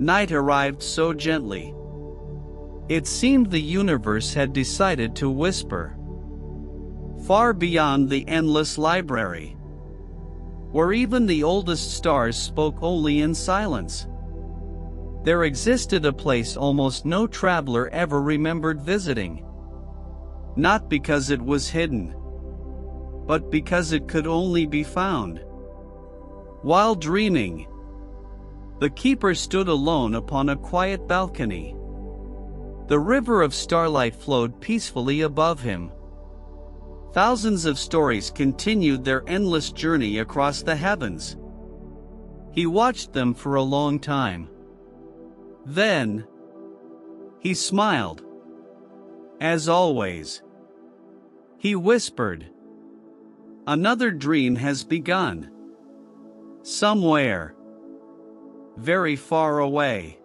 Night arrived so gently. It seemed the universe had decided to whisper. Far beyond the endless library, where even the oldest stars spoke only in silence, there existed a place almost no traveler ever remembered visiting. Not because it was hidden, but because it could only be found. While dreaming, the keeper stood alone upon a quiet balcony. The river of starlight flowed peacefully above him. Thousands of stories continued their endless journey across the heavens. He watched them for a long time. Then, he smiled. As always, he whispered, "Another dream has begun. Somewhere, very far away."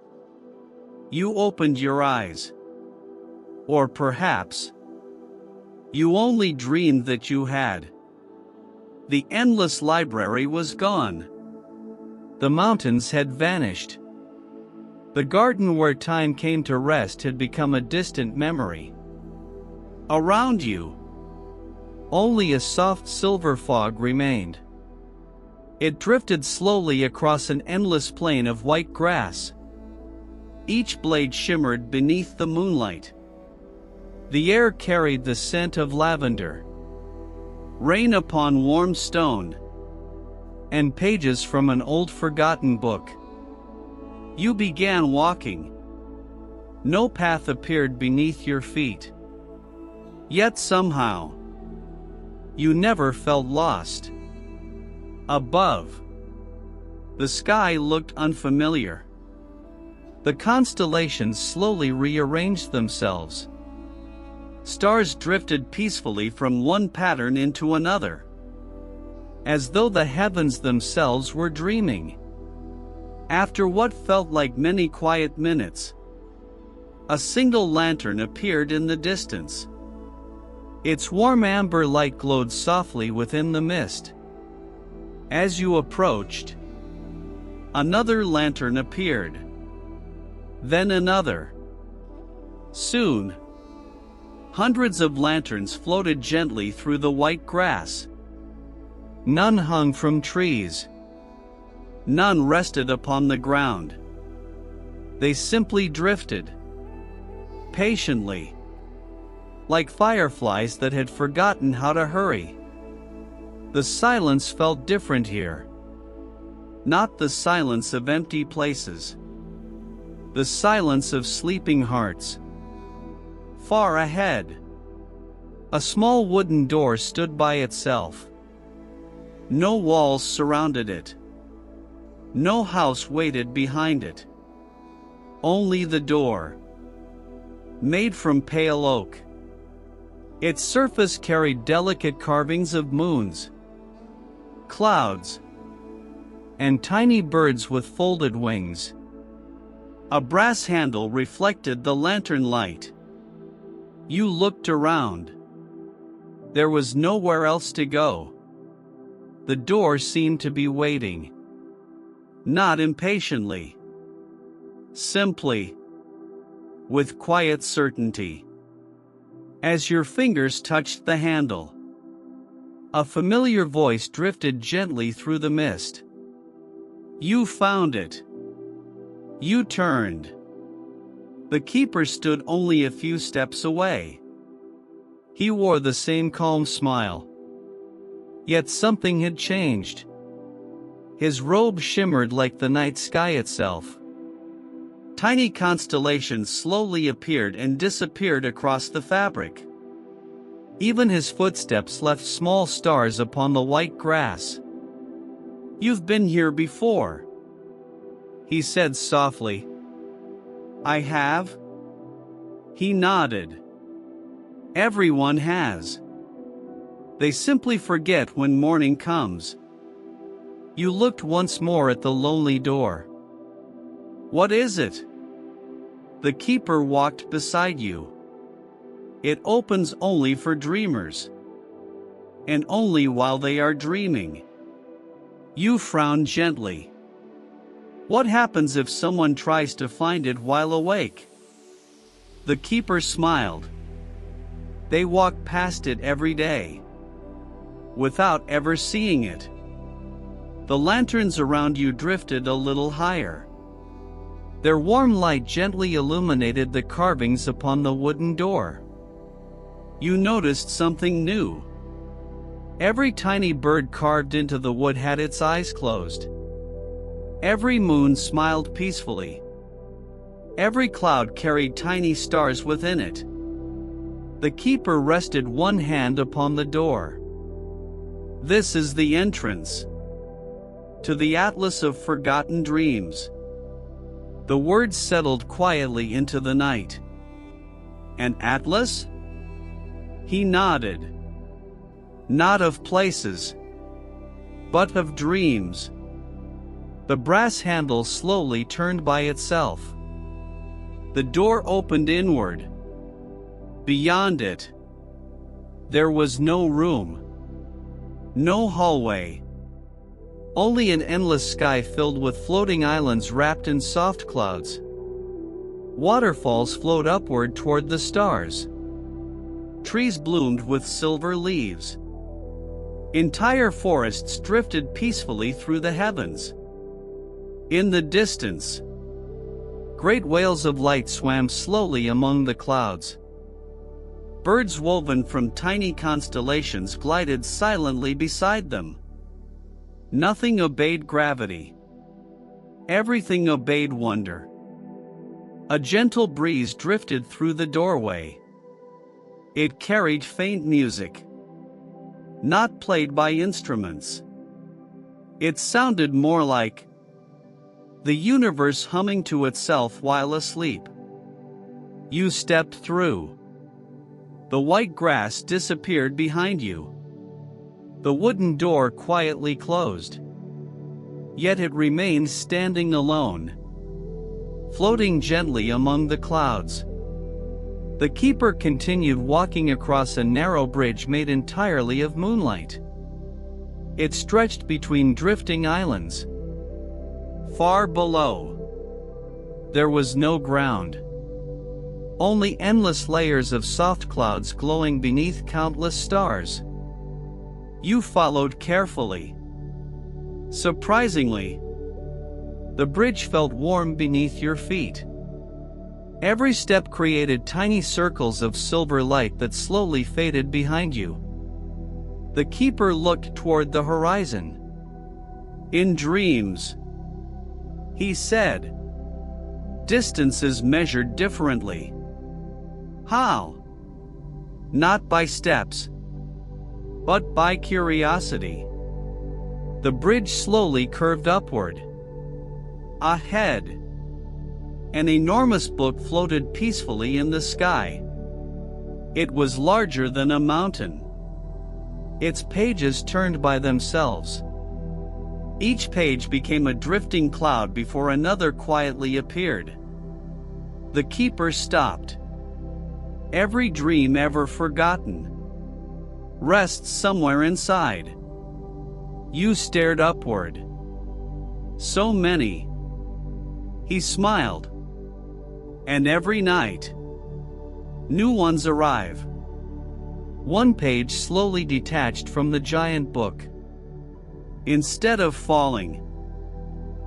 You opened your eyes. Or perhaps, you only dreamed that you had. The endless library was gone. The mountains had vanished. The garden where time came to rest had become a distant memory. Around you, only a soft silver fog remained. It drifted slowly across an endless plain of white grass. Each blade shimmered beneath the moonlight. The air carried the scent of lavender, rain upon warm stone, and pages from an old forgotten book. You began walking. No path appeared beneath your feet. Yet somehow, you never felt lost. Above, the sky looked unfamiliar. The constellations slowly rearranged themselves. Stars drifted peacefully from one pattern into another, as though the heavens themselves were dreaming. After what felt like many quiet minutes, a single lantern appeared in the distance. Its warm amber light glowed softly within the mist. As you approached, another lantern appeared. Then another. Soon, hundreds of lanterns floated gently through the white grass. None hung from trees. None rested upon the ground. They simply drifted, patiently, like fireflies that had forgotten how to hurry. The silence felt different here. Not the silence of empty places. The silence of sleeping hearts. Far ahead, a small wooden door stood by itself. No walls surrounded it. No house waited behind it. Only the door, made from pale oak. Its surface carried delicate carvings of moons, clouds, and tiny birds with folded wings. A brass handle reflected the lantern light. You looked around. There was nowhere else to go. The door seemed to be waiting. Not impatiently. Simply, with quiet certainty. As your fingers touched the handle, a familiar voice drifted gently through the mist. You found it. You turned. The keeper stood only a few steps away. He wore the same calm smile. Yet something had changed. His robe shimmered like the night sky itself. Tiny constellations slowly appeared and disappeared across the fabric. Even his footsteps left small stars upon the white grass. "You've been here before," he said softly. "I have?" He nodded. "Everyone has. They simply forget when morning comes." You looked once more at the lonely door. "What is it?" The keeper walked beside you. "It opens only for dreamers. And only while they are dreaming." You frowned gently. What happens if someone tries to find it while awake? The keeper smiled. They walk past it every day, without ever seeing it. The lanterns around you drifted a little higher. Their warm light gently illuminated the carvings upon the wooden door. You noticed something new. Every tiny bird carved into the wood had its eyes closed. Every moon smiled peacefully. Every cloud carried tiny stars within it. The keeper rested one hand upon the door. This is the entrance to the Atlas of Forgotten Dreams. The words settled quietly into the night. An atlas? He nodded. Not of places, but of dreams. The brass handle slowly turned by itself. The door opened inward. Beyond it, there was no room, no hallway. Only an endless sky filled with floating islands wrapped in soft clouds. Waterfalls flowed upward toward the stars. Trees bloomed with silver leaves. Entire forests drifted peacefully through the heavens. In the distance, great whales of light swam slowly among the clouds. Birds woven from tiny constellations glided silently beside them. Nothing obeyed gravity. Everything obeyed wonder. A gentle breeze drifted through the doorway. It carried faint music, not played by instruments. It sounded more like the universe humming to itself while asleep. You stepped through. The white grass disappeared behind you. The wooden door quietly closed. Yet it remained standing alone, floating gently among the clouds. The keeper continued walking across a narrow bridge made entirely of moonlight. It stretched between drifting islands. Far below, there was no ground. Only endless layers of soft clouds glowing beneath countless stars. You followed carefully. Surprisingly, the bridge felt warm beneath your feet. Every step created tiny circles of silver light that slowly faded behind you. The keeper looked toward the horizon. In dreams, he said, distance is measured differently. How? Not by steps, but by curiosity. The bridge slowly curved upward. Ahead, an enormous book floated peacefully in the sky. It was larger than a mountain. Its pages turned by themselves. Each page became a drifting cloud before another quietly appeared. The keeper stopped. Every dream ever forgotten rests somewhere inside. You stared upward. So many. He smiled. And every night, new ones arrive. One page slowly detached from the giant book. Instead of falling,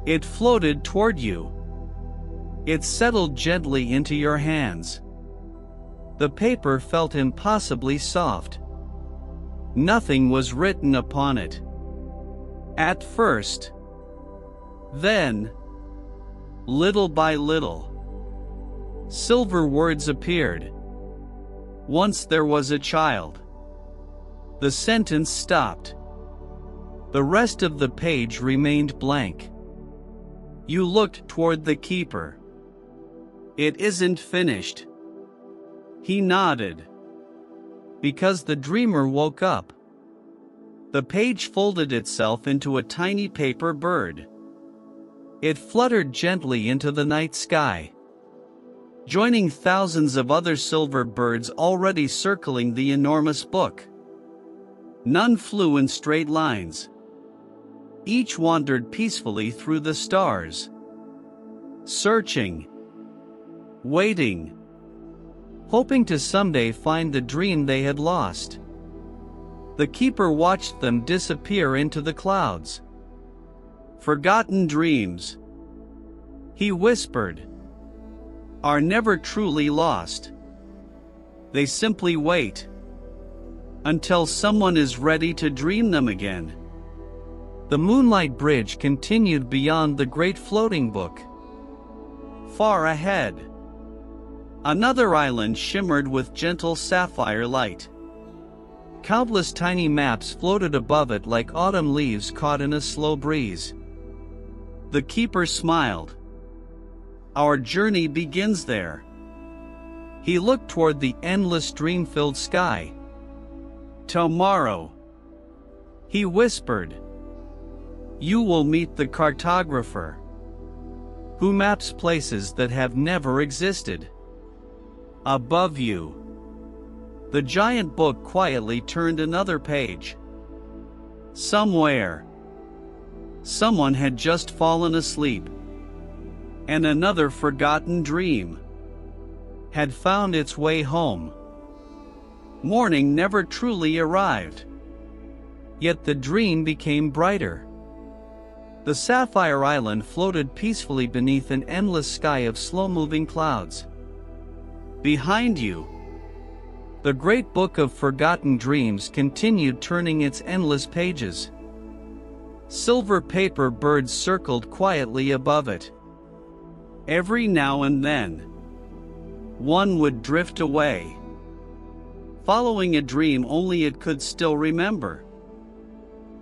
it floated toward you. It settled gently into your hands. The paper felt impossibly soft. Nothing was written upon it. At first. Then, little by little, silver words appeared. Once there was a child. The sentence stopped. The rest of the page remained blank. You looked toward the keeper. It isn't finished. He nodded. Because the dreamer woke up. The page folded itself into a tiny paper bird. It fluttered gently into the night sky, joining thousands of other silver birds already circling the enormous book. None flew in straight lines. Each wandered peacefully through the stars. searching, waiting, hoping to someday find the dream they had lost. The keeper watched them disappear into the clouds. Forgotten dreams, he whispered, are never truly lost. They simply wait until someone is ready to dream them again. The moonlight bridge continued beyond the great floating book. Far ahead, another island shimmered with gentle sapphire light. Countless tiny maps floated above it like autumn leaves caught in a slow breeze. The keeper smiled. Our journey begins there. He looked toward the endless dream-filled sky. Tomorrow, he whispered, you will meet the cartographer, who maps places that have never existed. Above you, the giant book quietly turned another page. Somewhere, someone had just fallen asleep, and another forgotten dream had found its way home. Morning never truly arrived, yet the dream became brighter. The Sapphire Island floated peacefully beneath an endless sky of slow-moving clouds. Behind you, the great book of forgotten dreams continued turning its endless pages. Silver paper birds circled quietly above it. Every now and then, one would drift away, following a dream only it could still remember.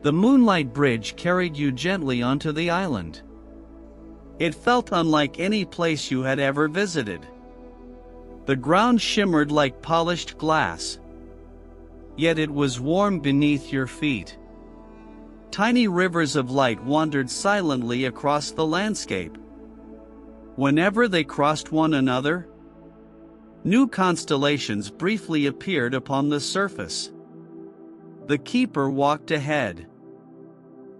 The moonlight bridge carried you gently onto the island. It felt unlike any place you had ever visited. The ground shimmered like polished glass, yet it was warm beneath your feet. Tiny rivers of light wandered silently across the landscape. Whenever they crossed one another, new constellations briefly appeared upon the surface. The keeper walked ahead.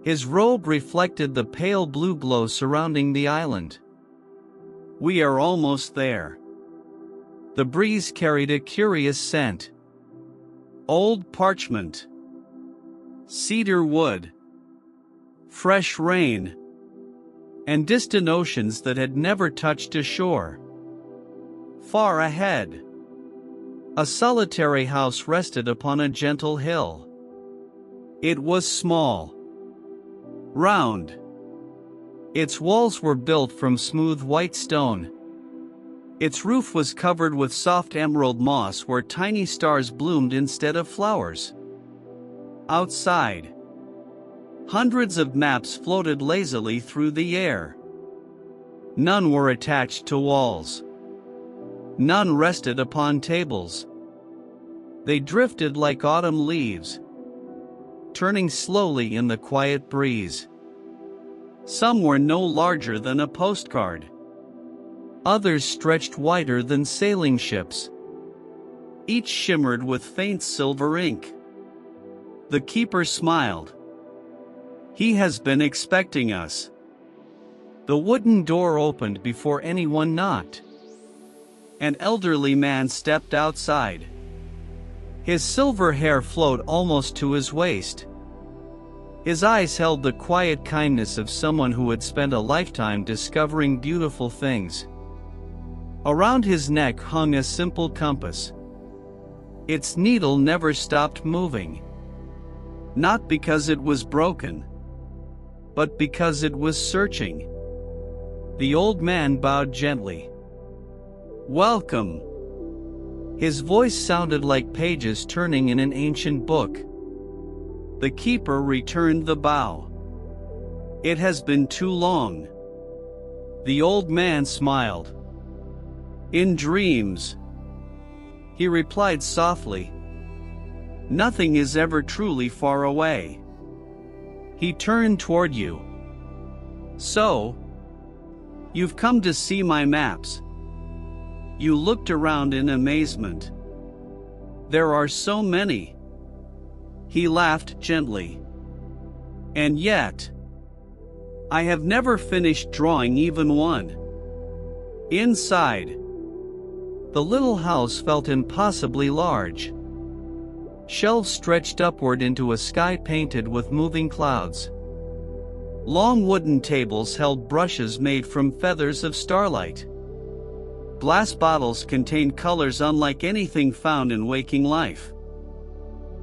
His robe reflected the pale blue glow surrounding the island. We are almost there. The breeze carried a curious scent. Old parchment, cedar wood, fresh rain, and distant oceans that had never touched a shore. Far ahead, a solitary house rested upon a gentle hill. It was small, round. Its walls were built from smooth white stone. Its roof was covered with soft emerald moss where tiny stars bloomed instead of flowers. Outside, hundreds of maps floated lazily through the air. None were attached to walls. None rested upon tables. They drifted like autumn leaves, turning slowly in the quiet breeze. Some were no larger than a postcard. Others stretched wider than sailing ships. Each shimmered with faint silver ink. The keeper smiled. He has been expecting us. The wooden door opened before anyone knocked. An elderly man stepped outside. His silver hair flowed almost to his waist. His eyes held the quiet kindness of someone who had spent a lifetime discovering beautiful things. Around his neck hung a simple compass. Its needle never stopped moving. Not because it was broken, but because it was searching. The old man bowed gently. Welcome. His voice sounded like pages turning in an ancient book. The keeper returned the bow. It has been too long. The old man smiled. In dreams, he replied softly. Nothing is ever truly far away. He turned toward you. So, you've come to see my maps. You looked around in amazement. There are so many. He laughed gently. And yet, I have never finished drawing even one. Inside, the little house felt impossibly large. Shelves stretched upward into a sky painted with moving clouds. Long wooden tables held brushes made from feathers of starlight. Glass bottles contained colors unlike anything found in waking life.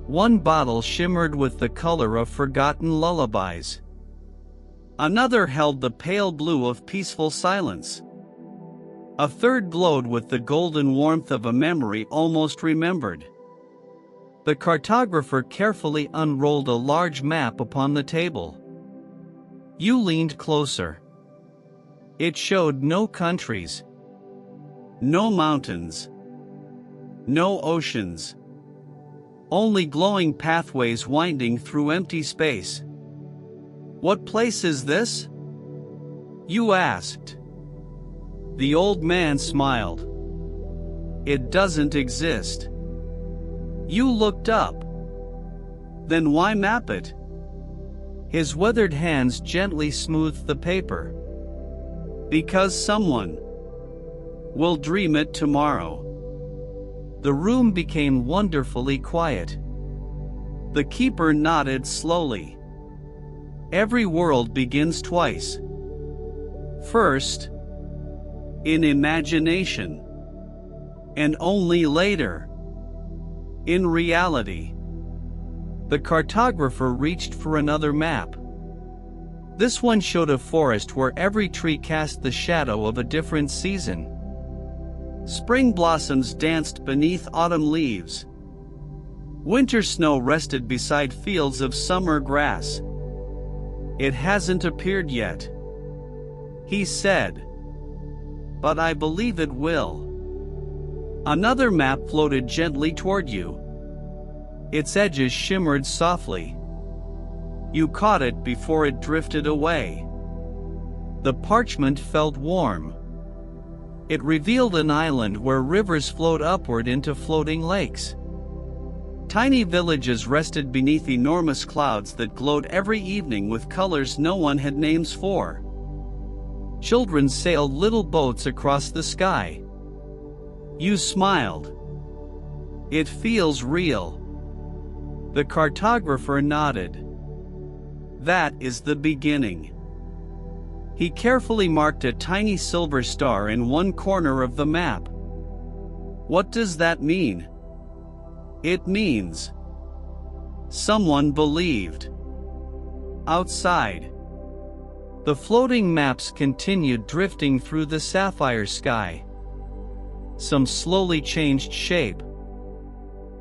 One bottle shimmered with the color of forgotten lullabies. Another held the pale blue of peaceful silence. A third glowed with the golden warmth of a memory almost remembered. The cartographer carefully unrolled a large map upon the table. You leaned closer. It showed no countries, no mountains, no oceans, only glowing pathways winding through empty space. What place is this? You asked. The old man smiled. It doesn't exist. You looked up. Then why map it? His weathered hands gently smoothed the paper. Because someone will dream it tomorrow. The room became wonderfully quiet. The keeper nodded slowly. Every world begins twice. First, in imagination, and only later, in reality. The cartographer reached for another map. This one showed a forest where every tree cast the shadow of a different season. Spring blossoms danced beneath autumn leaves. Winter snow rested beside fields of summer grass. It hasn't appeared yet, he said, but I believe it will. Another map floated gently toward you. Its edges shimmered softly. You caught it before it drifted away. The parchment felt warm. It revealed an island where rivers flowed upward into floating lakes. Tiny villages rested beneath enormous clouds that glowed every evening with colors no one had names for. Children sailed little boats across the sky. You smiled. It feels real. The cartographer nodded. That is the beginning. He carefully marked a tiny silver star in one corner of the map. What does that mean? It means someone believed. Outside, the floating maps continued drifting through the sapphire sky. Some slowly changed shape.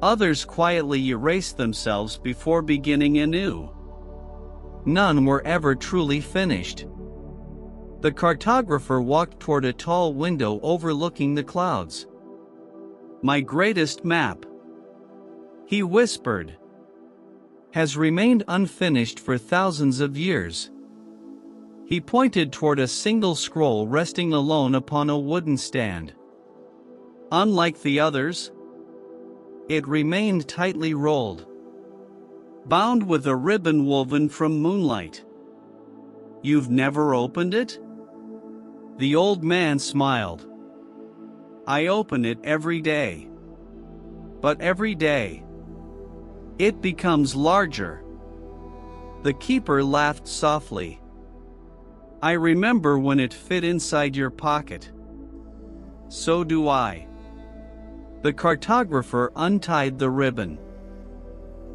Others quietly erased themselves before beginning anew. None were ever truly finished. The cartographer walked toward a tall window overlooking the clouds. My greatest map, he whispered, has remained unfinished for thousands of years. He pointed toward a single scroll resting alone upon a wooden stand. Unlike the others, it remained tightly rolled, bound with a ribbon woven from moonlight. You've never opened it? The old man smiled. I open it every day. But every day, it becomes larger. The keeper laughed softly. I remember when it fit inside your pocket. So do I. The cartographer untied the ribbon.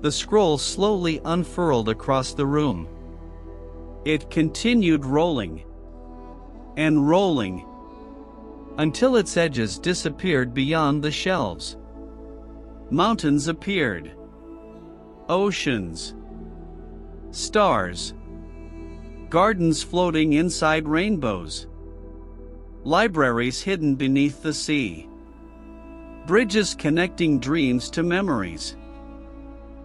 The scroll slowly unfurled across the room. It continued rolling and rolling until its edges disappeared beyond the shelves. Mountains appeared, oceans, stars, gardens floating inside rainbows, libraries hidden beneath the sea, bridges connecting dreams to memories,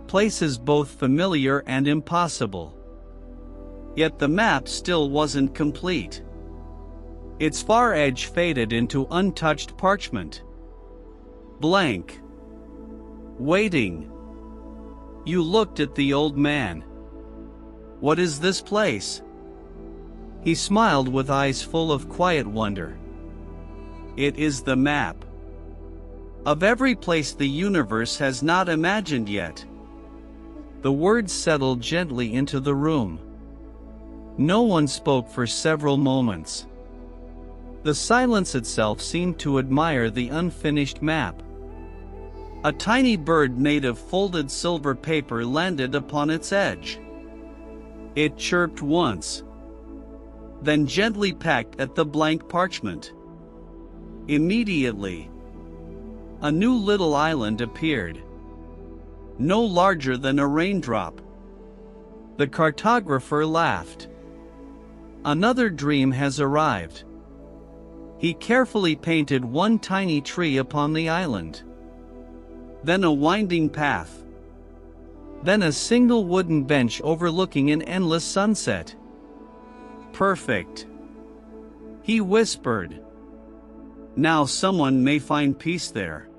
places both familiar and impossible. Yet the map still wasn't complete. Its far edge faded into untouched parchment. Blank. Waiting. You looked at the old man. What is this place? He smiled with eyes full of quiet wonder. It is the map of every place the universe has not imagined yet. The words settled gently into the room. No one spoke for several moments. The silence itself seemed to admire the unfinished map. A tiny bird made of folded silver paper landed upon its edge. It chirped once, then gently pecked at the blank parchment. Immediately, a new little island appeared, no larger than a raindrop. The cartographer laughed. Another dream has arrived. He carefully painted one tiny tree upon the island, then a winding path, then a single wooden bench overlooking an endless sunset. Perfect, he whispered. Now someone may find peace there.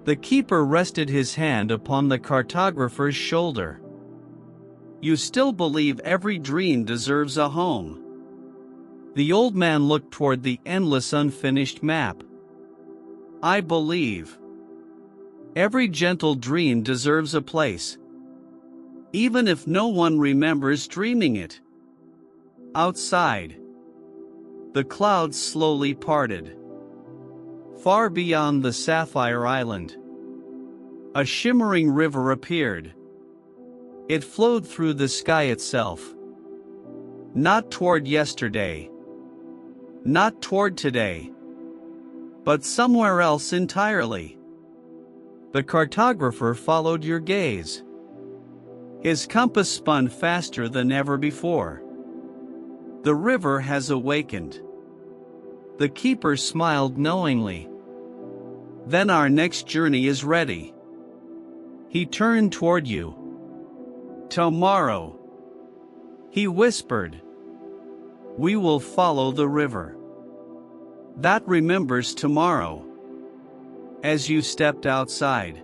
The keeper rested his hand upon the cartographer's shoulder. You still believe every dream deserves a home? The old man looked toward the endless unfinished map. I believe every gentle dream deserves a place, even if no one remembers dreaming it. Outside, the clouds slowly parted. Far beyond the sapphire island, a shimmering river appeared. It flowed through the sky itself. Not toward yesterday, not toward today, but somewhere else entirely. The cartographer followed your gaze. His compass spun faster than ever before. The river has awakened. The keeper smiled knowingly. Then our next journey is ready. He turned toward you. Tomorrow, he whispered, we will follow the river that remembers tomorrow. As you stepped outside,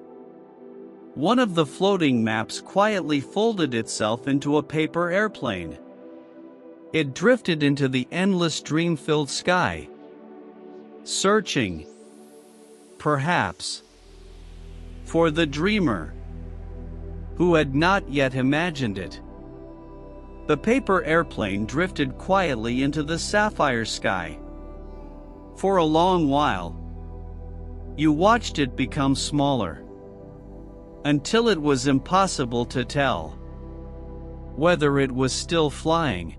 one of the floating maps quietly folded itself into a paper airplane. It drifted into the endless dream-filled sky, searching, perhaps, for the dreamer who had not yet imagined it. The paper airplane drifted quietly into the sapphire sky. For a long while, you watched it become smaller, until it was impossible to tell whether it was still flying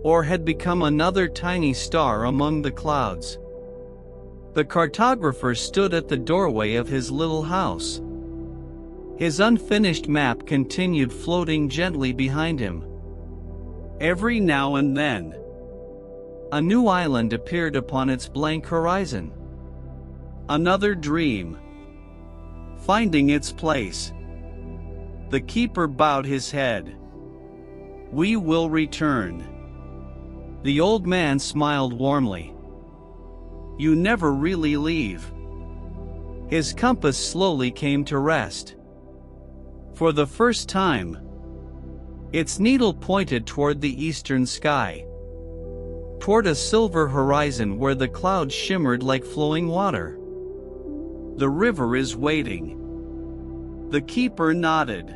or had become another tiny star among the clouds. The cartographer stood at the doorway of his little house. His unfinished map continued floating gently behind him. Every now and then, a new island appeared upon its blank horizon. Another dream, finding its place. The keeper bowed his head. We will return. The old man smiled warmly. You never really leave. His compass slowly came to rest. For the first time, its needle pointed toward the eastern sky, toward a silver horizon where the clouds shimmered like flowing water. The river is waiting. The keeper nodded.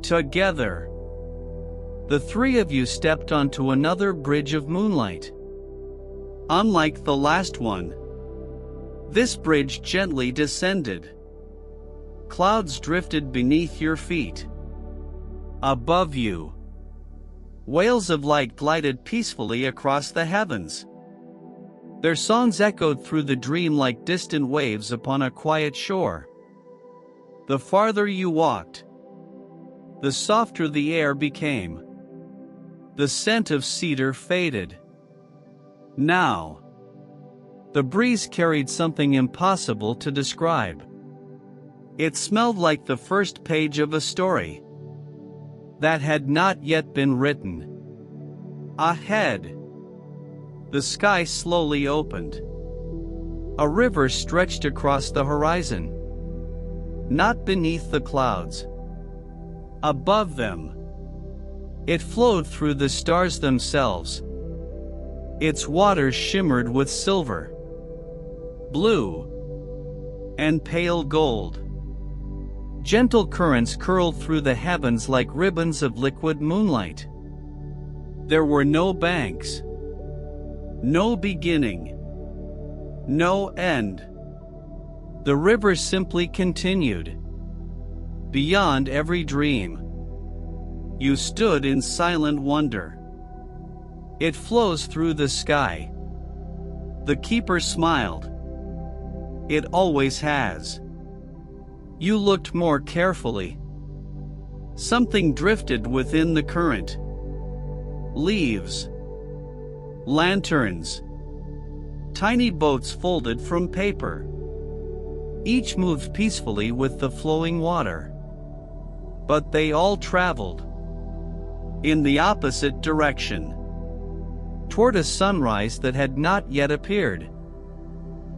Together, the three of you stepped onto another bridge of moonlight. Unlike the last one, this bridge gently descended. Clouds drifted beneath your feet. Above you, whales of light glided peacefully across the heavens. Their songs echoed through the dream like distant waves upon a quiet shore. The farther you walked, the softer the air became. The scent of cedar faded. Now, the breeze carried something impossible to describe. It smelled like the first page of a story that had not yet been written. Ahead, the sky slowly opened. A river stretched across the horizon, not beneath the clouds. Above them, it flowed through the stars themselves. Its waters shimmered with silver, blue, and pale gold. Gentle currents curled through the heavens like ribbons of liquid moonlight. There were no banks, no beginning, no end. The river simply continued. Beyond every dream, you stood in silent wonder. It flows through the sky. The keeper smiled. It always has. You looked more carefully. Something drifted within the current. Leaves, lanterns, tiny boats folded from paper. Each moved peacefully with the flowing water. But they all traveled in the opposite direction, toward a sunrise that had not yet appeared.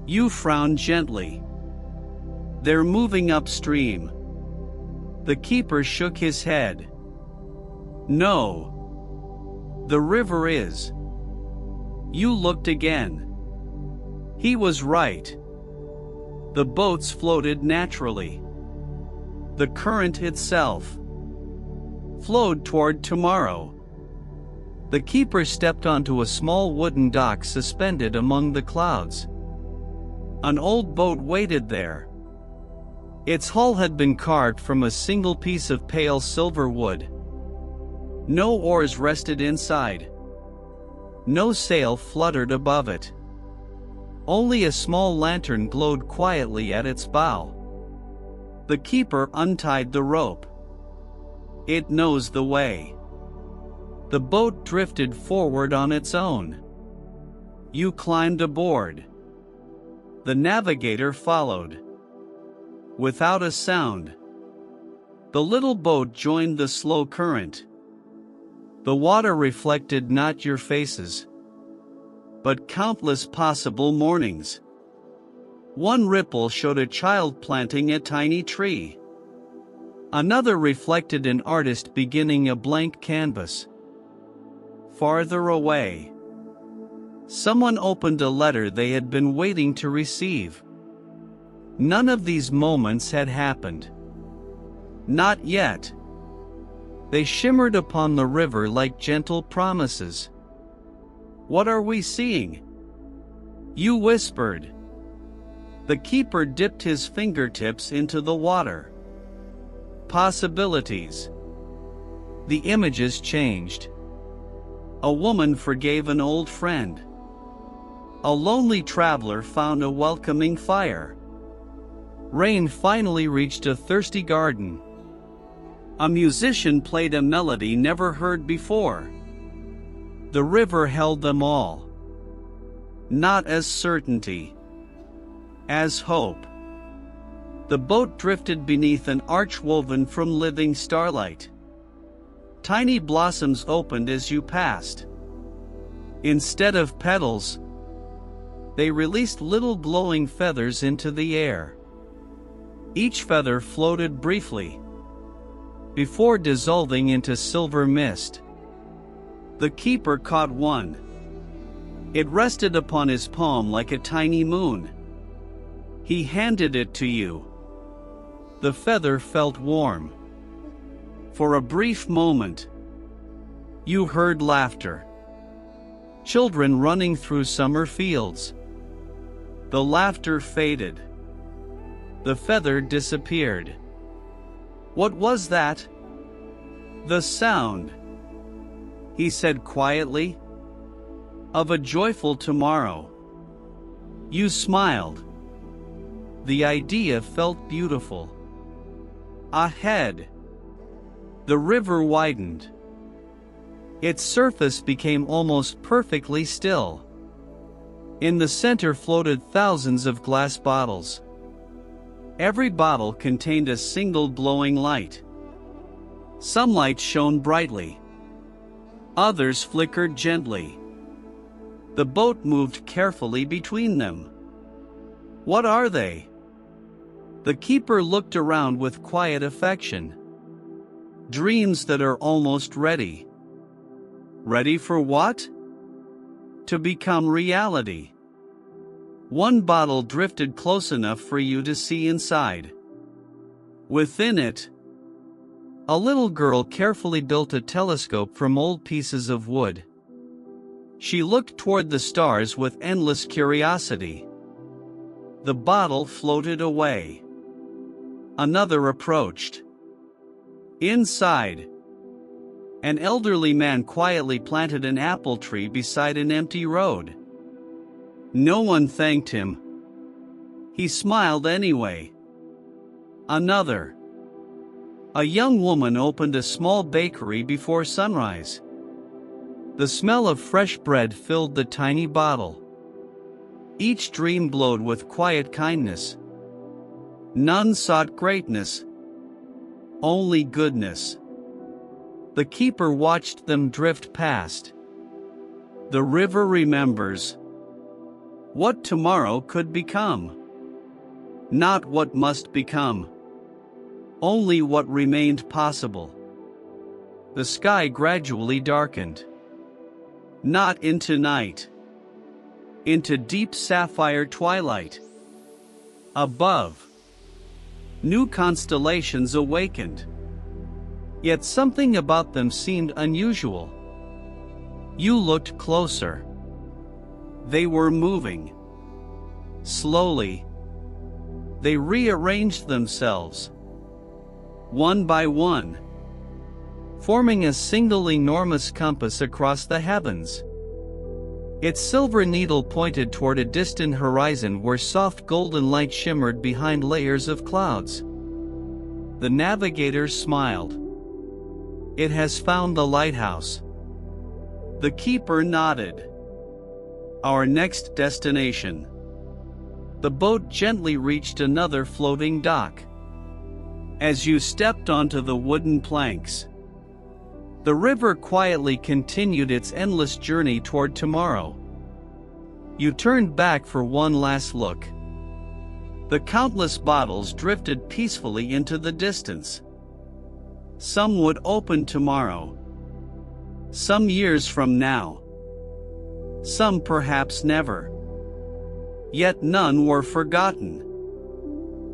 You frowned gently. They're moving upstream. The keeper shook his head. No. The river is. You looked again. He was right. The boats floated naturally. The current itself flowed toward tomorrow. The keeper stepped onto a small wooden dock suspended among the clouds. An old boat waited there. Its hull had been carved from a single piece of pale silver wood. No oars rested inside. No sail fluttered above it. Only a small lantern glowed quietly at its bow. The keeper untied the rope. It knows the way. The boat drifted forward on its own. You climbed aboard. The navigator followed. Without a sound, the little boat joined the slow current. The water reflected not your faces, but countless possible mornings. One ripple showed a child planting a tiny tree. Another reflected an artist beginning a blank canvas. Farther away, someone opened a letter they had been waiting to receive. None of these moments had happened. Not yet. They shimmered upon the river like gentle promises. What are we seeing? You whispered. The keeper dipped his fingertips into the water. Possibilities. The images changed. A woman forgave an old friend. A lonely traveler found a welcoming fire. Rain finally reached a thirsty garden. A musician played a melody never heard before. The river held them all. Not as certainty, as hope. The boat drifted beneath an arch woven from living starlight. Tiny blossoms opened as you passed. Instead of petals, they released little glowing feathers into the air. Each feather floated briefly, before dissolving into silver mist. The keeper caught one. It rested upon his palm like a tiny moon. He handed it to you. The feather felt warm. For a brief moment, you heard laughter. Children running through summer fields. The laughter faded. The feather disappeared. What was that? The sound, he said quietly, of a joyful tomorrow. You smiled. The idea felt beautiful. Ahead, the river widened. Its surface became almost perfectly still. In the center floated thousands of glass bottles. Every bottle contained a single glowing light. Some lights shone brightly. Others flickered gently. The boat moved carefully between them. What are they? The keeper looked around with quiet affection. Dreams that are almost ready. Ready for what? to become reality. One bottle drifted close enough for you to see inside. Within it, a little girl carefully built a telescope from old pieces of wood. She looked toward the stars with endless curiosity. The bottle floated away. Another approached. Inside, an elderly man quietly planted an apple tree beside an empty road. No one thanked him. He smiled anyway. Another. A young woman opened a small bakery before sunrise. The smell of fresh bread filled the tiny bottle. Each dream glowed with quiet kindness. None sought greatness, only goodness. The keeper watched them drift past. The river remembers what tomorrow could become. Not what must become, only what remained possible. The sky gradually darkened. Not into night, into deep sapphire twilight. Above, new constellations awakened. Yet something about them seemed unusual. You looked closer. They were moving. Slowly, they rearranged themselves. One by one, forming a single enormous compass across the heavens. Its silver needle pointed toward a distant horizon where soft golden light shimmered behind layers of clouds. The navigator smiled. It has found the lighthouse. The keeper nodded. Our next destination. The boat gently reached another floating dock. As you stepped onto the wooden planks, the river quietly continued its endless journey toward tomorrow. You turned back for one last look. The countless bottles drifted peacefully into the distance. Some would open tomorrow. Some years from now. Some perhaps never. Yet none were forgotten.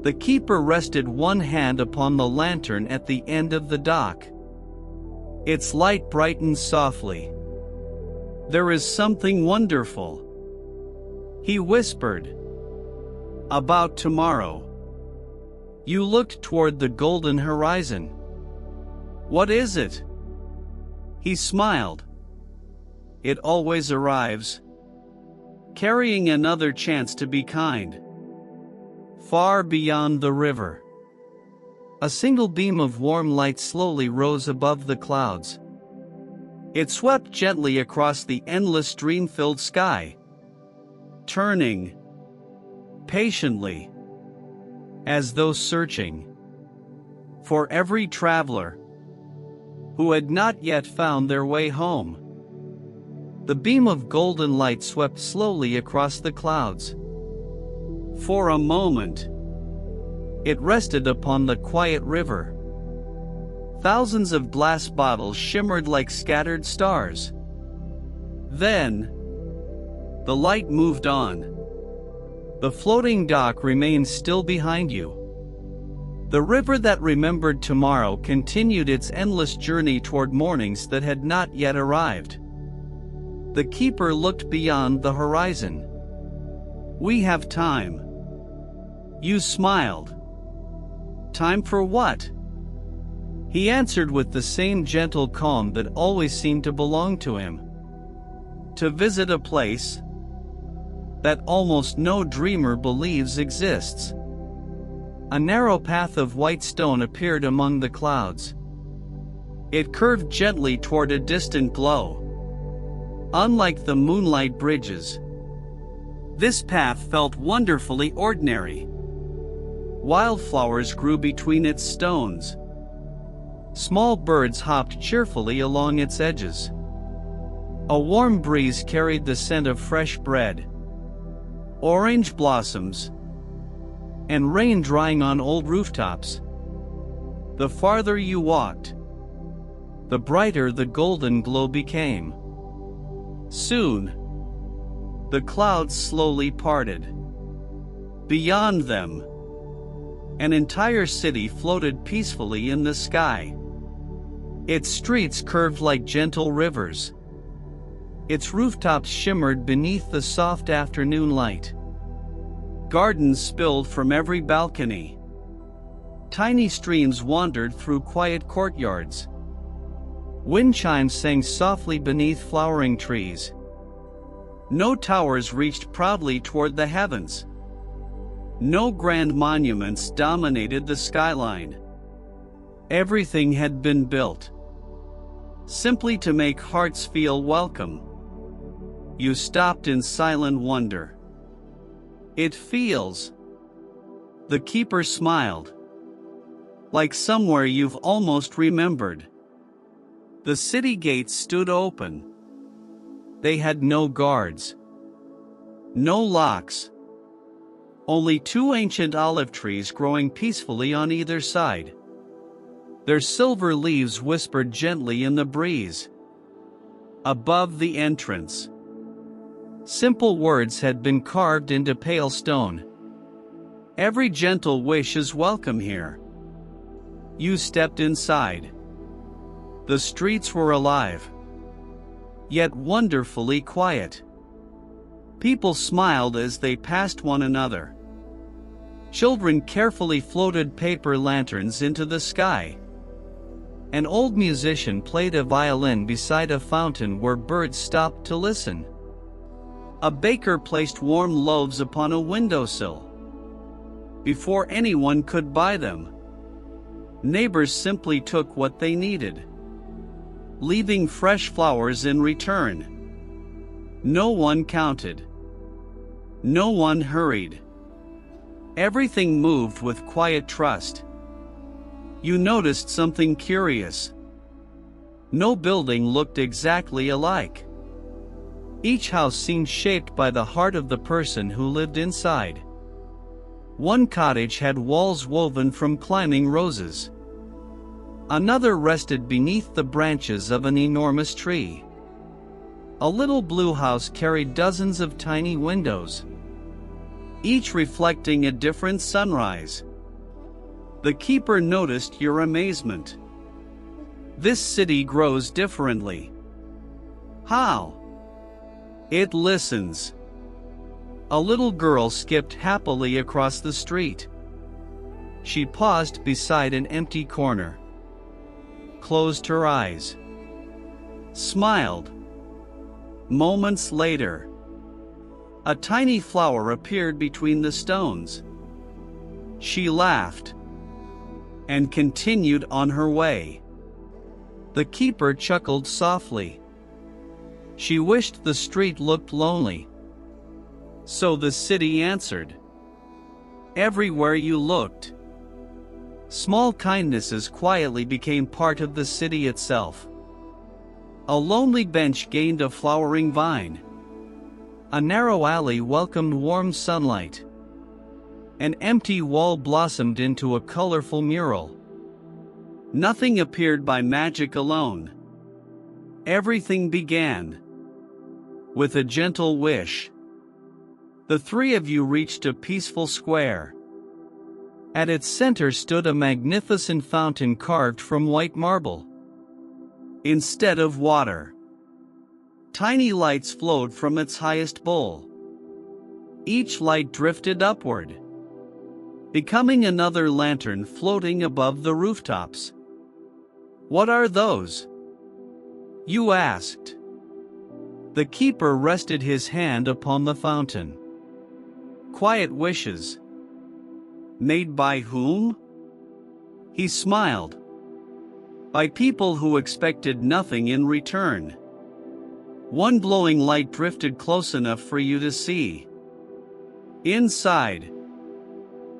The keeper rested one hand upon the lantern at the end of the dock. Its light brightened softly. There is something wonderful, he whispered, about tomorrow. You looked toward the golden horizon. What is it? He smiled. It always arrives, carrying another chance to be kind. Far beyond the river, a single beam of warm light slowly rose above the clouds. It swept gently across the endless dream-filled sky, turning patiently, as though searching for every traveler who had not yet found their way home. The beam of golden light swept slowly across the clouds. For a moment, it rested upon the quiet river. Thousands of glass bottles shimmered like scattered stars. Then, the light moved on. The floating dock remained still behind you. The river that remembered tomorrow continued its endless journey toward mornings that had not yet arrived. The keeper looked beyond the horizon. We have time. You smiled. Time for what? He answered with the same gentle calm that always seemed to belong to him. To visit a place that almost no dreamer believes exists. A narrow path of white stone appeared among the clouds. It curved gently toward a distant glow. Unlike the moonlight bridges, this path felt wonderfully ordinary. Wildflowers grew between its stones. Small birds hopped cheerfully along its edges. A warm breeze carried the scent of fresh bread, orange blossoms, and rain drying on old rooftops. The farther you walked, the brighter the golden glow became. Soon, The clouds slowly parted. Beyond them, an entire city floated peacefully in the sky. Its streets curved like gentle rivers. Its rooftops shimmered beneath the soft afternoon light. Gardens spilled from every balcony. Tiny streams wandered through quiet courtyards. Wind chimes sang softly beneath flowering trees. No towers reached proudly toward the heavens. No grand monuments dominated the skyline. Everything had been built simply to make hearts feel welcome. You stopped in silent wonder. It feels, the keeper smiled, like somewhere you've almost remembered. The city gates stood open. They had no guards, no locks, only two ancient olive trees growing peacefully on either side. Their silver leaves whispered gently in the breeze. Above the entrance, simple words had been carved into pale stone. Every gentle wish is welcome here. You stepped inside. The streets were alive, yet wonderfully quiet. People smiled as they passed one another. Children carefully floated paper lanterns into the sky. An old musician played a violin beside a fountain where birds stopped to listen. A baker placed warm loaves upon a windowsill. Before anyone could buy them, neighbors simply took what they needed, leaving fresh flowers in return. No one counted. No one hurried. Everything moved with quiet trust. You noticed something curious. No building looked exactly alike. Each house seemed shaped by the heart of the person who lived inside. One cottage had walls woven from climbing roses. Another rested beneath the branches of an enormous tree. A little blue house carried dozens of tiny windows, each reflecting a different sunrise. The keeper noticed your amazement. This city grows differently. How? It listens. A little girl skipped happily across the street. She paused beside an empty corner, closed her eyes, smiled. Moments later, a tiny flower appeared between the stones. She laughed and continued on her way. The keeper chuckled softly. She wished the street looked lonely. So the city answered. Everywhere you looked, small kindnesses quietly became part of the city itself. A lonely bench gained a flowering vine. A narrow alley welcomed warm sunlight. An empty wall blossomed into a colorful mural. Nothing appeared by magic alone. Everything began with a gentle wish. The three of you reached a peaceful square. At its center stood a magnificent fountain carved from white marble. Instead of water, tiny lights flowed from its highest bowl. Each light drifted upward, becoming another lantern floating above the rooftops. What are those? You asked. The keeper rested his hand upon the fountain. Quiet wishes. Made by whom? He smiled. By people who expected nothing in return. One glowing light drifted close enough for you to see. Inside,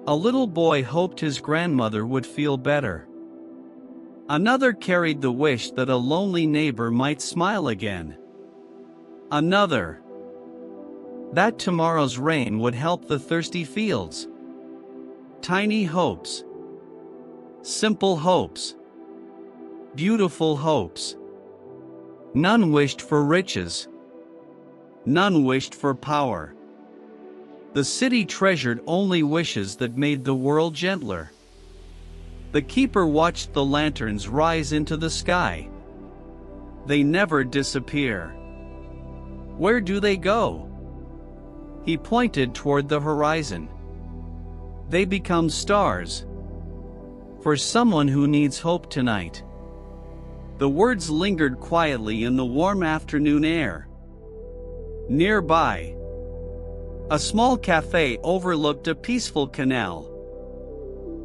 a little boy hoped his grandmother would feel better. Another carried the wish that a lonely neighbor might smile again. Another, that tomorrow's rain would help the thirsty fields. Tiny hopes. Simple hopes. Beautiful hopes. None wished for riches. None wished for power. The city treasured only wishes that made the world gentler. The keeper watched the lanterns rise into the sky. They never disappear. Where do they go? He pointed toward the horizon. They become stars. For someone who needs hope tonight. The words lingered quietly in the warm afternoon air. Nearby, a small cafe overlooked a peaceful canal.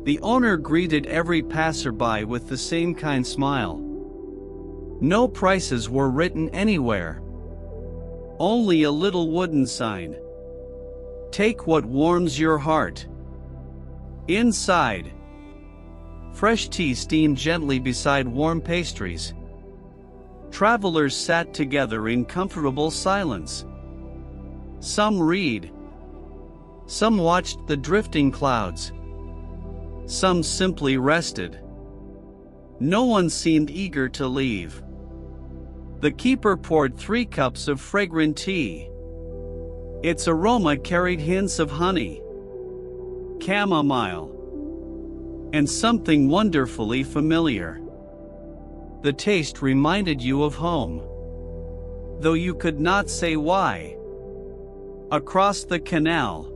The owner greeted every passerby with the same kind smile. No prices were written anywhere. Only a little wooden sign. Take what warms your heart. Inside, fresh tea steamed gently beside warm pastries. Travelers sat together in comfortable silence. Some read. Some watched the drifting clouds. Some simply rested. No one seemed eager to leave. The keeper poured 3 cups of fragrant tea. Its aroma carried hints of honey, chamomile, and something wonderfully familiar. The taste reminded you of home, though you could not say why. Across the canal,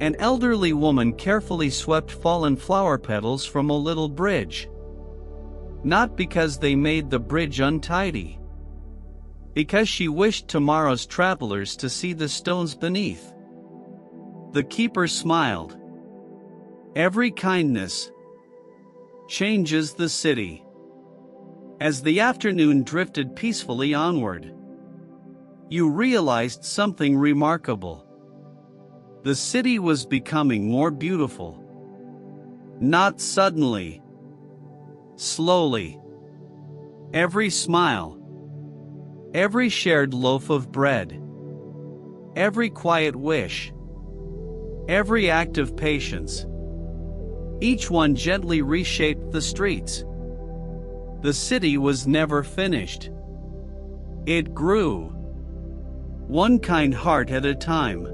an elderly woman carefully swept fallen flower petals from a little bridge. Not because they made the bridge untidy, because she wished tomorrow's travelers to see the stones beneath. The keeper smiled. Every kindness changes the city. As the afternoon drifted peacefully onward, you realized something remarkable. The city was becoming more beautiful. Not suddenly. Slowly. Every smile. Every shared loaf of bread. Every quiet wish. Every act of patience. Each one gently reshaped the streets. The city was never finished. It grew. One kind heart at a time.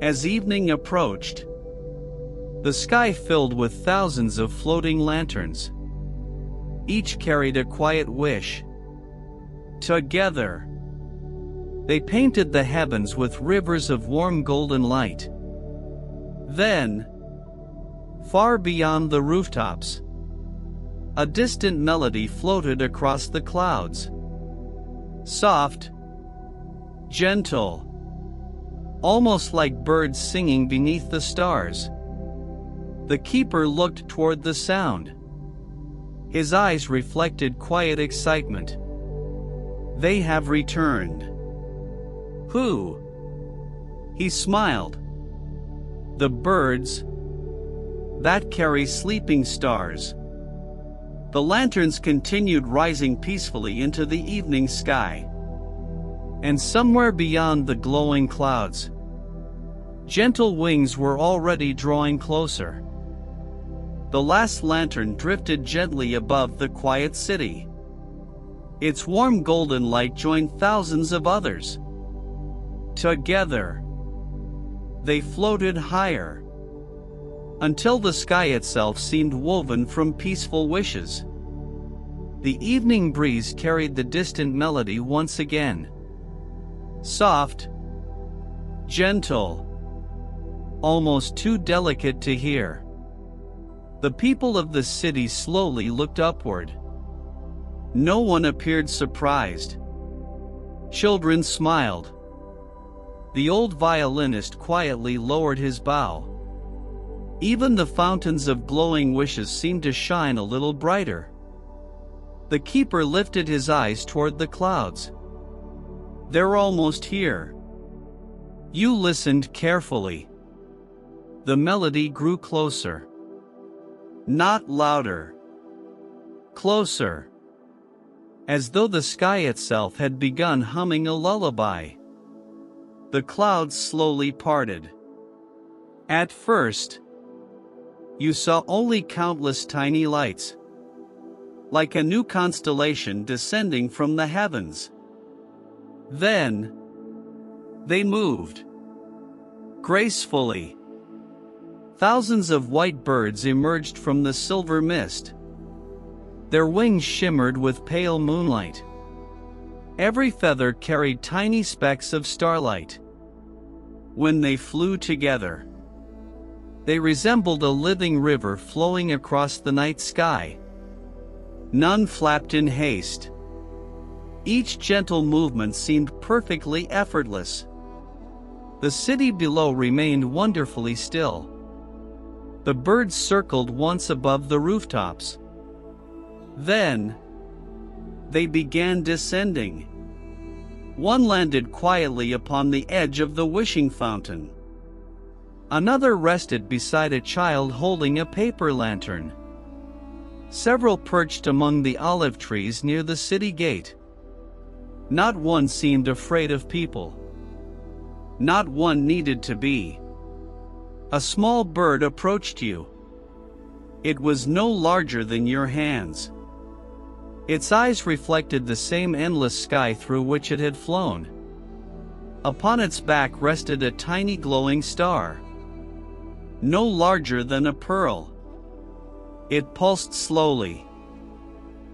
As evening approached, the sky filled with thousands of floating lanterns. Each carried a quiet wish. Together, they painted the heavens with rivers of warm golden light. Then, far beyond the rooftops, a distant melody floated across the clouds. Soft, gentle, almost like birds singing beneath the stars. The keeper looked toward the sound. His eyes reflected quiet excitement. They have returned. Who? He smiled. The birds that carry sleeping stars. The lanterns continued rising peacefully into the evening sky. And somewhere beyond the glowing clouds, gentle wings were already drawing closer. The last lantern drifted gently above the quiet city. Its warm golden light joined thousands of others. Together, they floated higher, until the sky itself seemed woven from peaceful wishes. The evening breeze carried the distant melody once again. Soft, gentle, almost too delicate to hear. The people of the city slowly looked upward. No one appeared surprised. Children smiled. The old violinist quietly lowered his bow. Even the fountains of glowing wishes seemed to shine a little brighter. The keeper lifted his eyes toward the clouds. They're almost here. You listened carefully. The melody grew closer. Not louder. Closer. As though the sky itself had begun humming a lullaby. The clouds slowly parted. At first, you saw only countless tiny lights, like a new constellation descending from the heavens. Then, they moved. Gracefully. Thousands of white birds emerged from the silver mist. Their wings shimmered with pale moonlight. Every feather carried tiny specks of starlight. When they flew together, they resembled a living river flowing across the night sky. None flapped in haste. Each gentle movement seemed perfectly effortless. The city below remained wonderfully still. The birds circled once above the rooftops. Then, they began descending. One landed quietly upon the edge of the wishing fountain. Another rested beside a child holding a paper lantern. Several perched among the olive trees near the city gate. Not one seemed afraid of people. Not one needed to be. A small bird approached you. It was no larger than your hands. Its eyes reflected the same endless sky through which it had flown. Upon its back rested a tiny glowing star. No larger than a pearl. It pulsed slowly,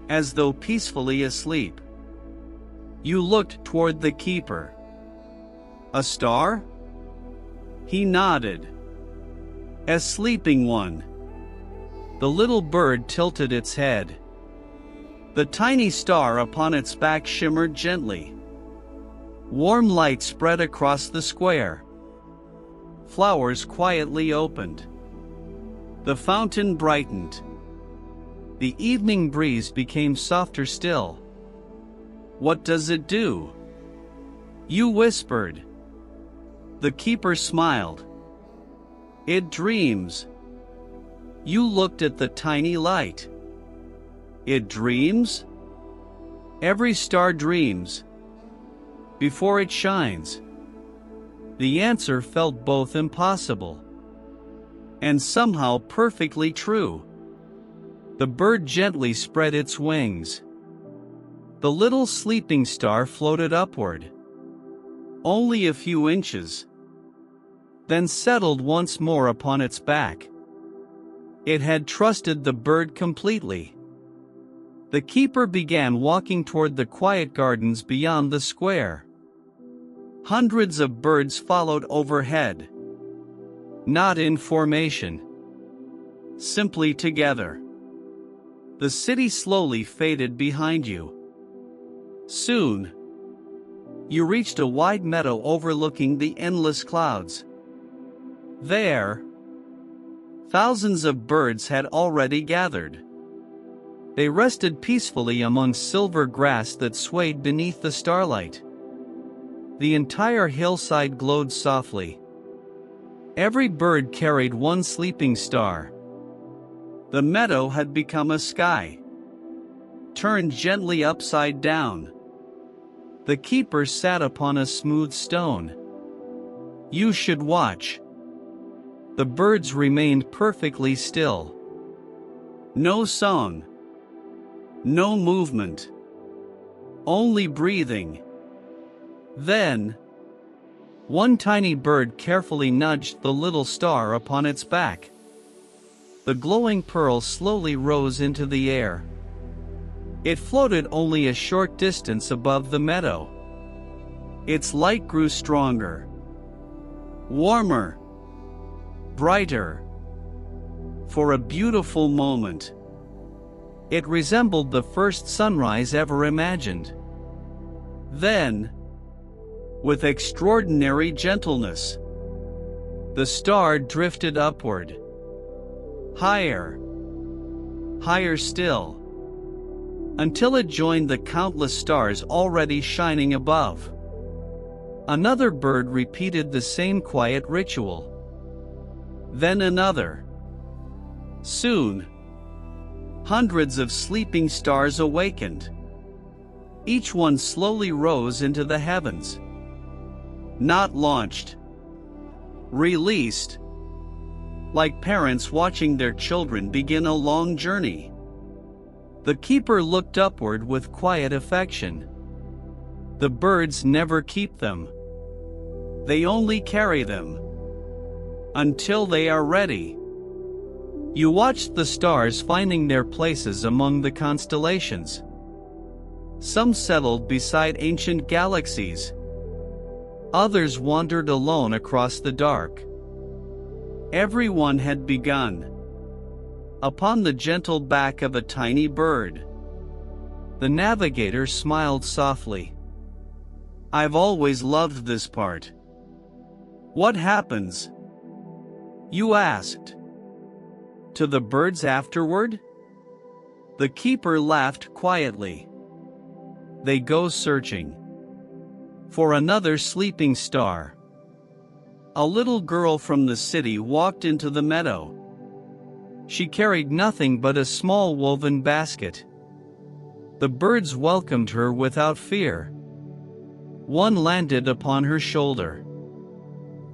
as though peacefully asleep. You looked toward the keeper. A star? He nodded. A sleeping one. The little bird tilted its head. The tiny star upon its back shimmered gently. Warm light spread across the square. Flowers quietly opened. The fountain brightened. The evening breeze became softer still. What does it do? You whispered. The keeper smiled. It dreams. You looked at the tiny light. It dreams? Every star dreams. Before it shines. The answer felt both impossible and somehow perfectly true. The bird gently spread its wings. The little sleeping star floated upward. Only a few inches. Then settled once more upon its back. It had trusted the bird completely. The keeper began walking toward the quiet gardens beyond the square. Hundreds of birds followed overhead. Not in formation. Simply together. The city slowly faded behind you. Soon, you reached a wide meadow overlooking the endless clouds. There, thousands of birds had already gathered. They rested peacefully among silver grass that swayed beneath the starlight. The entire hillside glowed softly. Every bird carried one sleeping star. The meadow had become a sky, turned gently upside down. The keeper sat upon a smooth stone. You should watch. The birds remained perfectly still. No song. No movement. Only breathing. Then, one tiny bird carefully nudged the little star upon its back. The glowing pearl slowly rose into the air. It floated only a short distance above the meadow. Its light grew stronger, warmer, brighter. For a beautiful moment, it resembled the first sunrise ever imagined. Then, with extraordinary gentleness, the star drifted upward. Higher, higher still, until it joined the countless stars already shining above. Another bird repeated the same quiet ritual. Then another. Soon, hundreds of sleeping stars awakened. Each one slowly rose into the heavens. Not launched. Released. Like parents watching their children begin a long journey. The keeper looked upward with quiet affection. The birds never keep them. They only carry them until they are ready. You watched the stars finding their places among the constellations. Some settled beside ancient galaxies. Others wandered alone across the dark. Everyone had begun upon the gentle back of a tiny bird. The navigator smiled softly. I've always loved this part. What happens? You asked. To the birds afterward? The keeper laughed quietly. They go searching for another sleeping star. A little girl from the city walked into the meadow. She carried nothing but a small woven basket. The birds welcomed her without fear. One landed upon her shoulder.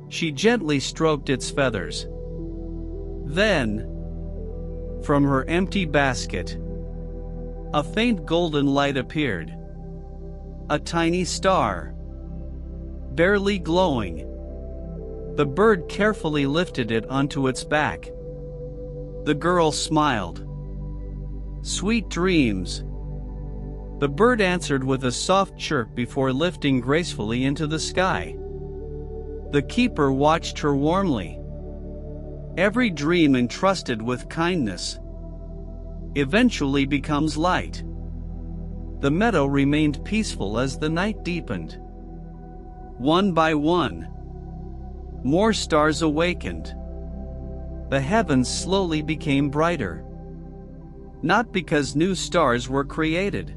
She gently stroked its feathers. Then, from her empty basket, a faint golden light appeared. A tiny star, barely glowing. The bird carefully lifted it onto its back. The girl smiled. Sweet dreams. The bird answered with a soft chirp before lifting gracefully into the sky. The keeper watched her warmly. Every dream entrusted with kindness eventually becomes light. The meadow remained peaceful as the night deepened. One by one, more stars awakened. The heavens slowly became brighter. Not because new stars were created,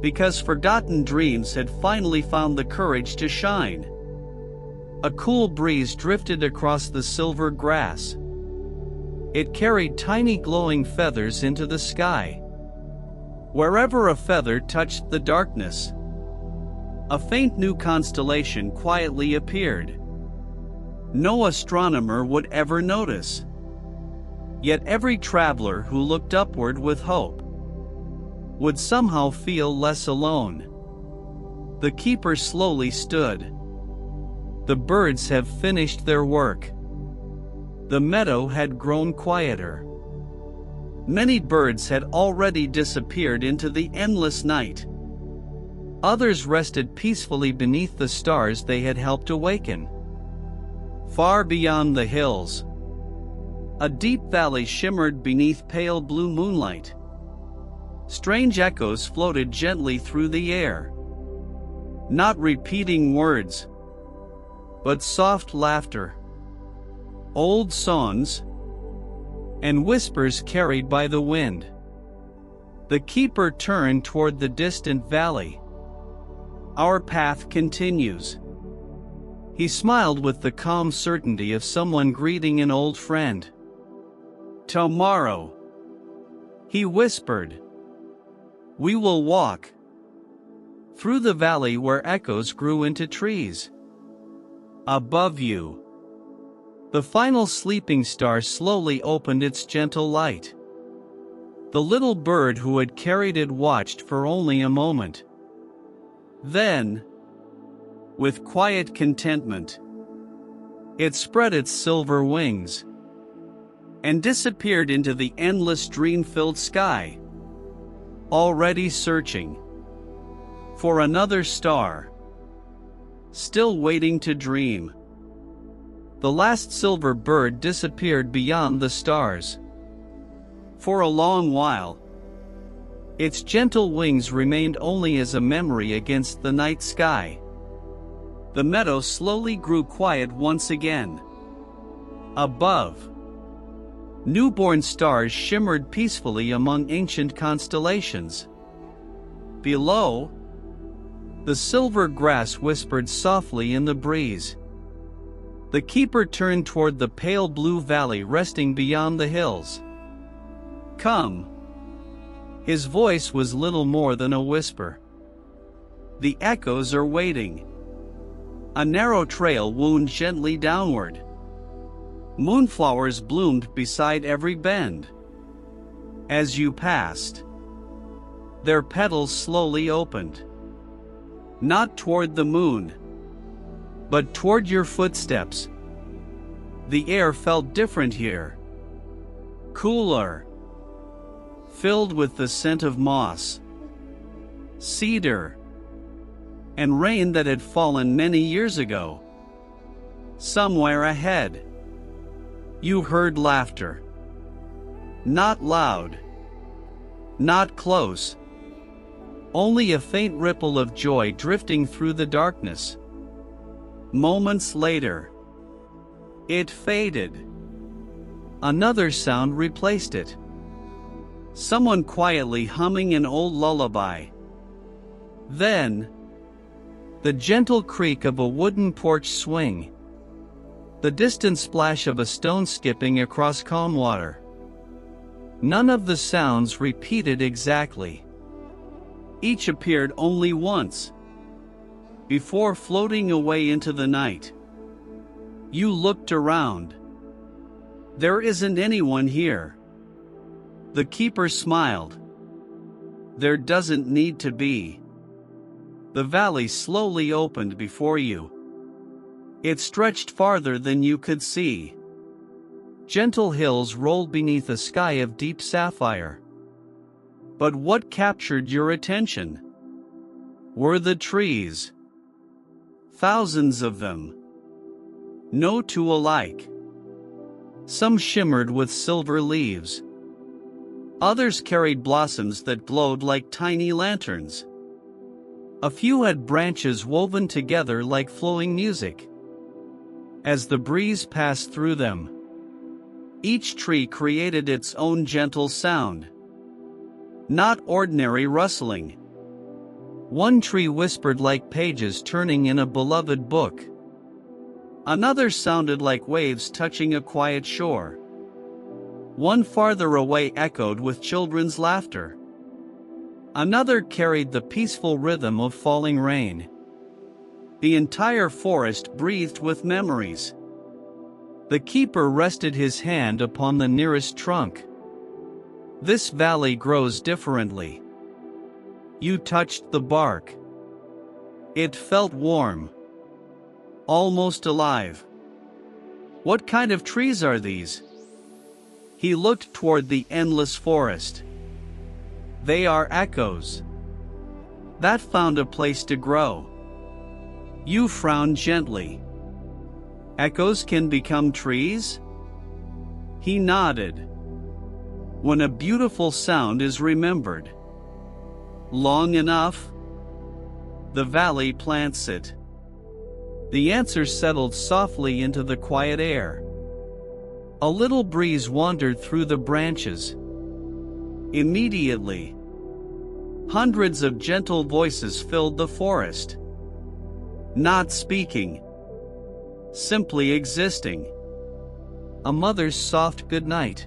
because forgotten dreams had finally found the courage to shine. A cool breeze drifted across the silver grass. It carried tiny glowing feathers into the sky. Wherever a feather touched the darkness, a faint new constellation quietly appeared. No astronomer would ever notice. Yet every traveler who looked upward with hope would somehow feel less alone. The keeper slowly stood. The birds have finished their work. The meadow had grown quieter. Many birds had already disappeared into the endless night. Others rested peacefully beneath the stars they had helped awaken. Far beyond the hills, a deep valley shimmered beneath pale blue moonlight. Strange echoes floated gently through the air, not repeating words, but soft laughter, old songs, and whispers carried by the wind. The keeper turned toward the distant valley. Our path continues. He smiled with the calm certainty of someone greeting an old friend. Tomorrow, he whispered, we will walk through the valley where echoes grew into trees. Above you, the final sleeping star slowly opened its gentle light. The little bird who had carried it watched for only a moment. Then, with quiet contentment, it spread its silver wings and disappeared into the endless dream-filled sky, already searching for another star, still waiting to dream. The last silver bird disappeared beyond the stars. For a long while, its gentle wings remained only as a memory against the night sky. The meadow slowly grew quiet once again. Above, newborn stars shimmered peacefully among ancient constellations. Below, the silver grass whispered softly in the breeze. The keeper turned toward the pale blue valley resting beyond the hills. Come. His voice was little more than a whisper. The echoes are waiting. A narrow trail wound gently downward. Moonflowers bloomed beside every bend. As you passed, their petals slowly opened. Not toward the moon, but toward your footsteps. The air felt different here. Cooler. Filled with the scent of moss, cedar, and rain that had fallen many years ago. Somewhere ahead, you heard laughter. Not loud, not close, only a faint ripple of joy drifting through the darkness. Moments later, it faded. Another sound replaced it. Someone quietly humming an old lullaby. Then, the gentle creak of a wooden porch swing. The distant splash of a stone skipping across calm water. None of the sounds repeated exactly. Each appeared only once, before floating away into the night. You looked around. There isn't anyone here. The keeper smiled. There doesn't need to be. The valley slowly opened before you. It stretched farther than you could see. Gentle hills rolled beneath a sky of deep sapphire. But what captured your attention were the trees. Thousands of them. No two alike. Some shimmered with silver leaves. Others carried blossoms that glowed like tiny lanterns. A few had branches woven together like flowing music. As the breeze passed through them, each tree created its own gentle sound. Not ordinary rustling. One tree whispered like pages turning in a beloved book. Another sounded like waves touching a quiet shore. One farther away echoed with children's laughter. Another carried the peaceful rhythm of falling rain. The entire forest breathed with memories. The keeper rested his hand upon the nearest trunk. This valley grows differently. You touched the bark. It felt warm. Almost alive. What kind of trees are these? He looked toward the endless forest. They are echoes. That found a place to grow. You frowned gently. Echoes can become trees? He nodded. When a beautiful sound is remembered long enough, the valley plants it. The answer settled softly into the quiet air. A little breeze wandered through the branches. Immediately, hundreds of gentle voices filled the forest. Not speaking, simply existing. A mother's soft goodnight.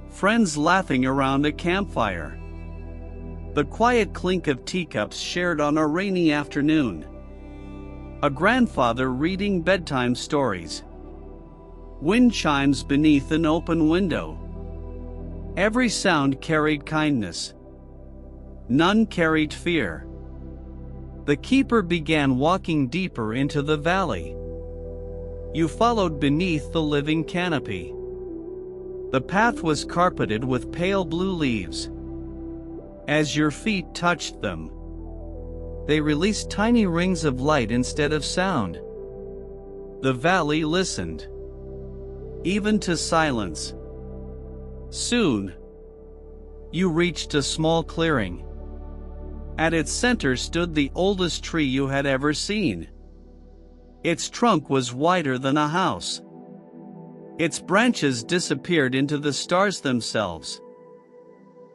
Friends laughing around a campfire. The quiet clink of teacups shared on a rainy afternoon. A grandfather reading bedtime stories. Wind chimes beneath an open window. Every sound carried kindness. None carried fear. The keeper began walking deeper into the valley. You followed beneath the living canopy. The path was carpeted with pale blue leaves. As your feet touched them, they released tiny rings of light instead of sound. The valley listened, even to silence. Soon, you reached a small clearing. At its center stood the oldest tree you had ever seen. Its trunk was wider than a house. Its branches disappeared into the stars themselves.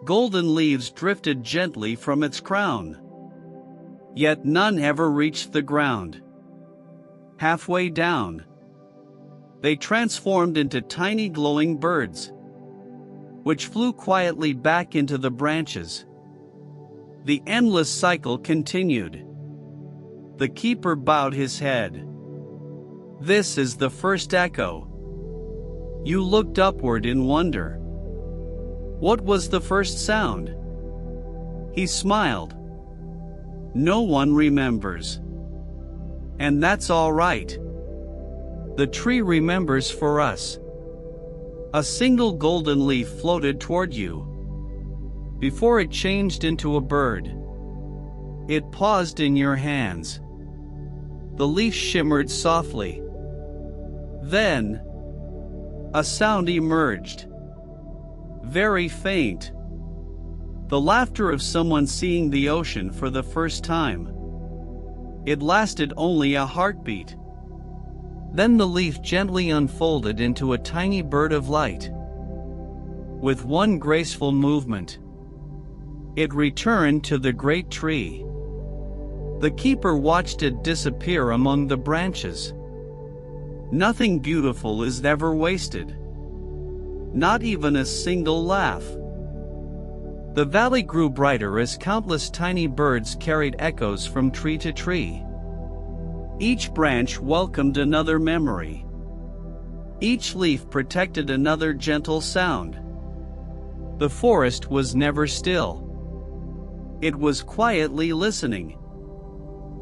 Golden leaves drifted gently from its crown. Yet none ever reached the ground. Halfway down, they transformed into tiny glowing birds, which flew quietly back into the branches. The endless cycle continued. The keeper bowed his head. This is the first echo. You looked upward in wonder. What was the first sound? He smiled. No one remembers. And that's all right. The tree remembers for us. A single golden leaf floated toward you. Before it changed into a bird, it paused in your hands. The leaf shimmered softly. Then, a sound emerged. Very faint. The laughter of someone seeing the ocean for the first time. It lasted only a heartbeat. Then the leaf gently unfolded into a tiny bird of light. With one graceful movement, it returned to the great tree. The keeper watched it disappear among the branches. Nothing beautiful is ever wasted. Not even a single laugh. The valley grew brighter as countless tiny birds carried echoes from tree to tree. Each branch welcomed another memory. Each leaf protected another gentle sound. The forest was never still. It was quietly listening.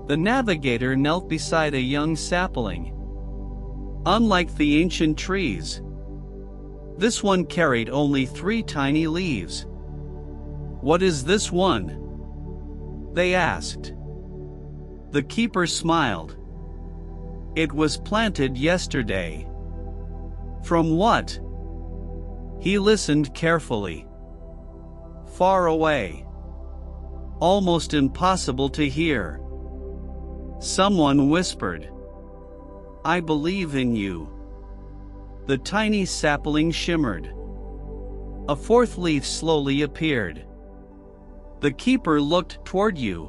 The navigator knelt beside a young sapling. Unlike the ancient trees, this one carried only 3 tiny leaves. "What is this one?" they asked. The keeper smiled. "It was planted yesterday." "From what?" He listened carefully. "Far away. Almost impossible to hear." Someone whispered, "I believe in you." The tiny sapling shimmered. A 4th leaf slowly appeared. The keeper looked toward you.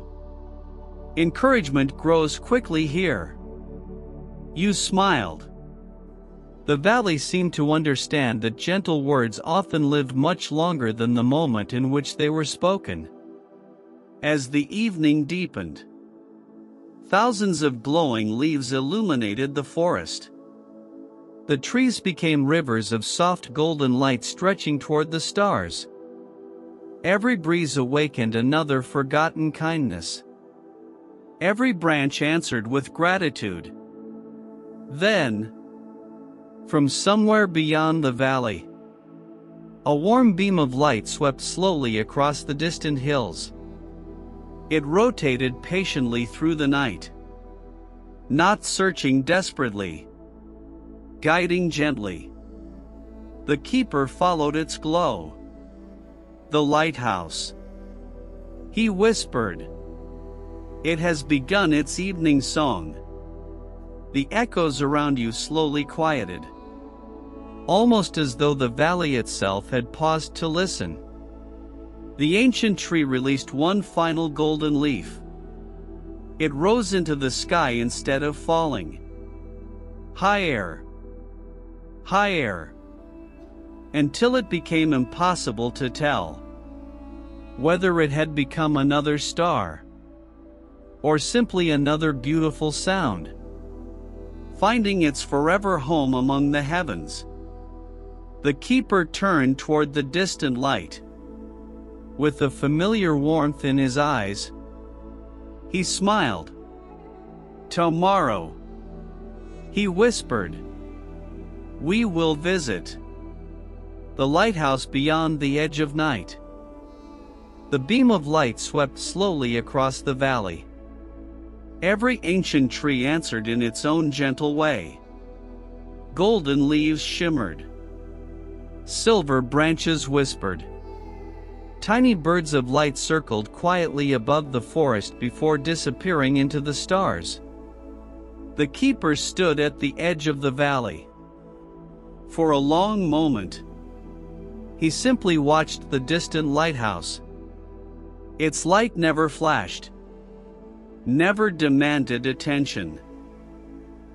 "Encouragement grows quickly here." You smiled. The valley seemed to understand that gentle words often lived much longer than the moment in which they were spoken. As the evening deepened, thousands of glowing leaves illuminated the forest. The trees became rivers of soft golden light stretching toward the stars. Every breeze awakened another forgotten kindness. Every branch answered with gratitude. Then, from somewhere beyond the valley, a warm beam of light swept slowly across the distant hills. It rotated patiently through the night, not searching desperately, guiding gently. The keeper followed its glow. "The lighthouse," he whispered. "It has begun its evening song." The echoes around you slowly quieted, almost as though the valley itself had paused to listen. The ancient tree released one final golden leaf. It rose into the sky instead of falling. Higher, higher, until it became impossible to tell whether it had become another star or simply another beautiful sound, finding its forever home among the heavens. The keeper turned toward the distant light. With a familiar warmth in his eyes, he smiled. "Tomorrow," he whispered, "we will visit the lighthouse beyond the edge of night." The beam of light swept slowly across the valley. Every ancient tree answered in its own gentle way. Golden leaves shimmered. Silver branches whispered. Tiny birds of light circled quietly above the forest before disappearing into the stars. The keeper stood at the edge of the valley. For a long moment, he simply watched the distant lighthouse. Its light never flashed, never demanded attention.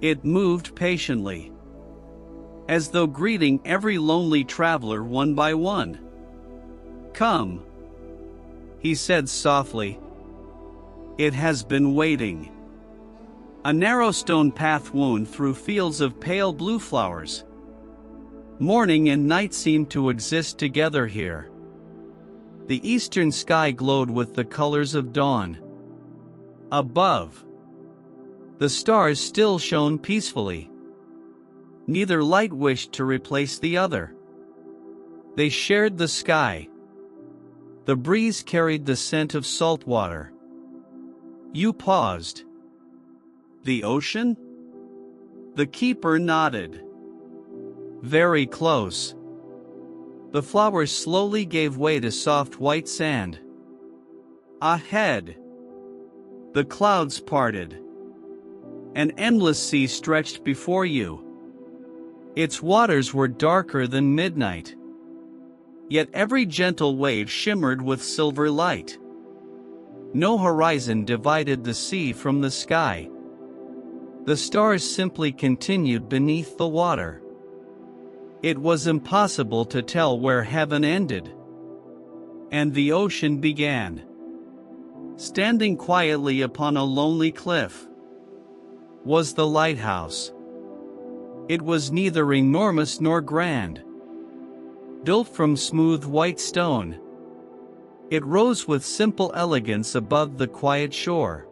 It moved patiently, as though greeting every lonely traveler one by one. "Come," he said softly. "It has been waiting." A narrow stone path wound through fields of pale blue flowers. Morning and night seemed to exist together here. The eastern sky glowed with the colors of dawn. Above, the stars still shone peacefully. Neither light wished to replace the other. They shared the sky. The breeze carried the scent of salt water. You paused. The ocean? The keeper nodded. Very close. The flowers slowly gave way to soft white sand. Ahead, the clouds parted. An endless sea stretched before you. Its waters were darker than midnight. Yet every gentle wave shimmered with silver light. No horizon divided the sea from the sky. The stars simply continued beneath the water. It was impossible to tell where heaven ended and the ocean began. Standing quietly upon a lonely cliff was the lighthouse. It was neither enormous nor grand. Built from smooth white stone, it rose with simple elegance above the quiet shore.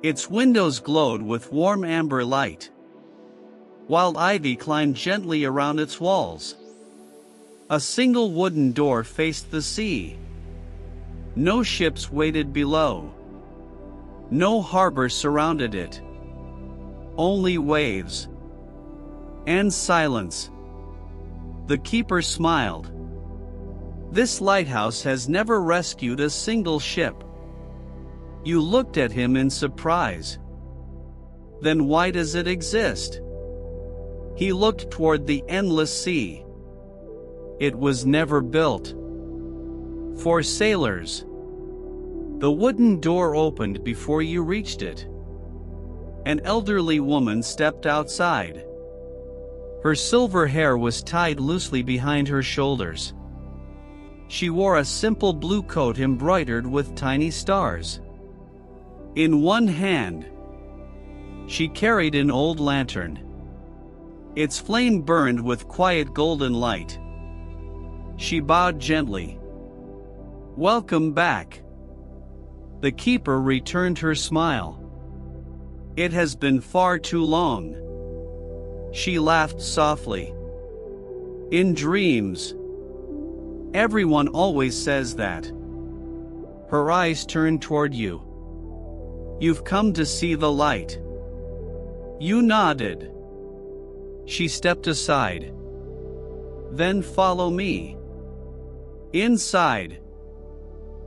Its windows glowed with warm amber light. Wild ivy climbed gently around its walls. A single wooden door faced the sea. No ships waited below. No harbor surrounded it. Only waves and silence. The keeper smiled. This lighthouse has never rescued a single ship. You looked at him in surprise. Then why does it exist? He looked toward the endless sea. It was never built for sailors. The wooden door opened before you reached it. An elderly woman stepped outside. Her silver hair was tied loosely behind her shoulders. She wore a simple blue coat embroidered with tiny stars. In one hand, she carried an old lantern. Its flame burned with quiet golden light. She bowed gently. "Welcome back." The keeper returned her smile. "It has been far too long." She laughed softly. "In dreams. Everyone always says that." Her eyes turned toward you. "You've come to see the light." You nodded. She stepped aside. "Then follow me." Inside,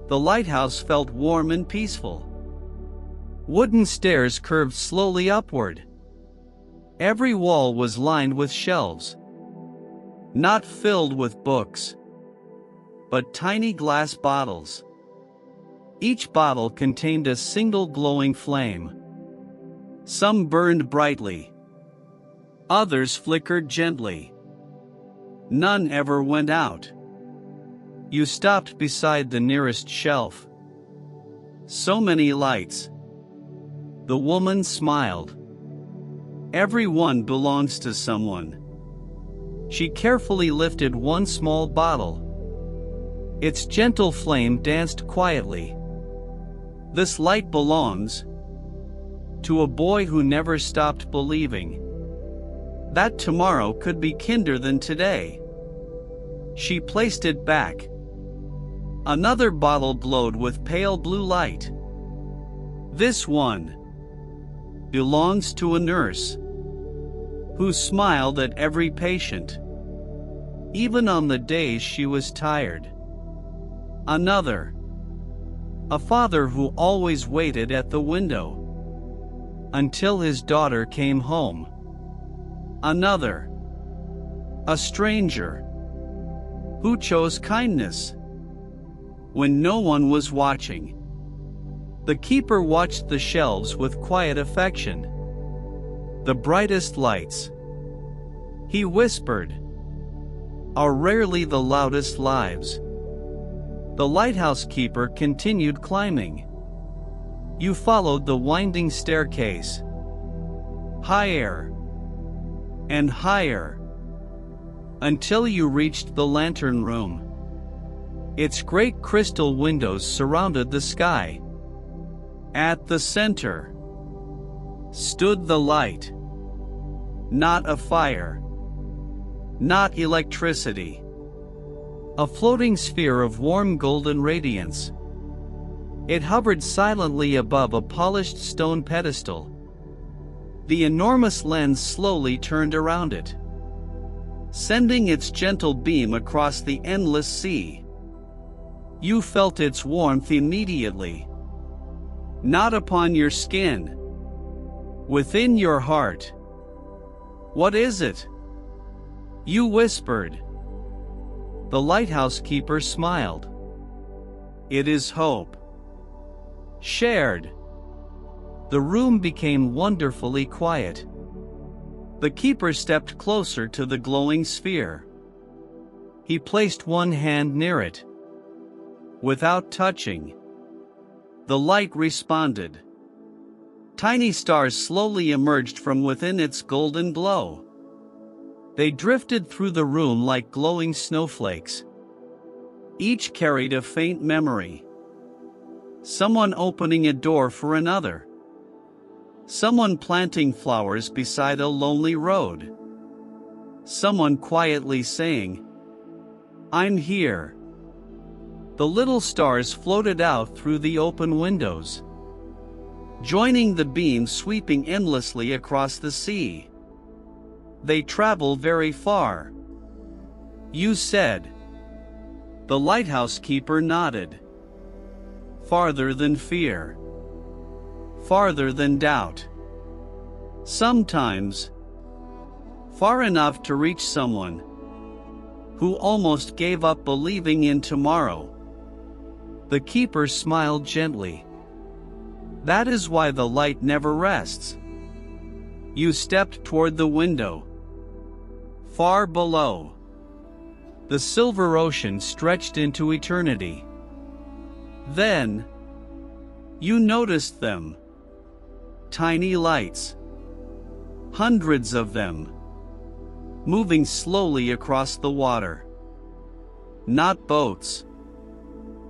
the lighthouse felt warm and peaceful. Wooden stairs curved slowly upward. Every wall was lined with shelves. Not filled with books, but tiny glass bottles. Each bottle contained a single glowing flame. Some burned brightly. Others flickered gently. None ever went out. You stopped beside the nearest shelf. "So many lights." The woman smiled. "Every one belongs to someone." She carefully lifted one small bottle. Its gentle flame danced quietly. "This light belongs to a boy who never stopped believing that tomorrow could be kinder than today." She placed it back. Another bottle glowed with pale blue light. "This one belongs to a nurse who smiled at every patient, even on the days she was tired." Another, a father who always waited at the window until his daughter came home. Another, a stranger who chose kindness when no one was watching. The keeper watched the shelves with quiet affection. "The brightest lights," he whispered, "are rarely the loudest lives." The lighthouse keeper continued climbing. You followed the winding staircase. Higher and higher, until you reached the lantern room. Its great crystal windows surrounded the sky. At the center stood the light. Not a fire. Not electricity. A floating sphere of warm golden radiance. It hovered silently above a polished stone pedestal. The enormous lens slowly turned around it, sending its gentle beam across the endless sea. You felt its warmth immediately. Not upon your skin. Within your heart. "What is it?" you whispered. The lighthouse keeper smiled. "It is hope." Shared. The room became wonderfully quiet. The keeper stepped closer to the glowing sphere. He placed one hand near it. Without touching, the light responded. Tiny stars slowly emerged from within its golden glow. They drifted through the room like glowing snowflakes. Each carried a faint memory. Someone opening a door for another. Someone planting flowers beside a lonely road. Someone quietly saying, "I'm here." The little stars floated out through the open windows, joining the beam sweeping endlessly across the sea. They travel very far. You said. The lighthouse keeper nodded. Farther than fear. Farther than doubt. Sometimes. Far enough to reach someone who almost gave up believing in tomorrow. The keeper smiled gently. That is why the light never rests. You stepped toward the window. Far below, the silver ocean stretched into eternity. Then, you noticed them. Tiny lights. Hundreds of them. Moving slowly across the water. Not boats.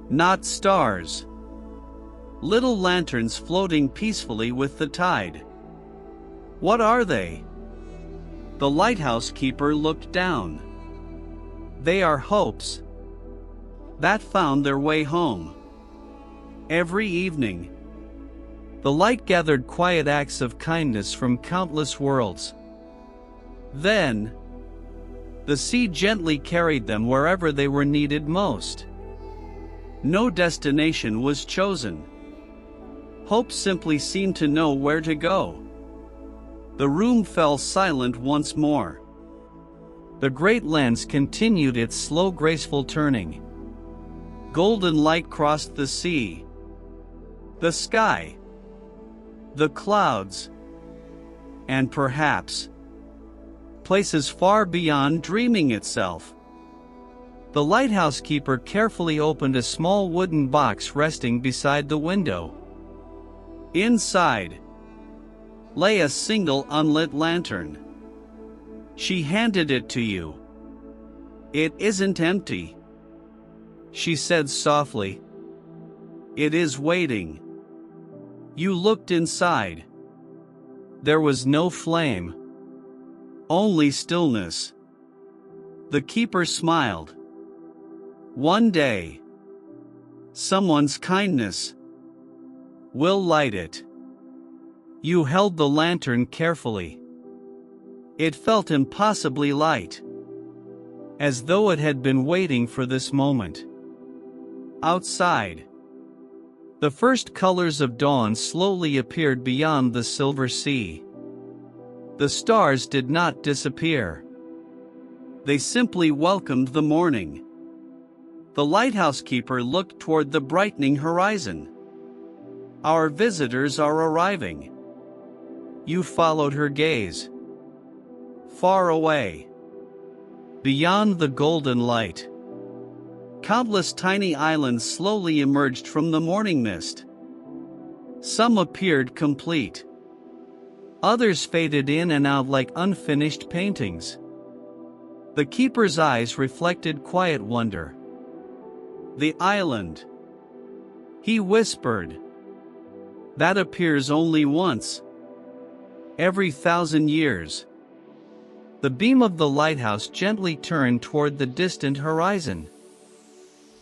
Not stars. Little lanterns floating peacefully with the tide. What are they? The lighthouse keeper looked down. They are hopes that found their way home. Every evening, the light gathered quiet acts of kindness from countless worlds. Then, the sea gently carried them wherever they were needed most. No destination was chosen. Hope simply seemed to know where to go. The room fell silent once more. The great lens continued its slow, graceful turning. Golden light crossed the sea, the sky, the clouds, and perhaps places far beyond dreaming itself. The lighthouse keeper carefully opened a small wooden box resting beside the window. Inside lay a single unlit lantern. She handed it to you. "It isn't empty," she said softly. "It is waiting." You looked inside. There was no flame. Only stillness. The keeper smiled. One day, someone's kindness will light it. You held the lantern carefully. It felt impossibly light, as though it had been waiting for this moment. Outside, the first colors of dawn slowly appeared beyond the silver sea. The stars did not disappear. They simply welcomed the morning. The lighthouse keeper looked toward the brightening horizon. "Our visitors are arriving." You followed her gaze. Far away, beyond the golden light, countless tiny islands slowly emerged from the morning mist. Some appeared complete. Others faded in and out like unfinished paintings. The keeper's eyes reflected quiet wonder. "The island," he whispered. That appears only once. Every 1,000 years. The beam of the lighthouse gently turned toward the distant horizon,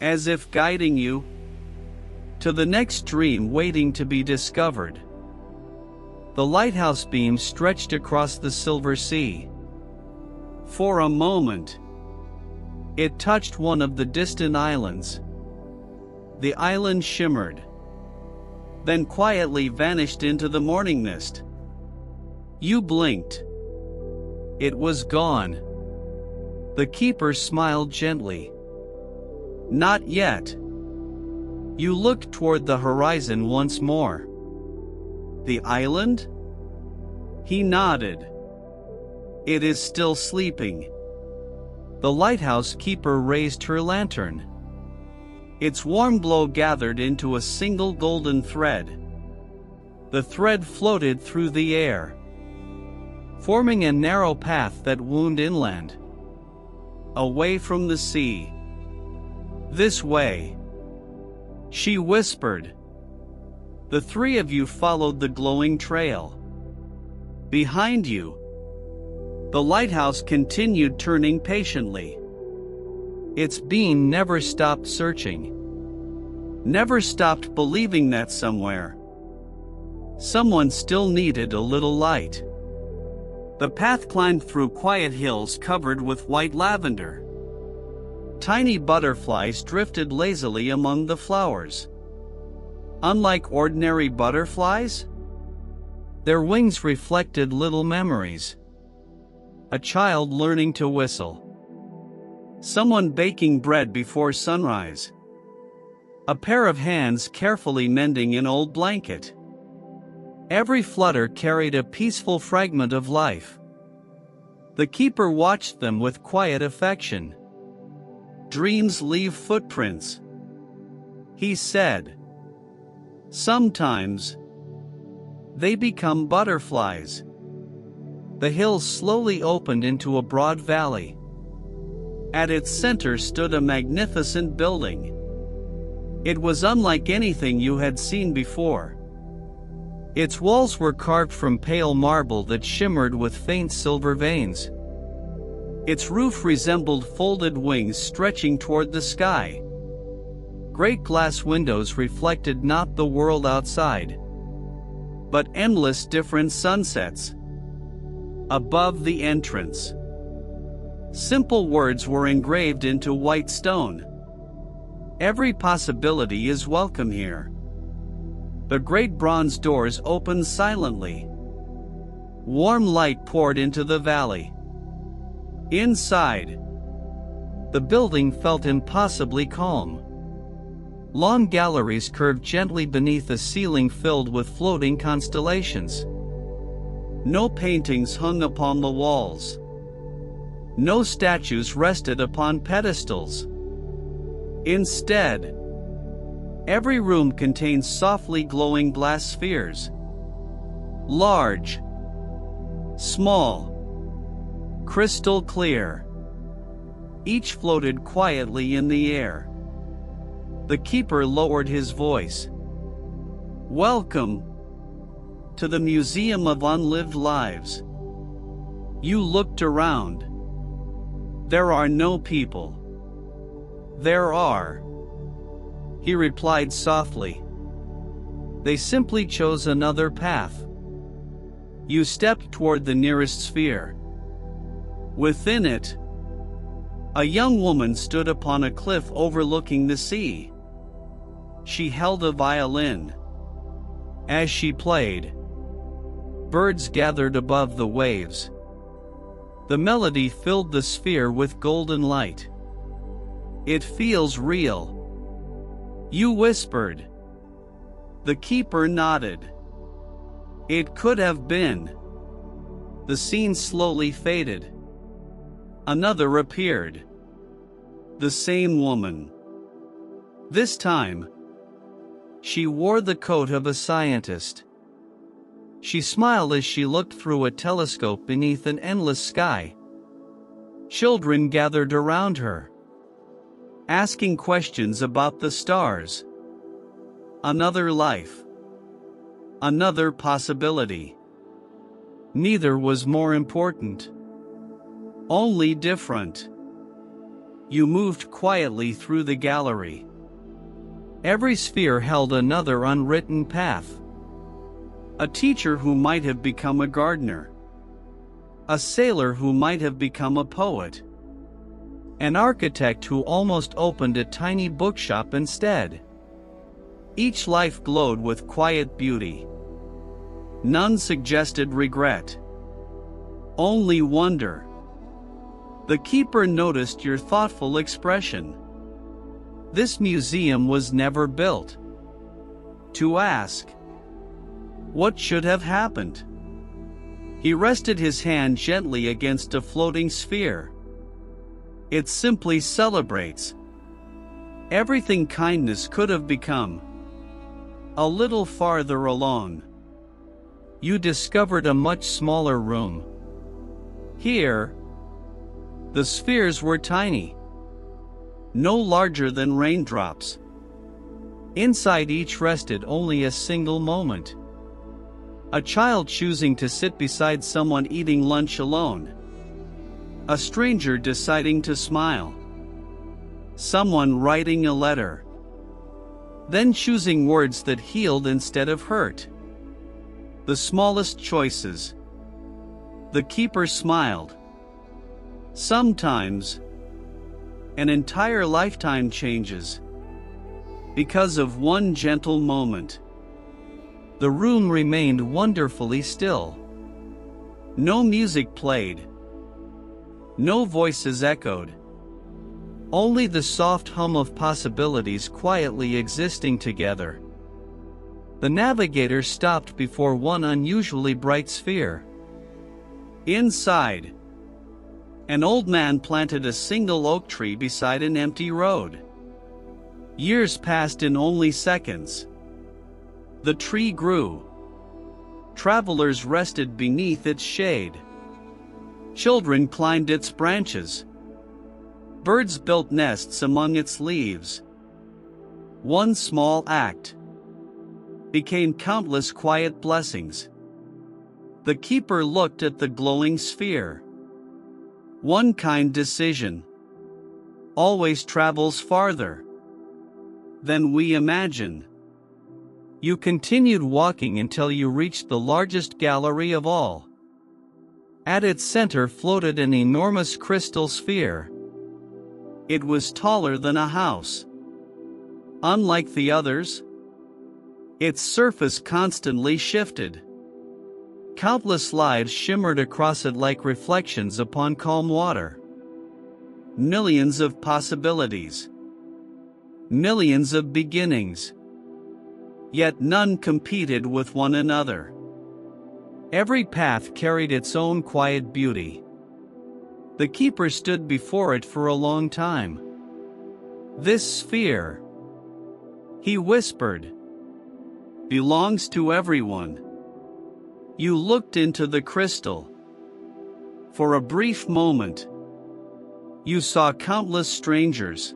as if guiding you to the next dream waiting to be discovered. The lighthouse beam stretched across the silver sea. For a moment, it touched one of the distant islands. The island shimmered, then quietly vanished into the morning mist. You blinked. It was gone. The keeper smiled gently. Not yet. You looked toward the horizon once more. The island? He nodded. It is still sleeping. The lighthouse keeper raised her lantern. Its warm glow gathered into a single golden thread. The thread floated through the air, forming a narrow path that wound inland, away from the sea. This way, she whispered. The three of you followed the glowing trail. Behind you, the lighthouse continued turning patiently. Its beam never stopped searching, never stopped believing that somewhere, someone still needed a little light. The path climbed through quiet hills covered with white lavender. Tiny butterflies drifted lazily among the flowers. Unlike ordinary butterflies, their wings reflected little memories. A child learning to whistle. Someone baking bread before sunrise. A pair of hands carefully mending an old blanket. Every flutter carried a peaceful fragment of life. The keeper watched them with quiet affection. Dreams leave footprints, he said. Sometimes they become butterflies. The hills slowly opened into a broad valley. At its center stood a magnificent building. It was unlike anything you had seen before. Its walls were carved from pale marble that shimmered with faint silver veins. Its roof resembled folded wings stretching toward the sky. Great glass windows reflected not the world outside, but endless different sunsets. Above the entrance, simple words were engraved into white stone. Every possibility is welcome here. The great bronze doors opened silently. Warm light poured into the valley. Inside, the building felt impossibly calm. Long galleries curved gently beneath a ceiling filled with floating constellations. No paintings hung upon the walls. No statues rested upon pedestals. Instead, every room contained softly glowing glass spheres. Large, small, crystal clear. Each floated quietly in the air. The keeper lowered his voice. Welcome to the Museum of Unlived Lives. You looked around. There are no people. There are, he replied softly. They simply chose another path. You stepped toward the nearest sphere. Within it, a young woman stood upon a cliff overlooking the sea. She held a violin. As she played, birds gathered above the waves. The melody filled the sphere with golden light. It feels real, you whispered. The keeper nodded. It could have been. The scene slowly faded. Another appeared. The same woman. This time, she wore the coat of a scientist. She smiled as she looked through a telescope beneath an endless sky. Children gathered around her, asking questions about the stars. Another life. another possibility. Neither was more important. Only different. You moved quietly through the gallery. Every sphere held another unwritten path. A teacher who might have become a gardener. A sailor who might have become a poet. An architect who almost opened a tiny bookshop instead. Each life glowed with quiet beauty. None suggested regret. Only wonder. The keeper noticed your thoughtful expression. This museum was never built to ask, what should have happened? He rested his hand gently against a floating sphere. It simply celebrates everything kindness could have become. A little farther along, you discovered a much smaller room. Here, the spheres were tiny, no larger than raindrops. Inside each rested only a single moment. A child choosing to sit beside someone eating lunch alone. A stranger deciding to smile. Someone writing a letter. Then choosing words that healed instead of hurt. The smallest choices. The keeper smiled. Sometimes, an entire lifetime changes because of one gentle moment. The room remained wonderfully still. No music played. No voices echoed. Only the soft hum of possibilities quietly existing together. The navigator stopped before one unusually bright sphere. Inside, an old man planted a single oak tree beside an empty road. Years passed in only seconds. The tree grew. Travelers rested beneath its shade. Children climbed its branches. Birds built nests among its leaves. One small act became countless quiet blessings. The keeper looked at the glowing sphere. One kind decision always travels farther than we imagine. You continued walking until you reached the largest gallery of all. At its center floated an enormous crystal sphere. It was taller than a house. Unlike the others, its surface constantly shifted. Countless lives shimmered across it like reflections upon calm water. Millions of possibilities. Millions of beginnings. Yet none competed with one another. Every path carried its own quiet beauty. The keeper stood before it for a long time. This sphere, he whispered, belongs to everyone. You looked into the crystal. For a brief moment, you saw countless strangers,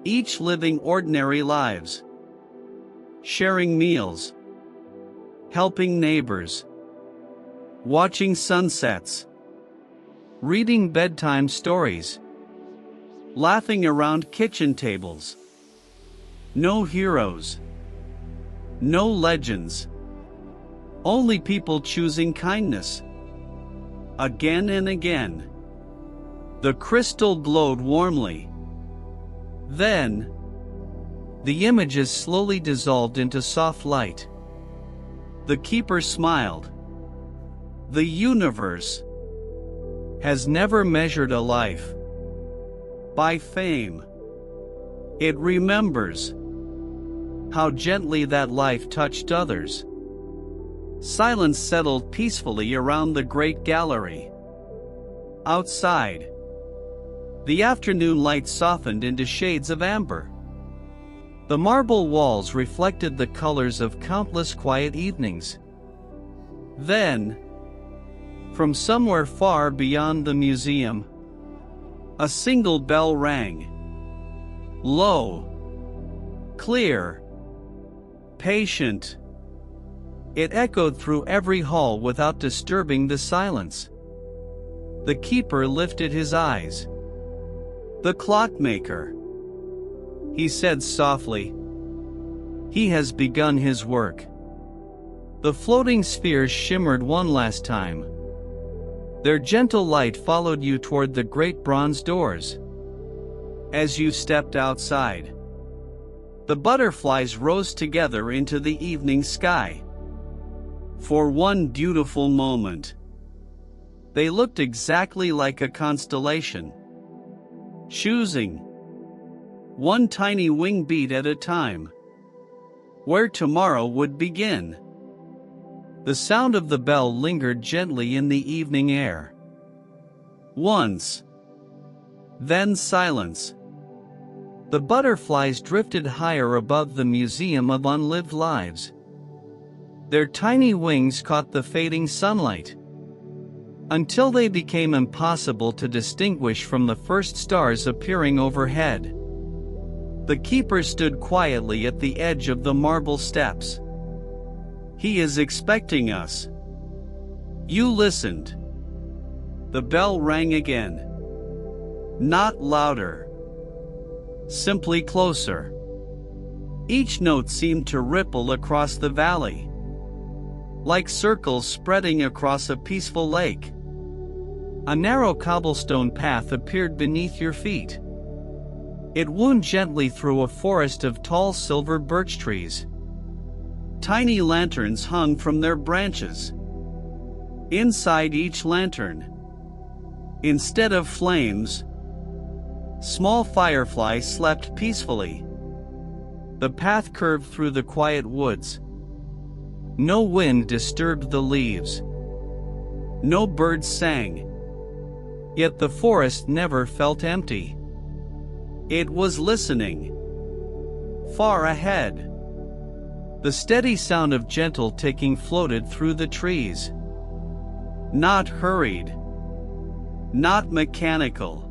each living ordinary lives, sharing meals, helping neighbors, watching sunsets, reading bedtime stories, laughing around kitchen tables. No heroes, no legends, only people choosing kindness. Again and again. The crystal glowed warmly. Then, the images slowly dissolved into soft light. The keeper smiled. The universe has never measured a life by fame. It remembers how gently that life touched others. Silence settled peacefully around the great gallery. Outside, the afternoon light softened into shades of amber. The marble walls reflected the colors of countless quiet evenings. Then, from somewhere far beyond the museum, a single bell rang. Low, clear, patient. It echoed through every hall without disturbing the silence. The keeper lifted his eyes. "The clockmaker," he said softly. "He has begun his work." The floating spheres shimmered one last time. Their gentle light followed you toward the great bronze doors. As you stepped outside, the butterflies rose together into the evening sky. For one beautiful moment, they looked exactly like a constellation, choosing one tiny wing beat at a time where tomorrow would begin. The sound of the bell lingered gently in the evening air. Once, then silence. The butterflies drifted higher above the Museum of Unlived Lives. Their tiny wings caught the fading sunlight, until they became impossible to distinguish from the first stars appearing overhead. The keeper stood quietly at the edge of the marble steps. "He is expecting us." You listened. The bell rang again. Not louder, simply closer. Each note seemed to ripple across the valley, like circles spreading across a peaceful lake. A narrow cobblestone path appeared beneath your feet. It wound gently through a forest of tall silver birch trees. Tiny lanterns hung from their branches. Inside each lantern, instead of flames, small fireflies slept peacefully. The path curved through the quiet woods. No wind disturbed the leaves. No birds sang. Yet the forest never felt empty. It was listening. Far ahead, the steady sound of gentle ticking floated through the trees. Not hurried, not mechanical.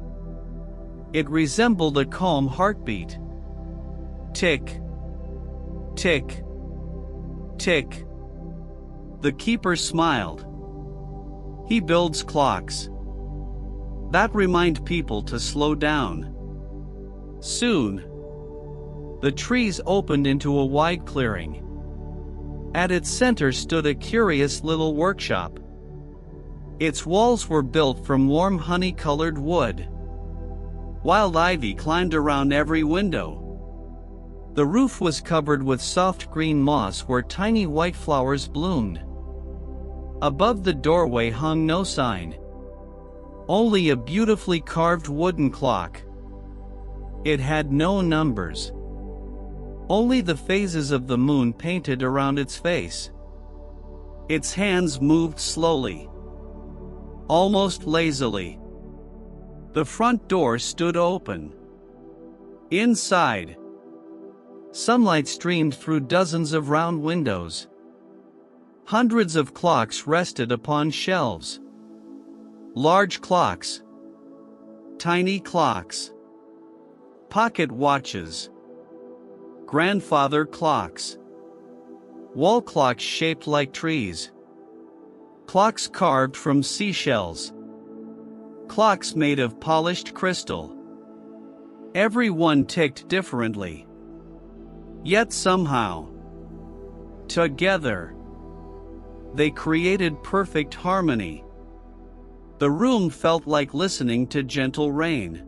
It resembled a calm heartbeat. Tick, tick, tick. The keeper smiled. He builds clocks that remind people to slow down. Soon, the trees opened into a wide clearing. At its center stood a curious little workshop. Its walls were built from warm honey-colored wood. Wild ivy climbed around every window. The roof was covered with soft green moss where tiny white flowers bloomed. Above the doorway hung no sign, only a beautifully carved wooden clock. It had no numbers, only the phases of the moon painted around its face. Its hands moved slowly, almost lazily. The front door stood open. Inside, sunlight streamed through dozens of round windows. Hundreds of clocks rested upon shelves. Large clocks, tiny clocks, pocket watches, grandfather clocks, wall clocks shaped like trees, clocks carved from seashells, clocks made of polished crystal. Every one ticked differently. Yet somehow, together, they created perfect harmony. The room felt like listening to gentle rain.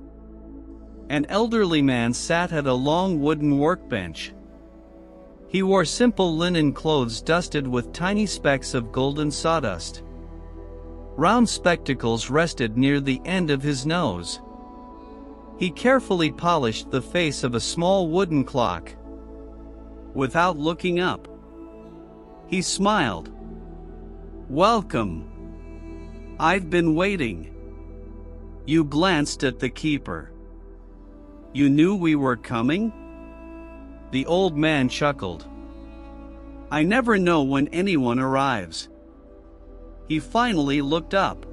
An elderly man sat at a long wooden workbench. He wore simple linen clothes dusted with tiny specks of golden sawdust. Round spectacles rested near the end of his nose. He carefully polished the face of a small wooden clock. Without looking up, he smiled. "Welcome. I've been waiting." You glanced at the keeper. "You knew we were coming?" The old man chuckled. "I never know when anyone arrives." He finally looked up.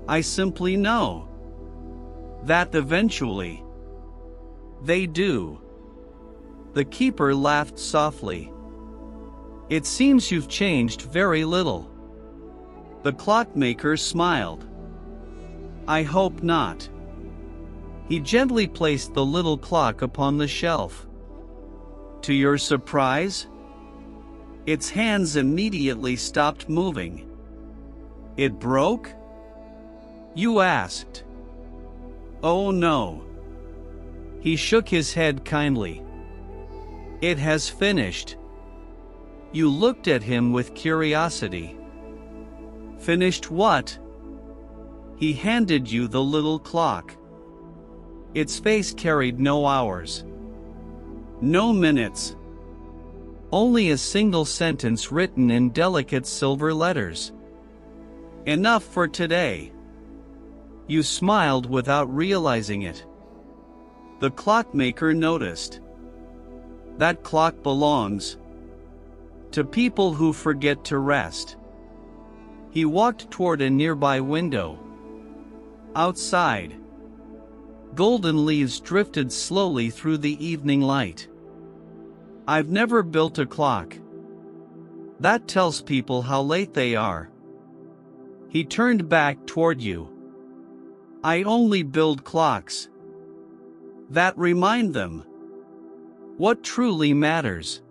"I simply know that eventually they do." The keeper laughed softly. It seems you've changed very little. The clockmaker smiled. I hope not. He gently placed the little clock upon the shelf. To your surprise, its hands immediately stopped moving. It broke? You asked. Oh no. He shook his head kindly. It has finished. You looked at him with curiosity. Finished what? He handed you the little clock. Its face carried no hours. No minutes. Only a single sentence written in delicate silver letters. Enough for today. You smiled without realizing it. The clockmaker noticed. That clock belongs to people who forget to rest. He walked toward a nearby window. Outside, golden leaves drifted slowly through the evening light. I've never built a clock. That tells people how late they are. He turned back toward you. I only build clocks that remind them what truly matters.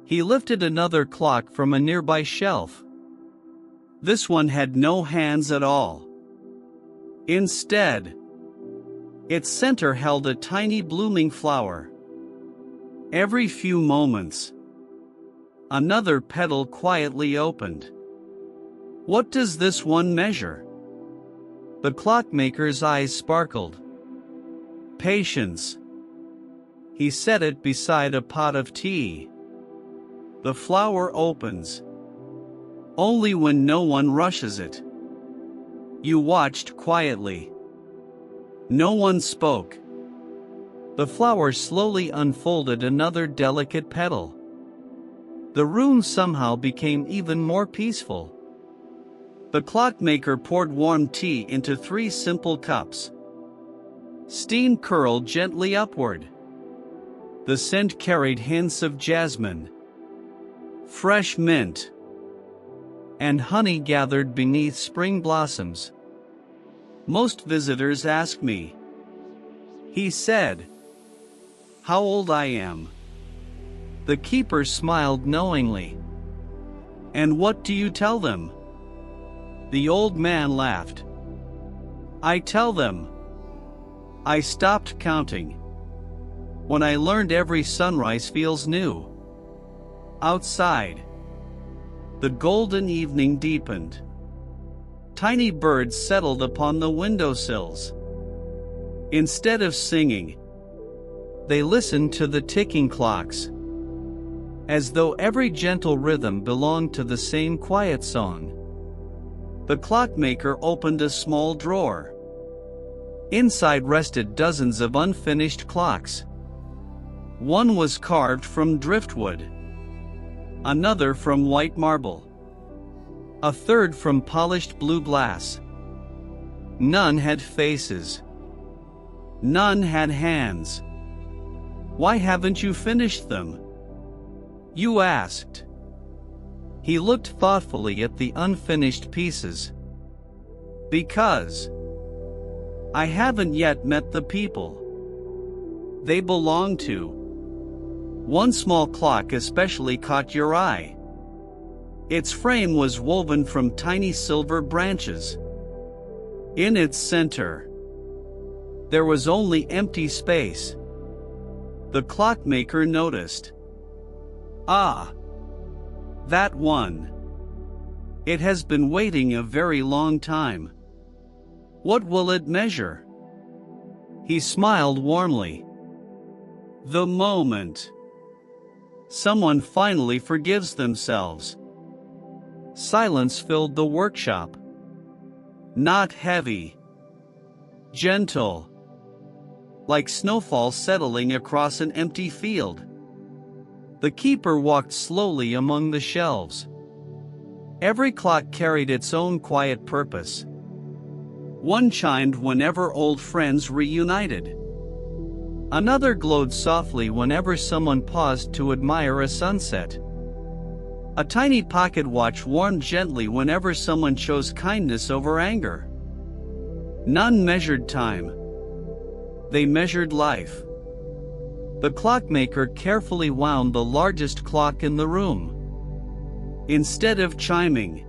He lifted another clock from a nearby shelf. This one had no hands at all. Instead, its center held a tiny blooming flower. Every few moments, another petal quietly opened. What does this one measure? The clockmaker's eyes sparkled. Patience. He set it beside a pot of tea. The flower opens only when no one rushes it. You watched quietly. No one spoke. The flower slowly unfolded another delicate petal. The room somehow became even more peaceful. The clockmaker poured warm tea into 3 simple cups. Steam curled gently upward. The scent carried hints of jasmine, fresh mint, and honey gathered beneath spring blossoms. Most visitors ask me, he said, how old I am. The keeper smiled knowingly. And what do you tell them? The old man laughed. I tell them I stopped counting when I learned every sunrise feels new. Outside, the golden evening deepened. Tiny birds settled upon the windowsills. Instead of singing, they listened to the ticking clocks, as though every gentle rhythm belonged to the same quiet song. The clockmaker opened a small drawer. Inside rested dozens of unfinished clocks. One was carved from driftwood, another from white marble, a third from polished blue glass. None had faces. None had hands. Why haven't you finished them? You asked. He looked thoughtfully at the unfinished pieces. Because I haven't yet met the people they belong to. One small clock especially caught your eye. Its frame was woven from tiny silver branches. In its center, there was only empty space. The clockmaker noticed. Ah, that one. It has been waiting a very long time. What will it measure? He smiled warmly. The moment someone finally forgives themselves. Silence filled the workshop. Not heavy. Gentle. Like snowfall settling across an empty field. The keeper walked slowly among the shelves. Every clock carried its own quiet purpose. One chimed whenever old friends reunited. Another glowed softly whenever someone paused to admire a sunset. A tiny pocket watch warmed gently whenever someone chose kindness over anger. None measured time. They measured life. The clockmaker carefully wound the largest clock in the room. Instead of chiming,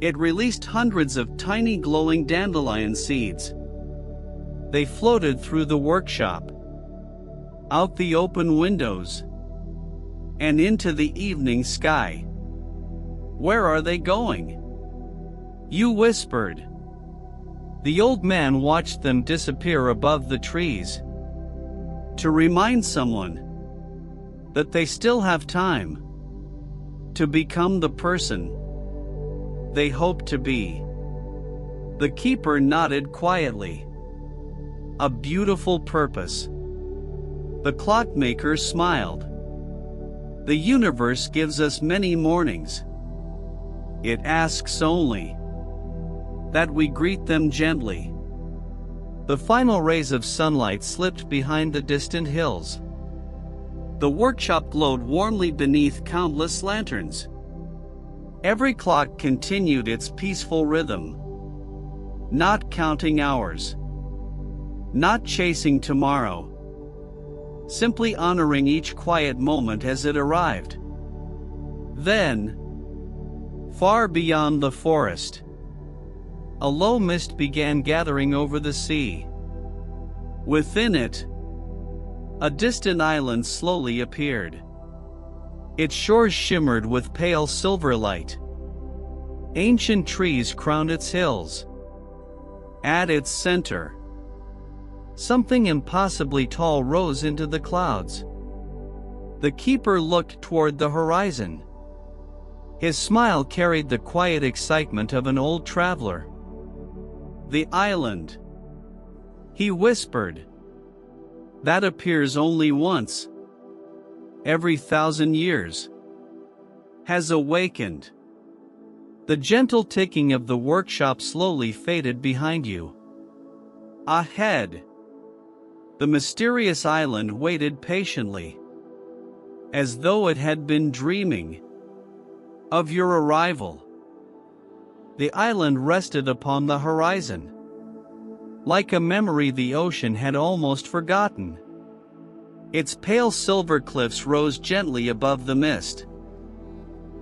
it released hundreds of tiny glowing dandelion seeds. They floated through the workshop, out the open windows, and into the evening sky. Where are they going? You whispered. The old man watched them disappear above the trees, to remind someone that they still have time to become the person they hope to be. The keeper nodded quietly. A beautiful purpose. The clockmaker smiled. The universe gives us many mornings. It asks only that we greet them gently. The final rays of sunlight slipped behind the distant hills. The workshop glowed warmly beneath countless lanterns. Every clock continued its peaceful rhythm, not counting hours, not chasing tomorrow, simply honoring each quiet moment as it arrived. Then, far beyond the forest, a low mist began gathering over the sea. Within it, a distant island slowly appeared. Its shores shimmered with pale silver light. Ancient trees crowned its hills. At its center, something impossibly tall rose into the clouds. The keeper looked toward the horizon. His smile carried the quiet excitement of an old traveler. The island, he whispered, that appears only once every 1,000 years, has awakened. The gentle ticking of the workshop slowly faded behind you. Ahead, the mysterious island waited patiently, as though it had been dreaming of your arrival. The island rested upon the horizon. Like a memory the ocean had almost forgotten. Its pale silver cliffs rose gently above the mist.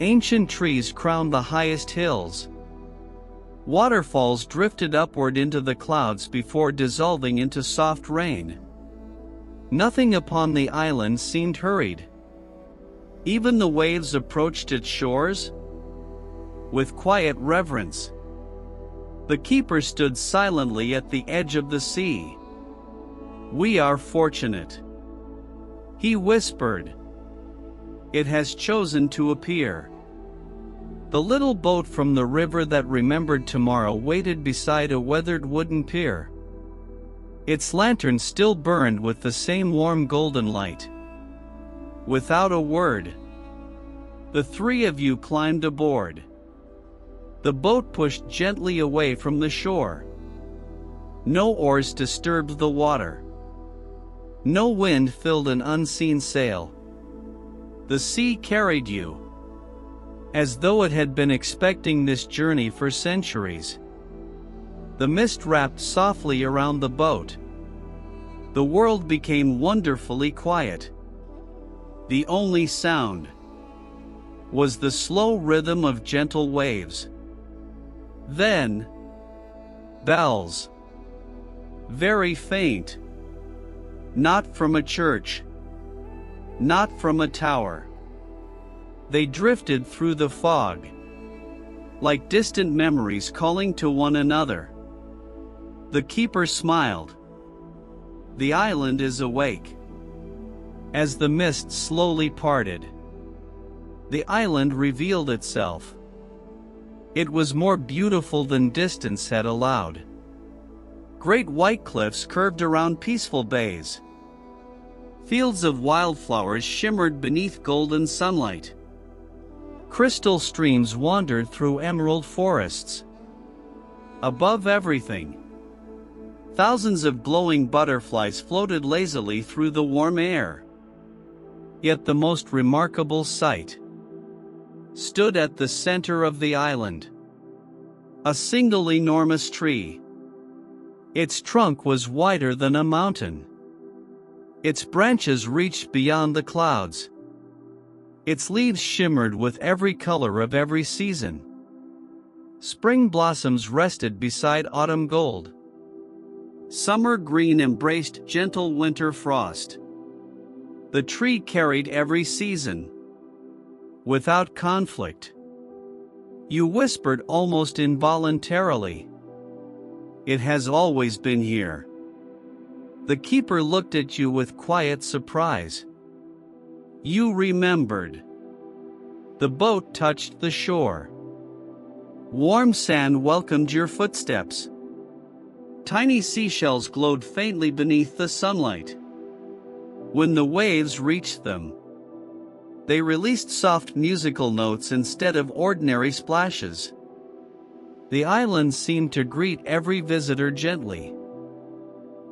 Ancient trees crowned the highest hills. Waterfalls drifted upward into the clouds before dissolving into soft rain. Nothing upon the island seemed hurried. Even the waves approached its shores with quiet reverence. The keeper stood silently at the edge of the sea. We are fortunate, he whispered. It has chosen to appear. The little boat from the river that remembered tomorrow waited beside a weathered wooden pier. Its lantern still burned with the same warm golden light. Without a word, the three of you climbed aboard. The boat pushed gently away from the shore. No oars disturbed the water. No wind filled an unseen sail. The sea carried you, as though it had been expecting this journey for centuries. The mist wrapped softly around the boat. The world became wonderfully quiet. The only sound was the slow rhythm of gentle waves. Then, bells. Very faint. Not from a church. Not from a tower. They drifted through the fog, like distant memories calling to one another. The keeper smiled. The island is awake. As the mist slowly parted, the island revealed itself. It was more beautiful than distance had allowed. Great white cliffs curved around peaceful bays. Fields of wildflowers shimmered beneath golden sunlight. Crystal streams wandered through emerald forests. Above everything, thousands of glowing butterflies floated lazily through the warm air. Yet the most remarkable sight stood at the center of the island. A single enormous tree. Its trunk was wider than a mountain. Its branches reached beyond the clouds. Its leaves shimmered with every color of every season. Spring blossoms rested beside autumn gold. Summer green embraced gentle winter frost. The tree carried every season, without conflict. You whispered almost involuntarily, "It has always been here." The keeper looked at you with quiet surprise. You remembered. The boat touched the shore. Warm sand welcomed your footsteps. Tiny seashells glowed faintly beneath the sunlight. When the waves reached them, they released soft musical notes instead of ordinary splashes. The island seemed to greet every visitor gently.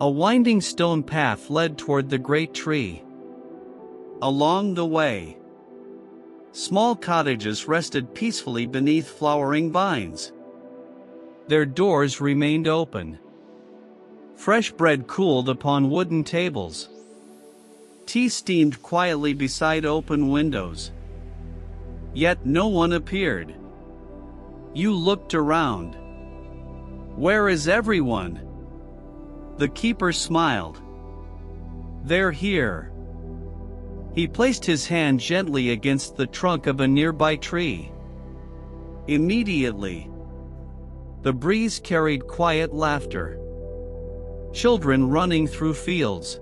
A winding stone path led toward the great tree. Along the way, small cottages rested peacefully beneath flowering vines. Their doors remained open. Fresh bread cooled upon wooden tables. Tea steamed quietly beside open windows. Yet no one appeared. You looked around. "Where is everyone?" The keeper smiled. "They're here." He placed his hand gently against the trunk of a nearby tree. Immediately, the breeze carried quiet laughter. Children running through fields.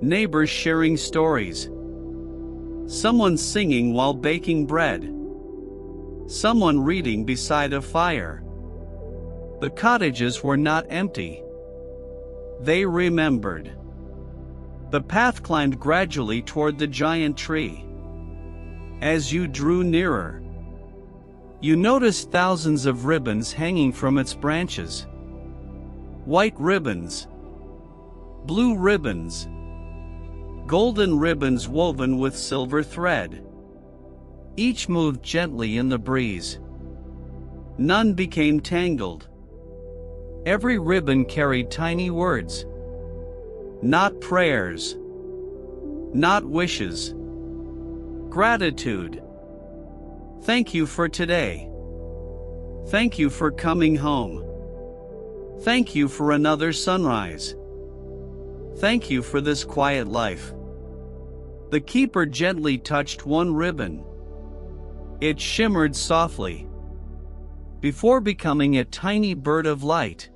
Neighbors sharing stories. Someone singing while baking bread. Someone reading beside a fire. The cottages were not empty. They remembered. The path climbed gradually toward the giant tree. As you drew nearer, you noticed thousands of ribbons hanging from its branches. White ribbons, blue ribbons, golden ribbons woven with silver thread. Each moved gently in the breeze. None became tangled. Every ribbon carried tiny words. Not prayers, not wishes. Gratitude. Thank you for today. Thank you for coming home. Thank you for another sunrise. Thank you for this quiet life. The keeper gently touched one ribbon. It shimmered softly, before becoming a tiny bird of light.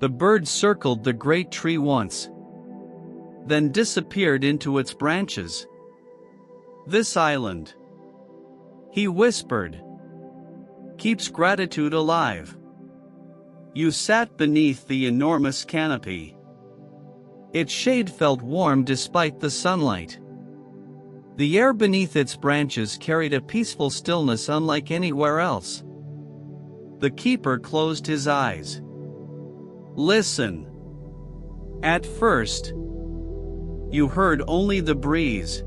The bird circled the great tree once, then disappeared into its branches. "This island," he whispered, "keeps gratitude alive." You sat beneath the enormous canopy. Its shade felt warm despite the sunlight. The air beneath its branches carried a peaceful stillness unlike anywhere else. The keeper closed his eyes. Listen. At first, you heard only the breeze.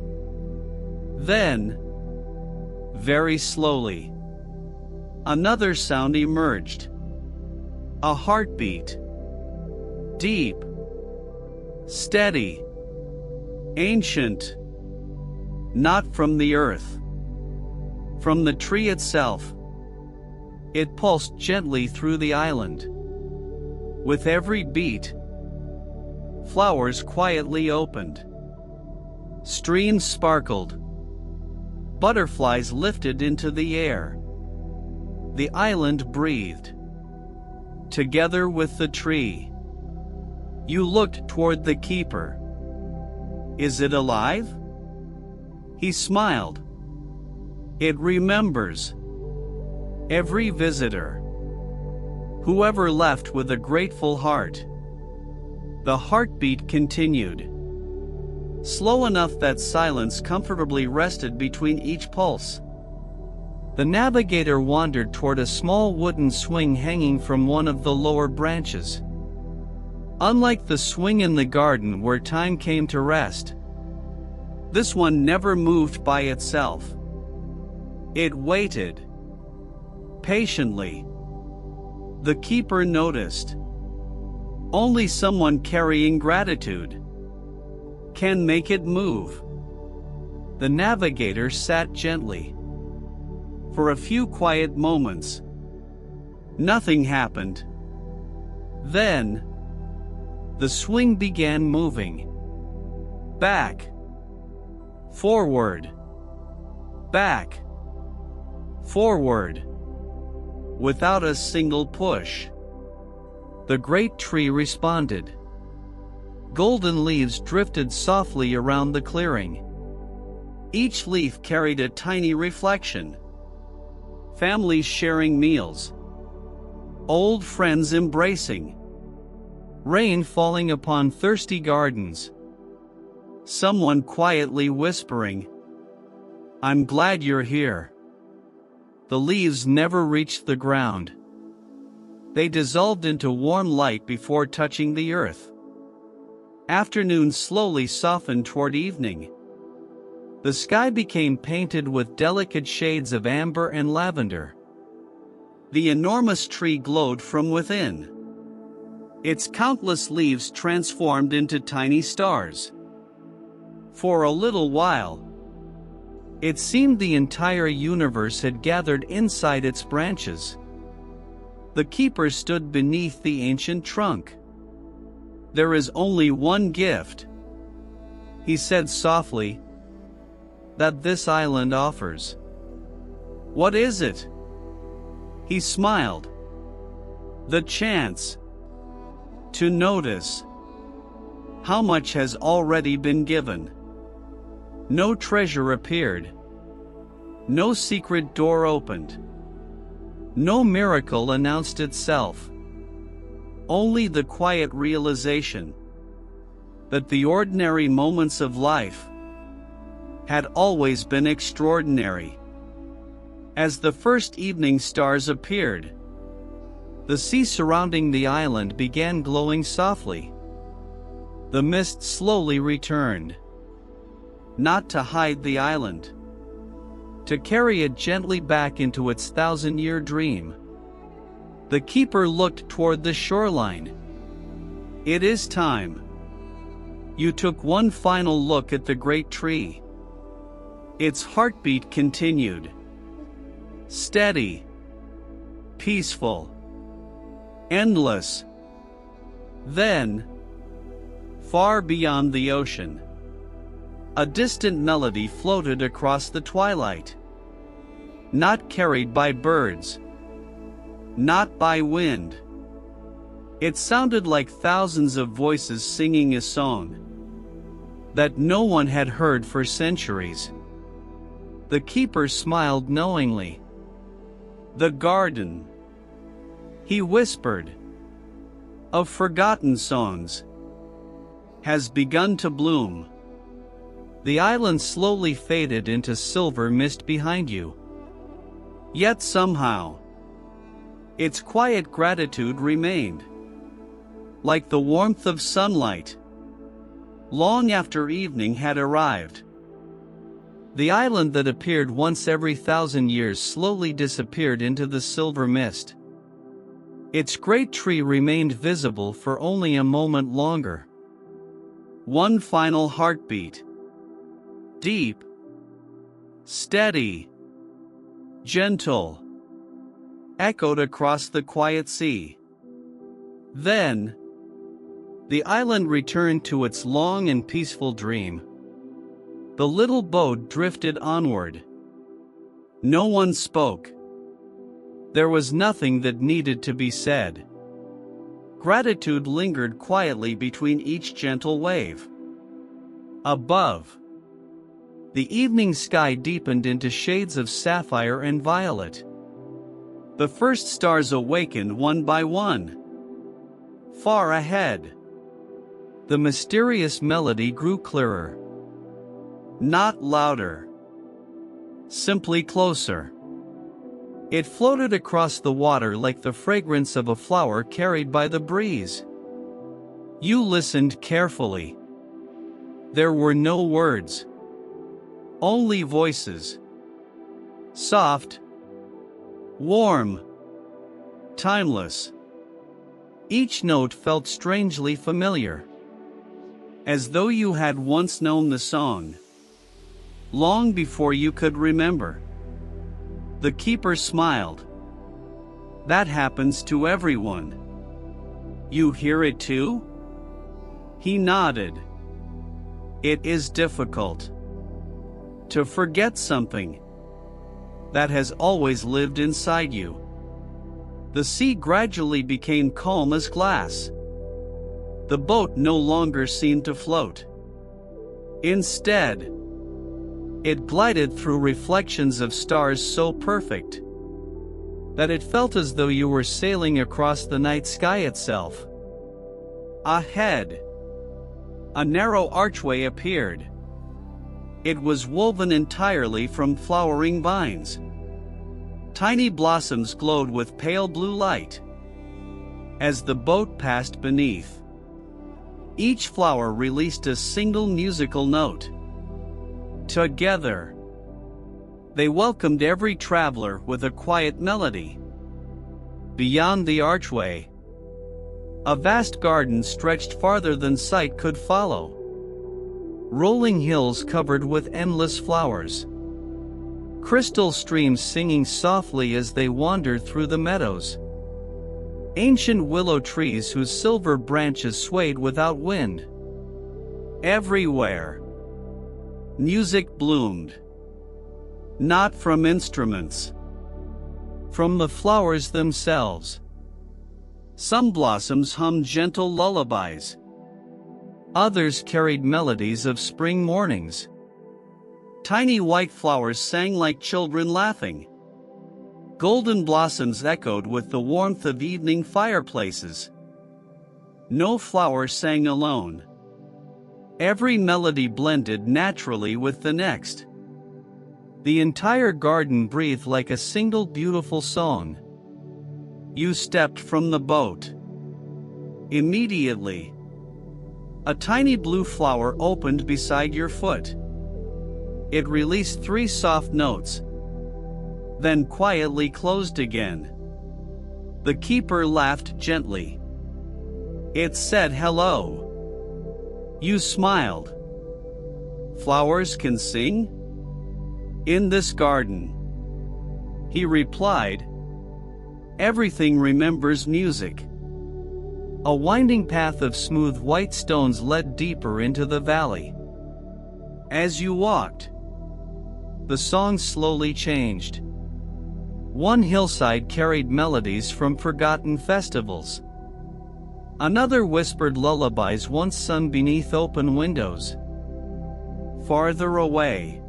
Then, very slowly, another sound emerged. A heartbeat. Deep, steady, ancient. Not from the earth. From the tree itself. It pulsed gently through the island. With every beat, flowers quietly opened. Streams sparkled. Butterflies lifted into the air. The island breathed. Together with the tree. You looked toward the keeper. Is it alive? He smiled. It remembers. Every visitor. Whoever left with a grateful heart. The heartbeat continued. Slow enough that silence comfortably rested between each pulse. The navigator wandered toward a small wooden swing hanging from one of the lower branches. Unlike the swing in the garden where time came to rest, this one never moved by itself. It waited patiently. The keeper noticed. Only someone carrying gratitude can make it move. The navigator sat gently. For a few quiet moments, nothing happened. Then, the swing began moving. Back, forward, back, forward. Without a single push, the great tree responded. Golden leaves drifted softly around the clearing. Each leaf carried a tiny reflection. Families sharing meals. Old friends embracing. Rain falling upon thirsty gardens. Someone quietly whispering, "I'm glad you're here." The leaves never reached the ground. They dissolved into warm light before touching the earth. Afternoon slowly softened toward evening. The sky became painted with delicate shades of amber and lavender. The enormous tree glowed from within. Its countless leaves transformed into tiny stars. For a little while, it seemed the entire universe had gathered inside its branches. The keeper stood beneath the ancient trunk. "There is only one gift," he said softly, "that this island offers." "What is it?" He smiled. "The chance to notice how much has already been given." No treasure appeared. No secret door opened. No miracle announced itself. Only the quiet realization that the ordinary moments of life had always been extraordinary. As the first evening stars appeared, the sea surrounding the island began glowing softly. The mist slowly returned. Not to hide the island, to carry it gently back into its thousand-year dream. The keeper looked toward the shoreline. "It is time." You took one final look at the great tree. Its heartbeat continued. Steady, peaceful, endless. Then, far beyond the ocean, a distant melody floated across the twilight. Not carried by birds, not by wind. It sounded like thousands of voices singing a song that no one had heard for centuries. The keeper smiled knowingly. "The garden," he whispered, "of forgotten songs has begun to bloom." The island slowly faded into silver mist behind you. Yet somehow, its quiet gratitude remained. Like the warmth of sunlight, long after evening had arrived. The island that appeared once every 1,000 years slowly disappeared into the silver mist. Its great tree remained visible for only a moment longer. One final heartbeat. Deep, steady, gentle, echoed across the quiet sea. Then, the island returned to its long and peaceful dream. The little boat drifted onward. No one spoke. There was nothing that needed to be said. Gratitude lingered quietly between each gentle wave. Above, the evening sky deepened into shades of sapphire and violet. The first stars awakened one by one. Far ahead, the mysterious melody grew clearer. Not louder, simply closer. It floated across the water like the fragrance of a flower carried by the breeze. You listened carefully. There were no words. Only voices. Soft, warm, timeless. Each note felt strangely familiar, as though you had once known the song, long before you could remember. The keeper smiled. That happens to everyone. You hear it too? He nodded. It is difficult to forget something that has always lived inside you. The sea gradually became calm as glass. The boat no longer seemed to float. Instead, it glided through reflections of stars so perfect that it felt as though you were sailing across the night sky itself. Ahead, a narrow archway appeared. It was woven entirely from flowering vines. Tiny blossoms glowed with pale blue light as the boat passed beneath. Each flower released a single musical note. Together, they welcomed every traveler with a quiet melody. Beyond the archway, a vast garden stretched farther than sight could follow. Rolling hills covered with endless flowers. Crystal streams singing softly as they wandered through the meadows. Ancient willow trees whose silver branches swayed without wind. Everywhere, music bloomed. Not from instruments, from the flowers themselves. Some blossoms hummed gentle lullabies. Others carried melodies of spring mornings. Tiny white flowers sang like children laughing. Golden blossoms echoed with the warmth of evening fireplaces. No flower sang alone. Every melody blended naturally with the next. The entire garden breathed like a single beautiful song. You stepped from the boat. Immediately, a tiny blue flower opened beside your foot. It released 3 soft notes, then quietly closed again. The keeper laughed gently. It said hello. You smiled. Flowers can sing? In this garden. He replied. Everything remembers music. A winding path of smooth white stones led deeper into the valley. As you walked, the song slowly changed. One hillside carried melodies from forgotten festivals. Another whispered lullabies once sung beneath open windows. Farther away,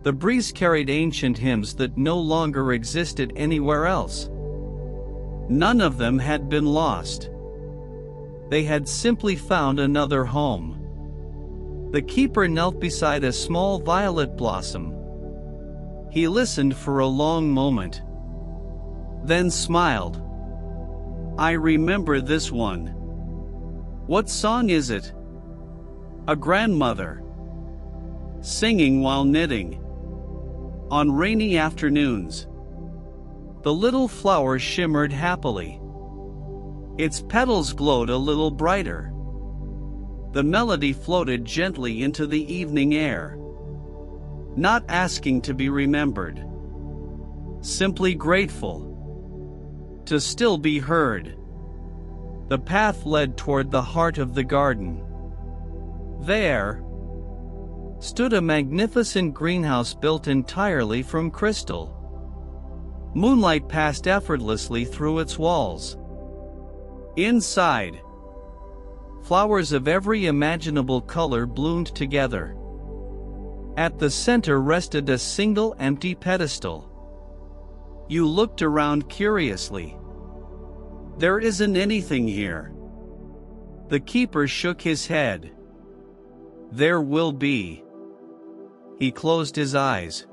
the breeze carried ancient hymns that no longer existed anywhere else. None of them had been lost. They had simply found another home. The keeper knelt beside a small violet blossom. He listened for a long moment, then smiled. I remember this one. What song is it? A grandmother, singing while knitting. On rainy afternoons, the little flower shimmered happily. Its petals glowed a little brighter. The melody floated gently into the evening air. Not asking to be remembered. Simply grateful to still be heard. The path led toward the heart of the garden. There stood a magnificent greenhouse built entirely from crystal. Moonlight passed effortlessly through its walls. Inside, flowers of every imaginable color bloomed together. At the center rested a single empty pedestal. You looked around curiously. There isn't anything here. The keeper shook his head. There will be. He closed his eyes.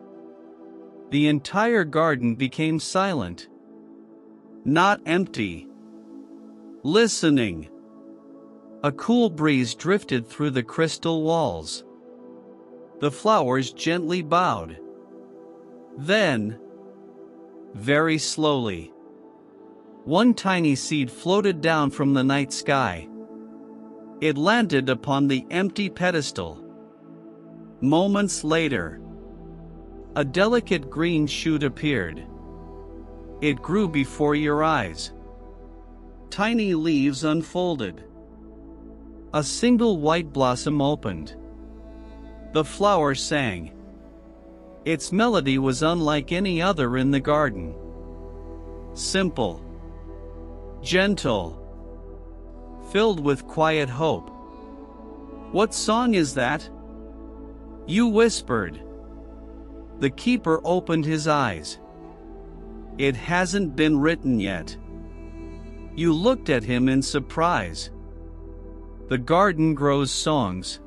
The entire garden became silent. Not empty. Listening. A cool breeze drifted through the crystal walls. The flowers gently bowed. Then, very slowly, one tiny seed floated down from the night sky. It landed upon the empty pedestal. Moments later, a delicate green shoot appeared. It grew before your eyes. Tiny leaves unfolded. A single white blossom opened. The flower sang. Its melody was unlike any other in the garden. Simple, gentle, filled with quiet hope. "What song is that?" you whispered. The keeper opened his eyes. "It hasn't been written yet." You looked at him in surprise. "The garden grows songs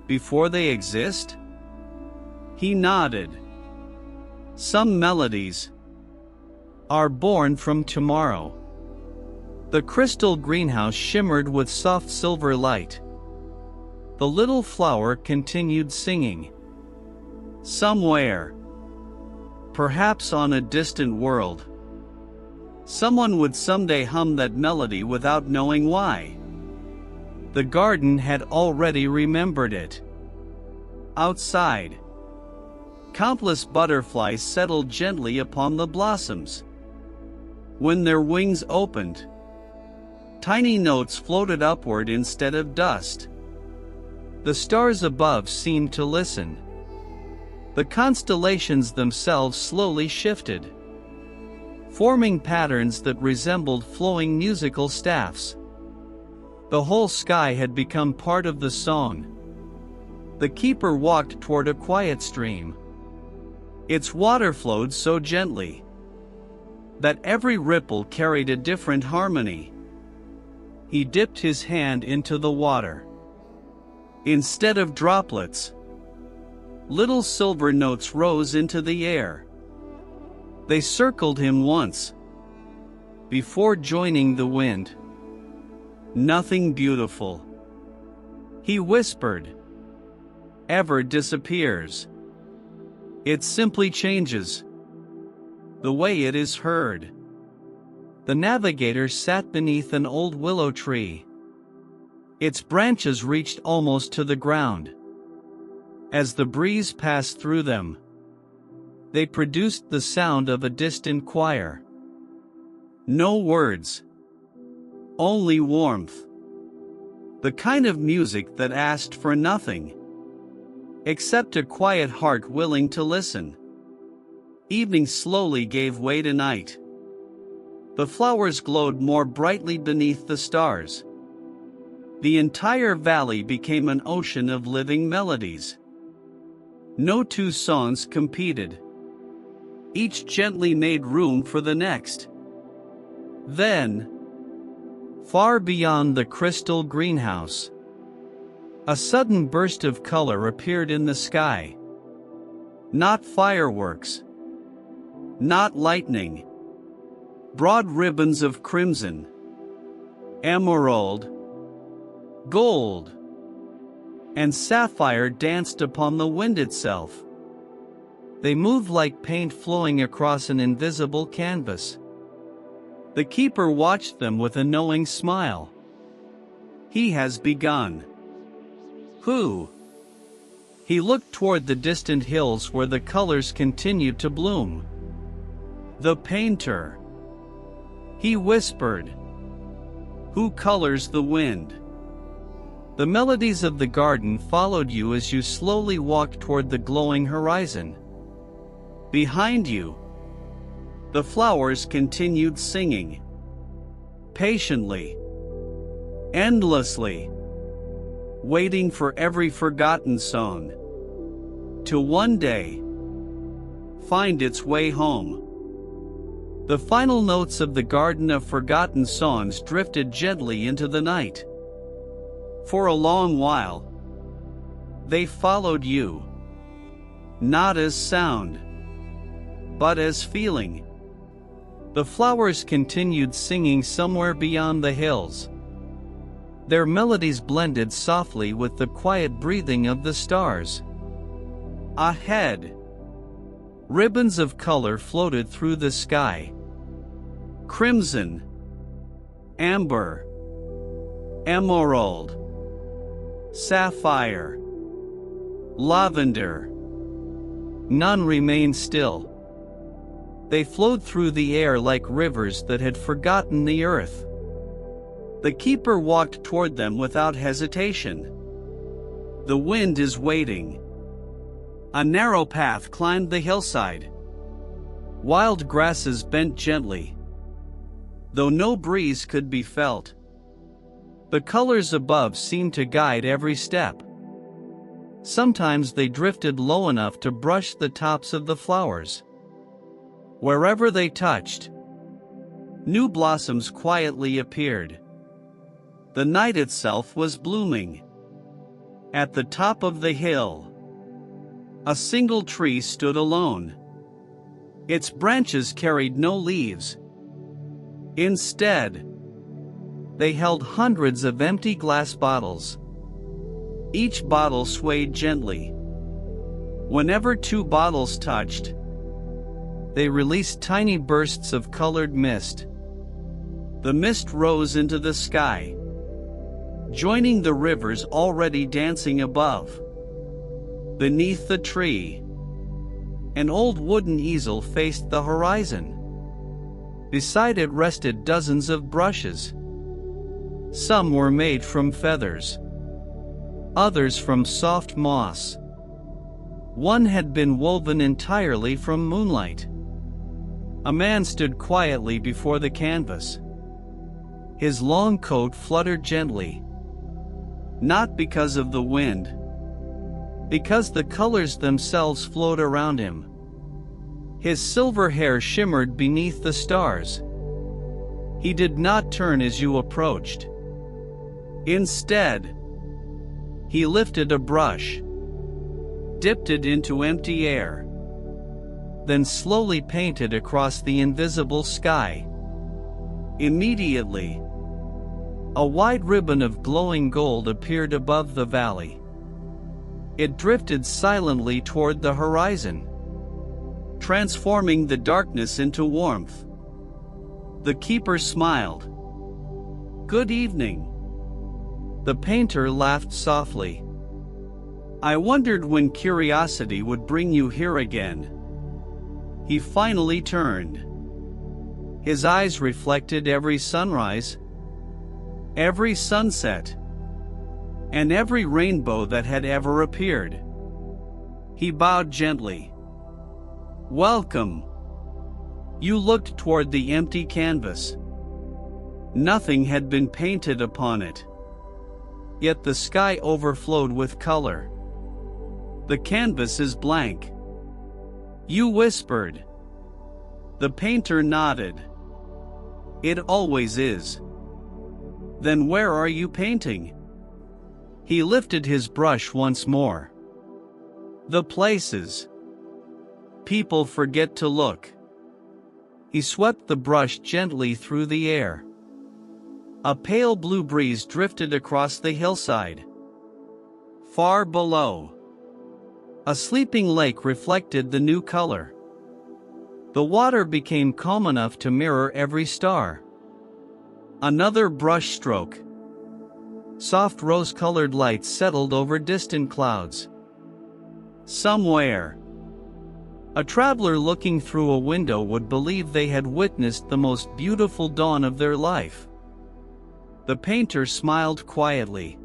before they exist?" He nodded. "Some melodies are born from tomorrow." The crystal greenhouse shimmered with soft silver light. The little flower continued singing. Somewhere, perhaps on a distant world, someone would someday hum that melody without knowing why. The garden had already remembered it. Outside, countless butterflies settled gently upon the blossoms. When their wings opened, tiny notes floated upward instead of dust. The stars above seemed to listen. The constellations themselves slowly shifted, forming patterns that resembled flowing musical staffs. The whole sky had become part of the song. The keeper walked toward a quiet stream. Its water flowed so gently that every ripple carried a different harmony. He dipped his hand into the water. Instead of droplets, little silver notes rose into the air. They circled him once before joining the wind. "Nothing beautiful," he whispered, "ever disappears. It simply changes the way it is heard." The navigator sat beneath an old willow tree. Its branches reached almost to the ground. As the breeze passed through them, they produced the sound of a distant choir. No words, only warmth. The kind of music that asked for nothing except a quiet heart willing to listen. Evening slowly gave way to night. The flowers glowed more brightly beneath the stars. The entire valley became an ocean of living melodies. No two songs competed. Each gently made room for the next. Then, far beyond the crystal greenhouse, a sudden burst of color appeared in the sky. Not fireworks, not lightning. Broad ribbons of crimson, emerald, gold, and sapphire danced upon the wind itself. They moved like paint flowing across an invisible canvas. The keeper watched them with a knowing smile. "He has begun." "Who?" He looked toward the distant hills where the colors continued to bloom. "The painter," he whispered. "Who colors the wind?" The melodies of the garden followed you as you slowly walked toward the glowing horizon. Behind you, the flowers continued singing. Patiently, endlessly, waiting for every forgotten song to one day find its way home. The final notes of the garden of forgotten songs drifted gently into the night. For a long while, they followed you, not as sound, but as feeling. The flowers continued singing somewhere beyond the hills. Their melodies blended softly with the quiet breathing of the stars. Ahead, Ribbons of color floated through the sky. Crimson, amber, emerald, sapphire, lavender. None remained still. They flowed through the air like rivers that had forgotten the earth. The keeper walked toward them without hesitation. The wind is waiting. A narrow path climbed the hillside. Wild grasses bent gently, though no breeze could be felt. The colors above seemed to guide every step. Sometimes they drifted low enough to brush the tops of the flowers. Wherever they touched, new blossoms quietly appeared. The night itself was blooming. At the top of the hill, a single tree stood alone. Its branches carried no leaves. Instead, they held hundreds of empty glass bottles. Each bottle swayed gently. Whenever two bottles touched, they released tiny bursts of colored mist. The mist rose into the sky, joining the rivers already dancing above. Beneath the tree, an old wooden easel faced the horizon. Beside it rested dozens of brushes. Some were made from feathers, others from soft moss. One had been woven entirely from moonlight. A man stood quietly before the canvas. His long coat fluttered gently, not because of the wind, because the colors themselves flowed around him. His silver hair shimmered beneath the stars. He did not turn as you approached. Instead, he lifted a brush, dipped it into empty air, then slowly painted across the invisible sky. Immediately, a wide ribbon of glowing gold appeared above the valley. It drifted silently toward the horizon, transforming the darkness into warmth. The keeper smiled. "Good evening." The painter laughed softly. "I wondered when curiosity would bring you here again." He finally turned. His eyes reflected every sunrise, every sunset, and every rainbow that had ever appeared. He bowed gently. "Welcome." You looked toward the empty canvas. Nothing had been painted upon it. Yet the sky overflowed with color. "The canvas is blank," you whispered. The painter nodded. "It always is." "Then where are you painting?" He lifted his brush once more. "The places people forget to look." He swept the brush gently through the air. A pale blue breeze drifted across the hillside. Far below, a sleeping lake reflected the new color. The water became calm enough to mirror every star. Another brush stroke. Soft rose-colored lights settled over distant clouds. Somewhere, a traveler looking through a window would believe they had witnessed the most beautiful dawn of their life. The painter smiled quietly.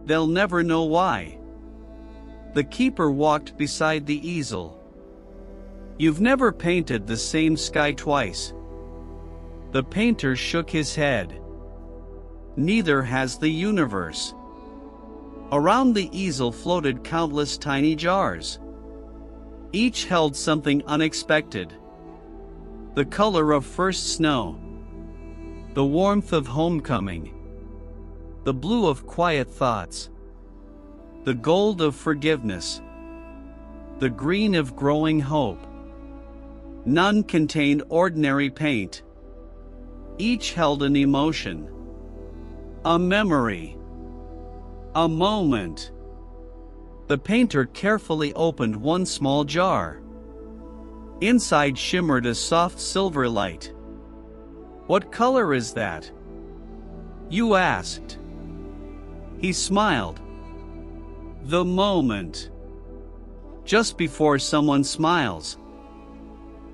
"They'll never know why." The keeper walked beside the easel. "You've never painted the same sky twice." The painter shook his head. "Neither has the universe." Around the easel floated countless tiny jars. Each held something unexpected. The color of first snow, the warmth of homecoming, the blue of quiet thoughts, the gold of forgiveness, the green of growing hope. None contained ordinary paint. Each held an emotion, a memory, a moment. The painter carefully opened one small jar. Inside shimmered a soft silver light. "What color is that?" you asked. He smiled. The moment. Just before someone smiles,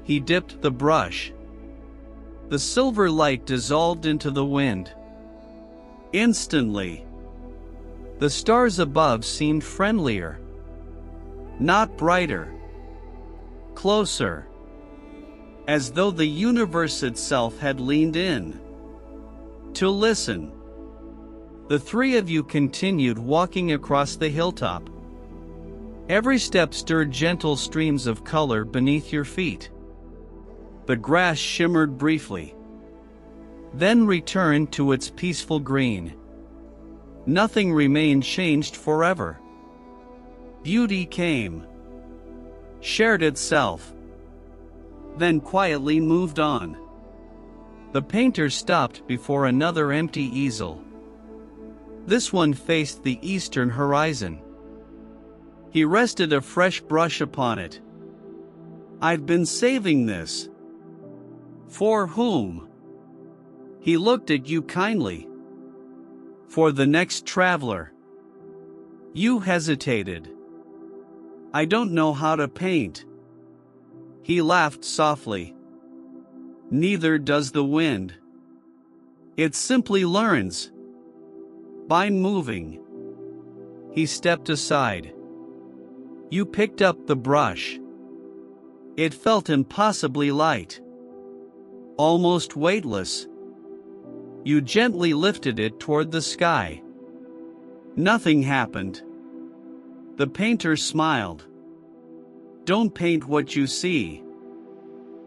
he dipped the brush. The silver light dissolved into the wind. Instantly, the stars above seemed friendlier. Not brighter. Closer. As though the universe itself had leaned in to listen. The three of you continued walking across the hilltop. Every step stirred gentle streams of color beneath your feet. The grass shimmered briefly, then returned to its peaceful green. Nothing remained changed forever. Beauty came, shared itself, then quietly moved on. The painter stopped before another empty easel. This one faced the eastern horizon. He rested a fresh brush upon it. "I've been saving this." "For whom?" He looked at you kindly. "For the next traveler." You hesitated. "I don't know how to paint." He laughed softly. "Neither does the wind. It simply learns by moving." He stepped aside. You picked up the brush. It felt impossibly light, almost weightless. You gently lifted it toward the sky. Nothing happened. The painter smiled. "Don't paint what you see.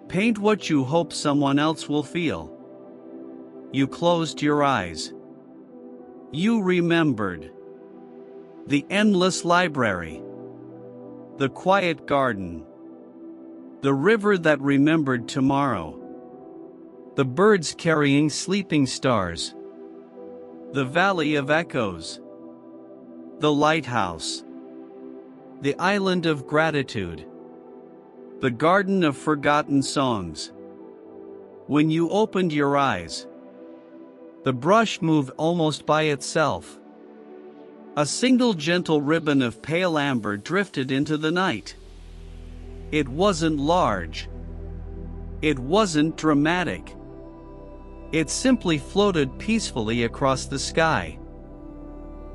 Paint what you hope someone else will feel." You closed your eyes. You remembered the endless library, the quiet garden, the river that remembered tomorrow, the birds carrying sleeping stars, the valley of echoes, the lighthouse, the island of gratitude, the garden of forgotten songs. When you opened your eyes, the brush moved almost by itself. A single gentle ribbon of pale amber drifted into the night. It wasn't large. It wasn't dramatic. It simply floated peacefully across the sky.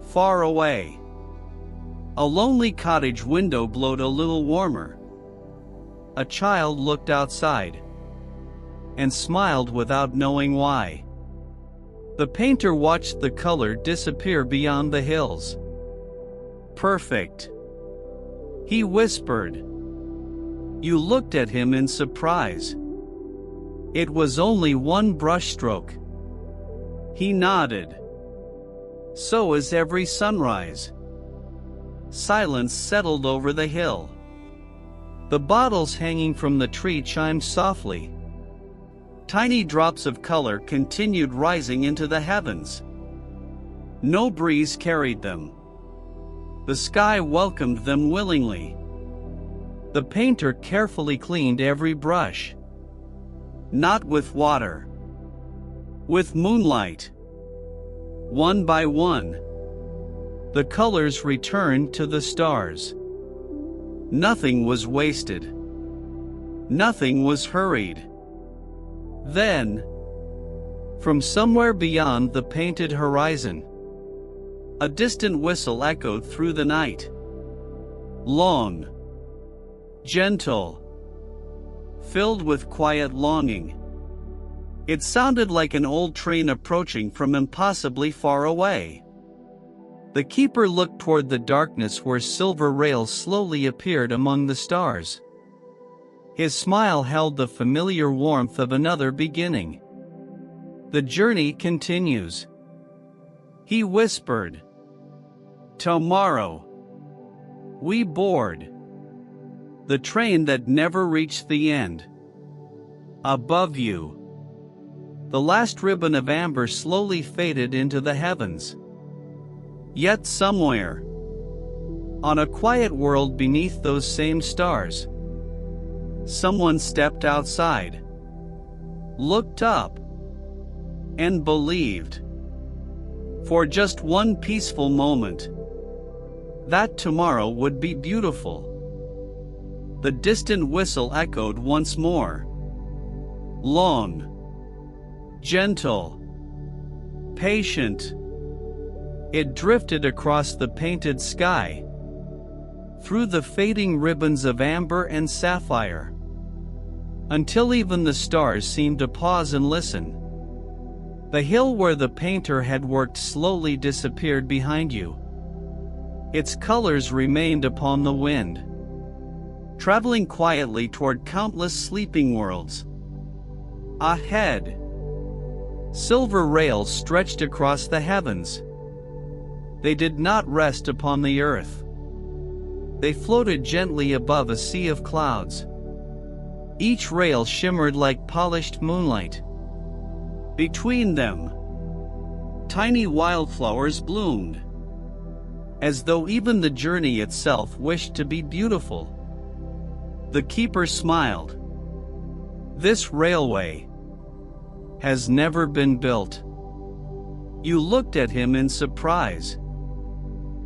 Far away, a lonely cottage window glowed a little warmer. A child looked outside and smiled without knowing why. The painter watched the color disappear beyond the hills. "Perfect," he whispered. You looked at him in surprise. It was only one brushstroke. He nodded. "So is every sunrise." Silence settled over the hill. The bottles hanging from the tree chimed softly. Tiny drops of color continued rising into the heavens. No breeze carried them. The sky welcomed them willingly. The painter carefully cleaned every brush. Not with water. With moonlight. One by one, the colors returned to the stars. Nothing was wasted. Nothing was hurried. Then, from somewhere beyond the painted horizon, a distant whistle echoed through the night. Long, gentle, filled with quiet longing. It sounded like an old train approaching from impossibly far away. The keeper looked toward the darkness where silver rails slowly appeared among the stars. His smile held the familiar warmth of another beginning. "The journey continues," he whispered. "Tomorrow, we board the train that never reached the end." Above you, the last ribbon of amber slowly faded into the heavens. Yet somewhere, on a quiet world beneath those same stars, Someone stepped outside, looked up, and believed, for just one peaceful moment, that tomorrow would be beautiful. The distant whistle echoed once more. Long, gentle, patient. It drifted across the painted sky, through the fading ribbons of amber and sapphire, until even the stars seemed to pause and listen. The hill where the painter had worked slowly disappeared behind you. Its colors remained upon the wind, traveling quietly toward countless sleeping worlds. Ahead, silver rails stretched across the heavens. They did not rest upon the earth. They floated gently above a sea of clouds. Each rail shimmered like polished moonlight. Between them, tiny wildflowers bloomed, as though even the journey itself wished to be beautiful. The keeper smiled. This railway has never been built. You looked at him in surprise.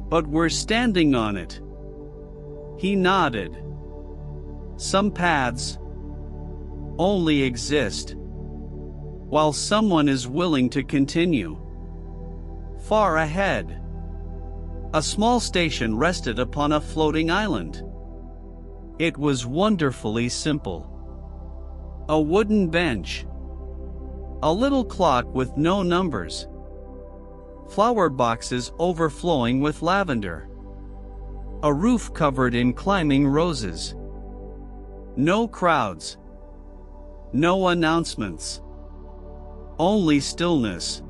But we're standing on it. He nodded. Some paths only exist while someone is willing to continue. Far ahead, a small station rested upon a floating island. It was wonderfully simple. A wooden bench, a little clock with no numbers, flower boxes overflowing with lavender, a roof covered in climbing roses. No crowds, no announcements, only stillness.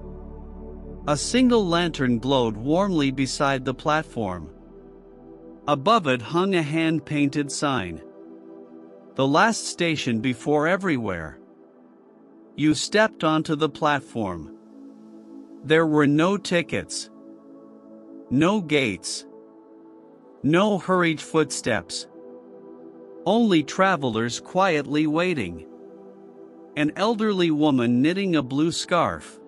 A single lantern glowed warmly beside the platform. Above it hung a hand-painted sign. The last station before everywhere. You stepped onto the platform. There were no tickets, no gates, no hurried footsteps. Only travelers quietly waiting. An elderly woman knitting a blue scarf.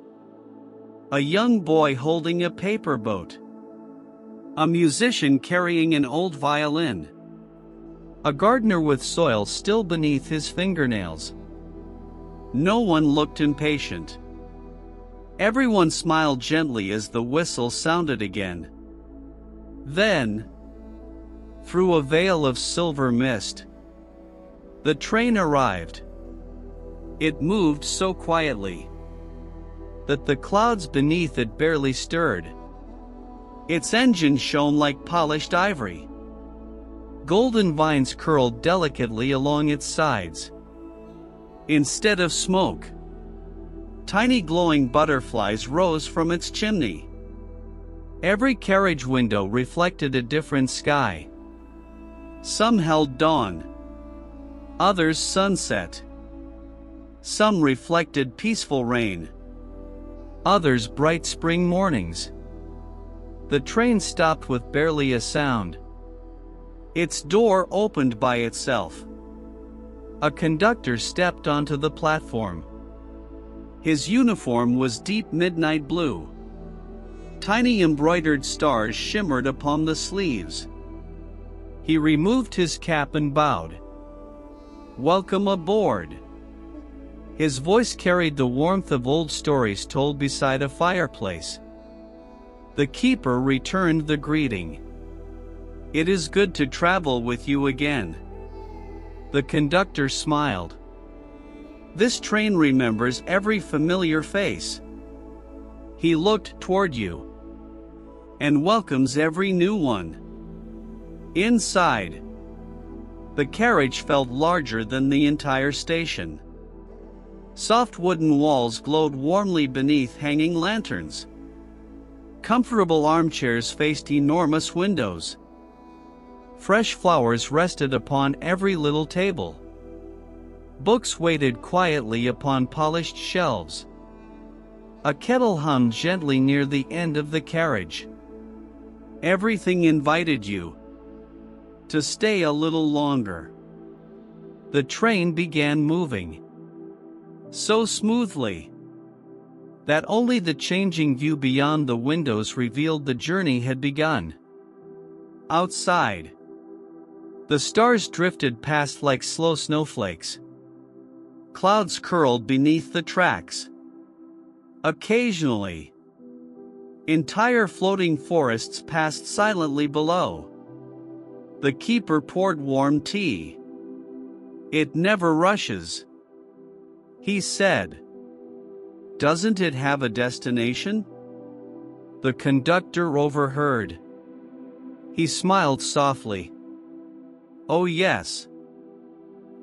A young boy holding a paper boat. A musician carrying an old violin. A gardener with soil still beneath his fingernails. No one looked impatient. Everyone smiled gently as the whistle sounded again. Then, through a veil of silver mist, the train arrived. It moved so quietly that the clouds beneath it barely stirred. Its engine shone like polished ivory. Golden vines curled delicately along its sides. Instead of smoke, tiny glowing butterflies rose from its chimney. Every carriage window reflected a different sky. Some held dawn, others sunset. Some reflected peaceful rain, others bright spring mornings. The train stopped with barely a sound. Its door opened by itself. A conductor stepped onto the platform. His uniform was deep midnight blue. Tiny embroidered stars shimmered upon the sleeves. He removed his cap and bowed. "Welcome aboard." His voice carried the warmth of old stories told beside a fireplace. The keeper returned the greeting. "It is good to travel with you again." The conductor smiled. "This train remembers every familiar face." He looked toward you. "And welcomes every new one." Inside, the carriage felt larger than the entire station. Soft wooden walls glowed warmly beneath hanging lanterns. Comfortable armchairs faced enormous windows. Fresh flowers rested upon every little table. Books waited quietly upon polished shelves. A kettle hummed gently near the end of the carriage. Everything invited you to stay a little longer. The train began moving. So smoothly that only the changing view beyond the windows revealed the journey had begun. Outside, the stars drifted past like slow snowflakes. Clouds curled beneath the tracks. Occasionally, entire floating forests passed silently below. The keeper poured warm tea. "It never rushes," he said. "Doesn't it have a destination?" The conductor overheard. He smiled softly. "Oh yes.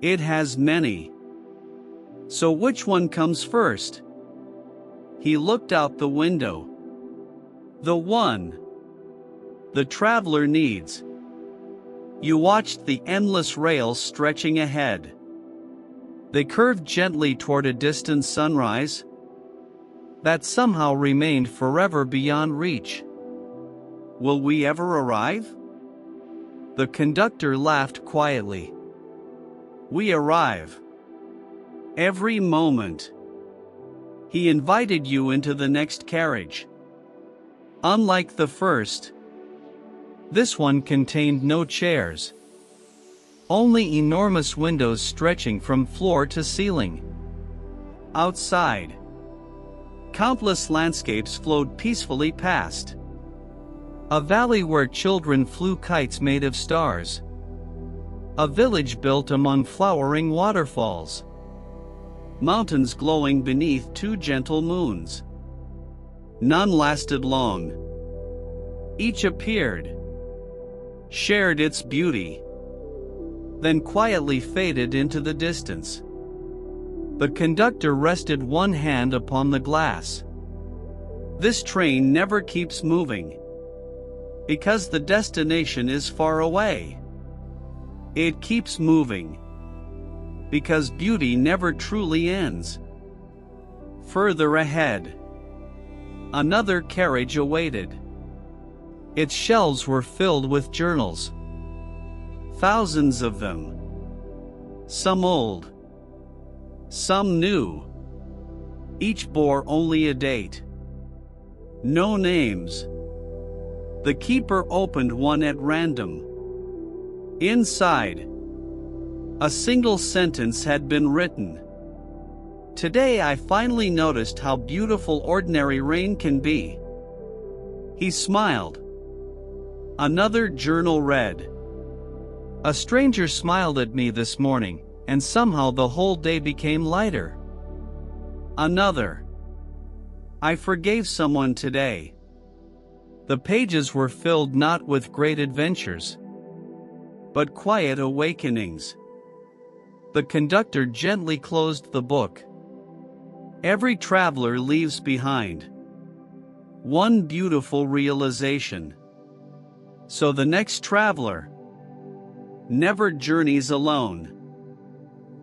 It has many. So which one comes first?" He looked out the window. "The one the traveler needs." You watched the endless rails stretching ahead. They curved gently toward a distant sunrise that somehow remained forever beyond reach. "Will we ever arrive?" The conductor laughed quietly. "We arrive every moment." He invited you into the next carriage. Unlike the first, this one contained no chairs. Only enormous windows stretching from floor to ceiling. Outside, countless landscapes flowed peacefully past. A valley where children flew kites made of stars. A village built among flowering waterfalls. Mountains glowing beneath two gentle moons. None lasted long. Each appeared, shared its beauty, then quietly faded into the distance. The conductor rested one hand upon the glass. "This train never keeps moving, because the destination is far away. It keeps moving, because beauty never truly ends." Further ahead, another carriage awaited. Its shelves were filled with journals. Thousands of them. Some old, some new. Each bore only a date. No names. The keeper opened one at random. Inside, a single sentence had been written. "Today I finally noticed how beautiful ordinary rain can be." He smiled. Another journal read, "A stranger smiled at me this morning, and somehow the whole day became lighter." Another, "I forgave someone today." The pages were filled not with great adventures, but quiet awakenings. The conductor gently closed the book. Every traveler leaves behind one beautiful realization. So the next traveler never journeys alone.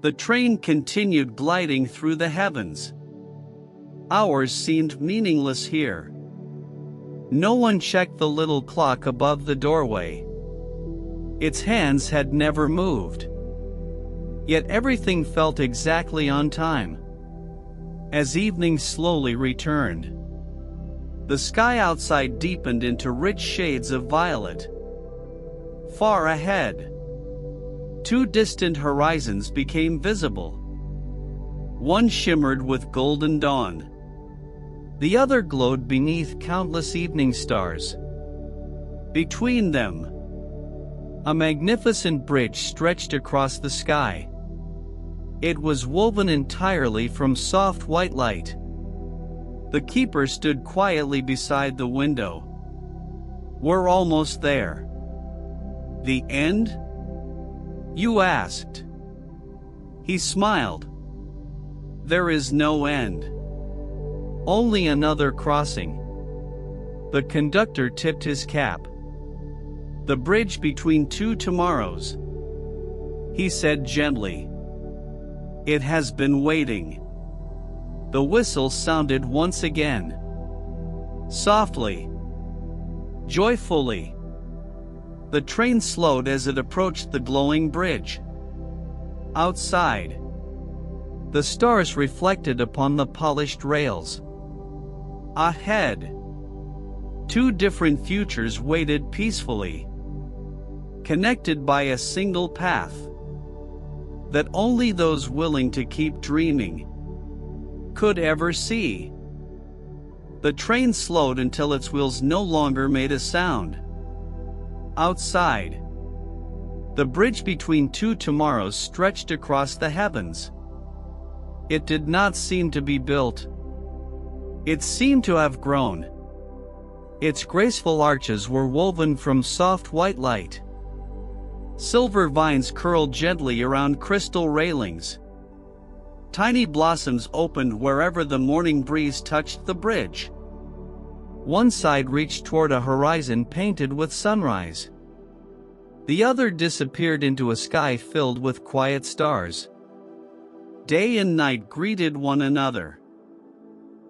The train continued gliding through the heavens. Hours seemed meaningless here. No one checked the little clock above the doorway. Its hands had never moved. Yet everything felt exactly on time. As evening slowly returned, the sky outside deepened into rich shades of violet. Far ahead, two distant horizons became visible. One shimmered with golden dawn. The other glowed beneath countless evening stars. Between them, a magnificent bridge stretched across the sky. It was woven entirely from soft white light. The keeper stood quietly beside the window. "We're almost there." "The end?" you asked. He smiled. "There is no end. Only another crossing." The conductor tipped his cap. "The bridge between two tomorrows," he said gently. "It has been waiting." The whistle sounded once again. Softly, joyfully. The train slowed as it approached the glowing bridge. Outside, the stars reflected upon the polished rails. Ahead, two different futures waited peacefully, connected by a single path that only those willing to keep dreaming could ever see. The train slowed until its wheels no longer made a sound. Outside, the bridge between two tomorrows stretched across the heavens. It did not seem to be built. It seemed to have grown. Its graceful arches were woven from soft white light. Silver vines curled gently around crystal railings. Tiny blossoms opened wherever the morning breeze touched the bridge. One side reached toward a horizon painted with sunrise. The other disappeared into a sky filled with quiet stars. Day and night greeted one another,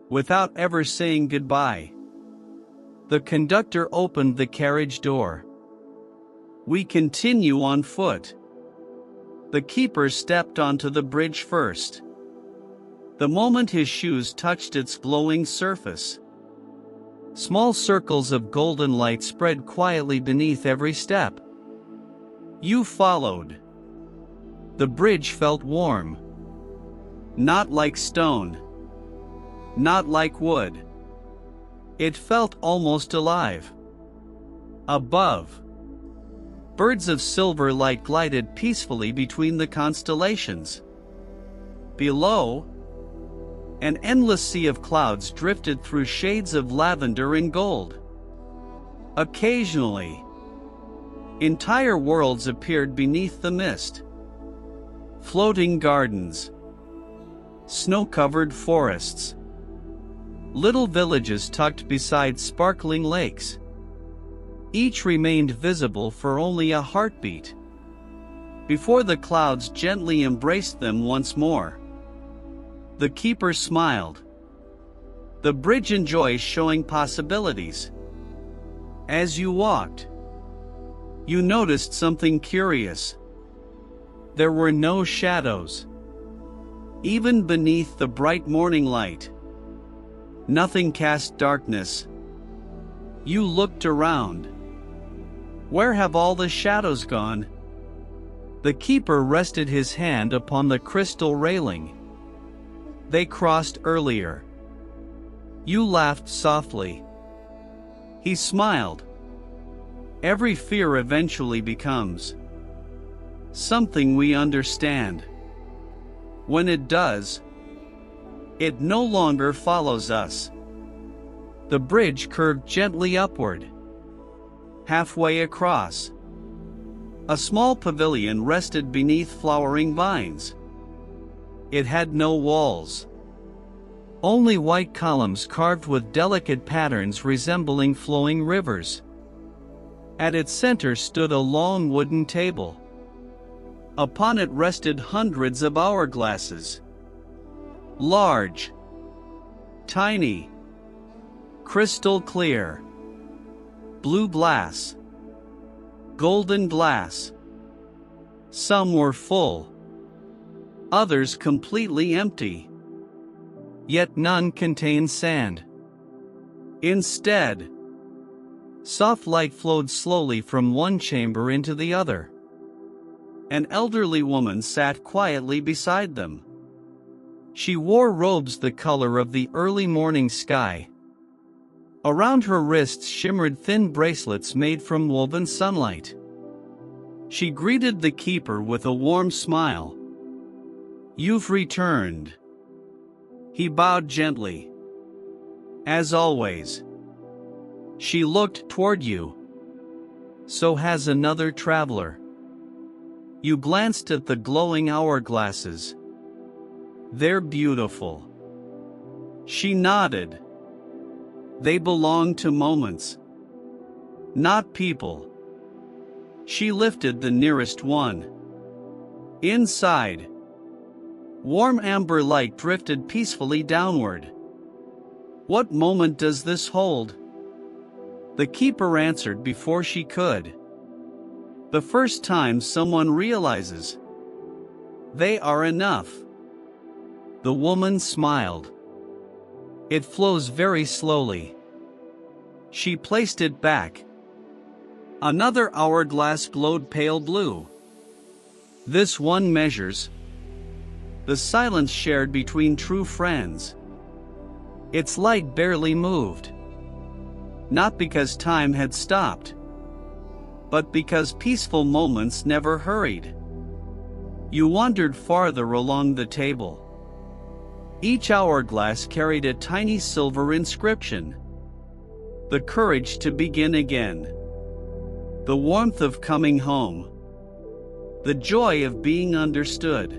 without ever saying goodbye. The conductor opened the carriage door. We continue on foot. The keeper stepped onto the bridge first. The moment his shoes touched its glowing surface, small circles of golden light spread quietly beneath every step. You followed. The bridge felt warm. Not like stone. Not like wood. It felt almost alive. Above, birds of silver light glided peacefully between the constellations. Below, an endless sea of clouds drifted through shades of lavender and gold. Occasionally, entire worlds appeared beneath the mist. Floating gardens, snow-covered forests, little villages tucked beside sparkling lakes. Each remained visible for only a heartbeat before the clouds gently embraced them once more. The keeper smiled. The bridge enjoys showing possibilities. As you walked, you noticed something curious. There were no shadows, even beneath the bright morning light. Nothing cast darkness. You looked around. Where have all the shadows gone? The keeper rested his hand upon the crystal railing. They crossed earlier. You laughed softly. He smiled. Every fear eventually becomes something we understand. When it does, it no longer follows us. The bridge curved gently upward. Halfway across, a small pavilion rested beneath flowering vines. It had no walls, only white columns carved with delicate patterns resembling flowing rivers. At its center stood a long wooden table. Upon it rested hundreds of hourglasses. Large, tiny, crystal clear, blue glass, golden glass. Some were full, others completely empty. Yet none contained sand. Instead, soft light flowed slowly from one chamber into the other. An elderly woman sat quietly beside them. She wore robes the color of the early morning sky. Around her wrists shimmered thin bracelets made from woven sunlight. She greeted the keeper with a warm smile. "You've returned." He bowed gently. "As always." She looked toward you. "So has another traveler." You glanced at the glowing hourglasses. "They're beautiful." She nodded. "They belong to moments, not people." She lifted the nearest one. Inside, warm amber light drifted peacefully downward. "What moment does this hold?" The keeper answered before she could. "The first time someone realizes They are enough. The woman smiled. It flows very slowly. She placed it back. Another hourglass glowed pale blue. This one measures the silence shared between true friends. Its light barely moved. Not because time had stopped, but because peaceful moments never hurried. You wandered farther along the table. Each hourglass carried a tiny silver inscription. The courage to begin again. The warmth of coming home. The joy of being understood.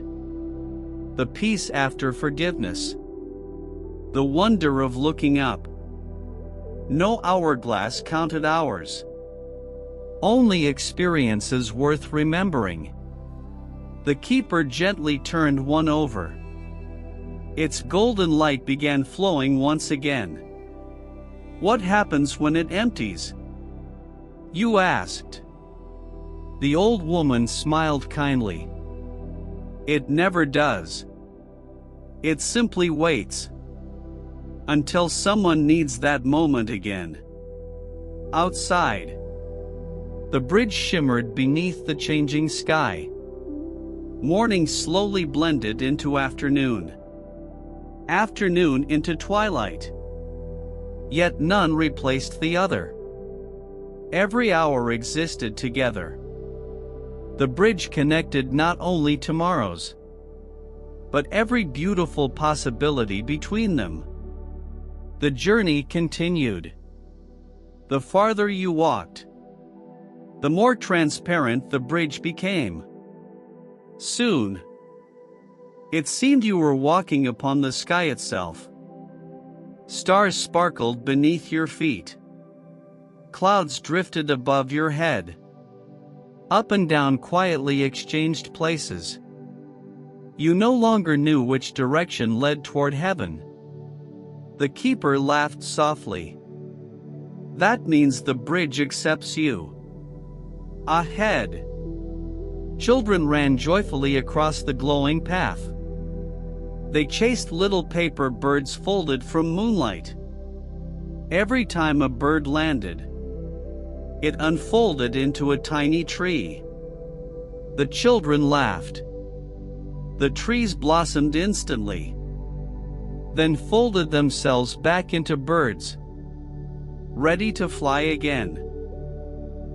The peace after forgiveness. The wonder of looking up. No hourglass counted hours. Only experiences worth remembering. The keeper gently turned one over. Its golden light began flowing once again. What happens when it empties? You asked. The old woman smiled kindly. It never does. It simply waits. Until someone needs that moment again. Outside. The bridge shimmered beneath the changing sky. Morning slowly blended into afternoon. Afternoon into twilight. Yet none replaced the other. Every hour existed together. The bridge connected not only tomorrows, but every beautiful possibility between them. The journey continued. The farther you walked, the more transparent the bridge became. Soon, it seemed you were walking upon the sky itself. Stars sparkled beneath your feet. Clouds drifted above your head. Up and down quietly exchanged places. You no longer knew which direction led toward heaven. The keeper laughed softly. That means the bridge accepts you. Ahead. Children ran joyfully across the glowing path. They chased little paper birds folded from moonlight. Every time a bird landed, it unfolded into a tiny tree. The children laughed. The trees blossomed instantly, then folded themselves back into birds, ready to fly again.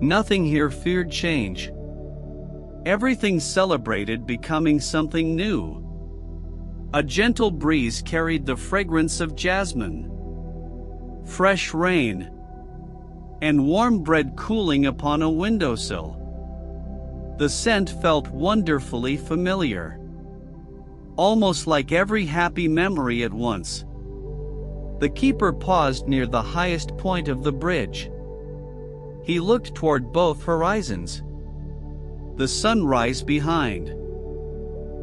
Nothing here feared change. Everything celebrated becoming something new. A gentle breeze carried the fragrance of jasmine, fresh rain, and warm bread cooling upon a windowsill. The scent felt wonderfully familiar, almost like every happy memory at once. The keeper paused near the highest point of the bridge. He looked toward both horizons. The sunrise behind,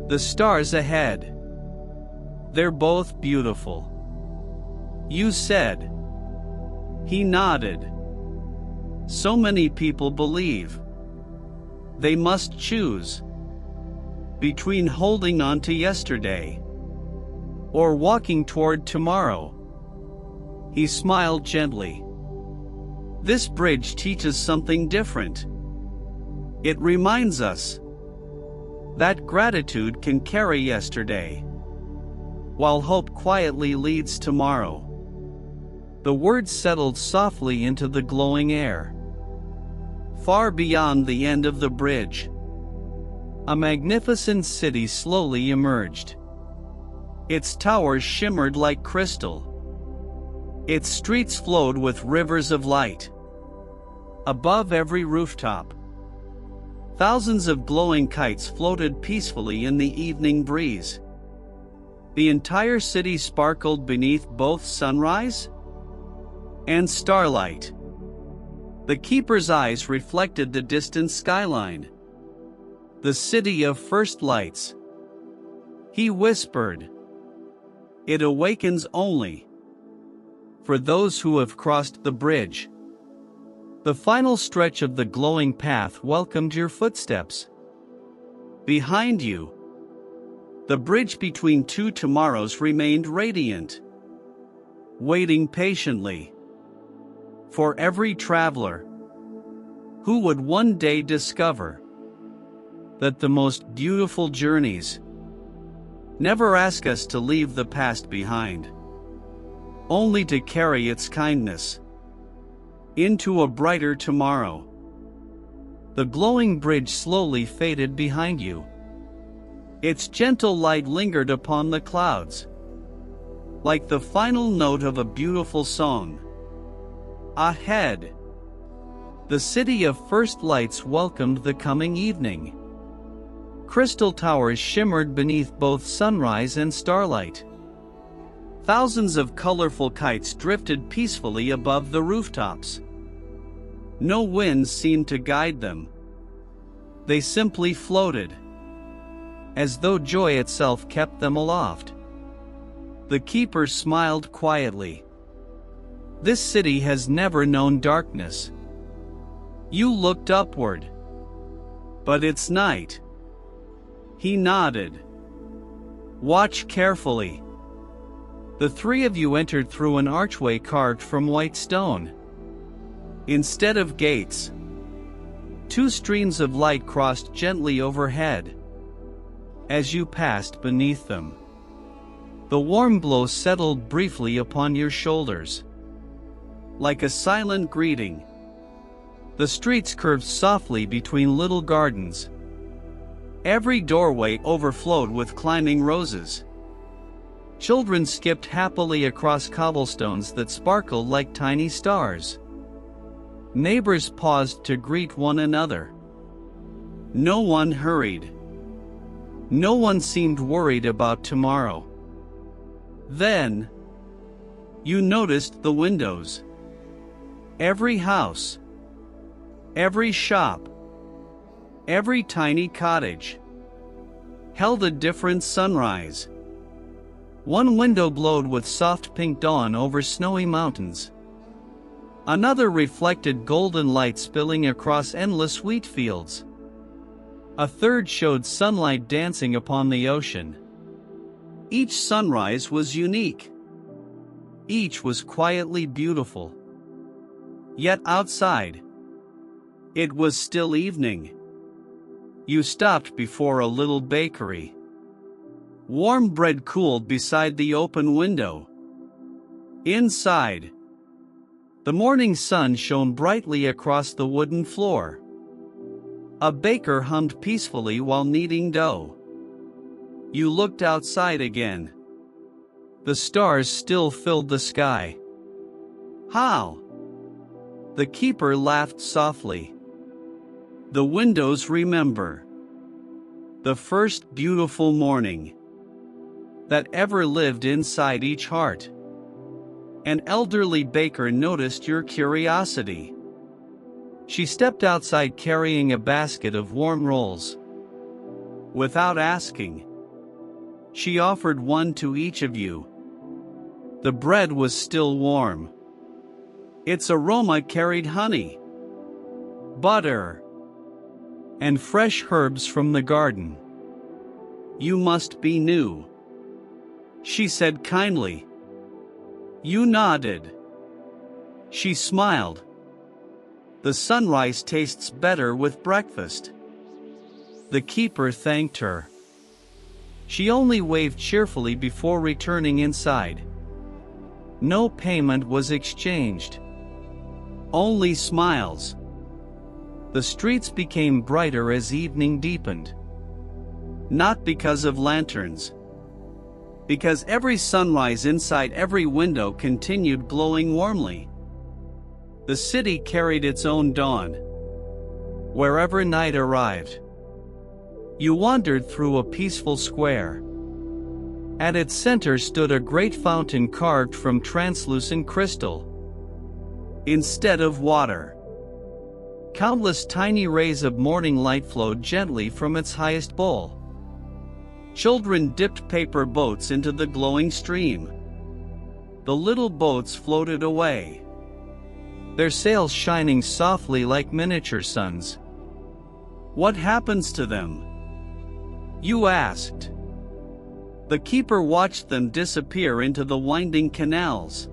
the stars ahead. They're both beautiful. You said. He nodded. So many people believe they must choose between holding on to yesterday or walking toward tomorrow. He smiled gently. This bridge teaches something different. It reminds us that gratitude can carry yesterday, while hope quietly leads tomorrow. The words settled softly into the glowing air. Far beyond the end of the bridge, a magnificent city slowly emerged. Its towers shimmered like crystal. Its streets flowed with rivers of light. Above every rooftop, thousands of glowing kites floated peacefully in the evening breeze. The entire city sparkled beneath both sunrise and starlight. The keeper's eyes reflected the distant skyline. The city of first lights. He whispered, "It awakens only for those who have crossed the bridge." The final stretch of the glowing path welcomed your footsteps. Behind you, The bridge between two tomorrows remained radiant, waiting patiently for every traveler who would one day discover that the most beautiful journeys never ask us to leave the past behind, only to carry its kindness into a brighter tomorrow. The glowing bridge slowly faded behind you. Its gentle light lingered upon the clouds, like the final note of a beautiful song. Ahead, the city of first lights welcomed the coming evening. Crystal towers shimmered beneath both sunrise and starlight. Thousands of colorful kites drifted peacefully above the rooftops. No winds seemed to guide them. They simply floated, as though joy itself kept them aloft. The keeper smiled quietly. This city has never known darkness. You looked upward. But it's night. He nodded. Watch carefully. The three of you entered through an archway carved from white stone. Instead of gates, two streams of light crossed gently overhead. As you passed beneath them, the warm glow settled briefly upon your shoulders. Like a silent greeting, the streets curved softly between little gardens. Every doorway overflowed with climbing roses. Children skipped happily across cobblestones that sparkled like tiny stars. Neighbors paused to greet one another. No one hurried. No one seemed worried about tomorrow. Then, you noticed the windows. Every house, every shop, every tiny cottage held a different sunrise. One window glowed with soft pink dawn over snowy mountains. Another reflected golden light spilling across endless wheat fields. A third showed sunlight dancing upon the ocean. Each sunrise was unique. Each was quietly beautiful. Yet outside, it was still evening. You stopped before a little bakery. Warm bread cooled beside the open window. Inside, the morning sun shone brightly across the wooden floor. A baker hummed peacefully while kneading dough. You looked outside again. The stars still filled the sky. How? The keeper laughed softly. The windows remember. The first beautiful morning that ever lived inside each heart. An elderly baker noticed your curiosity. She stepped outside carrying a basket of warm rolls. Without asking, she offered one to each of you. The bread was still warm. Its aroma carried honey, butter, and fresh herbs from the garden. You must be new, she said kindly. You nodded. She smiled. The sunrise tastes better with breakfast. The keeper thanked her. She only waved cheerfully before returning inside. No payment was exchanged. Only smiles. The streets became brighter as evening deepened. Not because of lanterns. Because every sunrise inside every window continued glowing warmly. The city carried its own dawn. Wherever night arrived, you wandered through a peaceful square. At its center stood a great fountain carved from translucent crystal. Instead of water, countless tiny rays of morning light flowed gently from its highest bowl. Children dipped paper boats into the glowing stream. The little boats floated away, their sails shining softly like miniature suns. What happens to them? You asked. The keeper watched them disappear into the winding canals.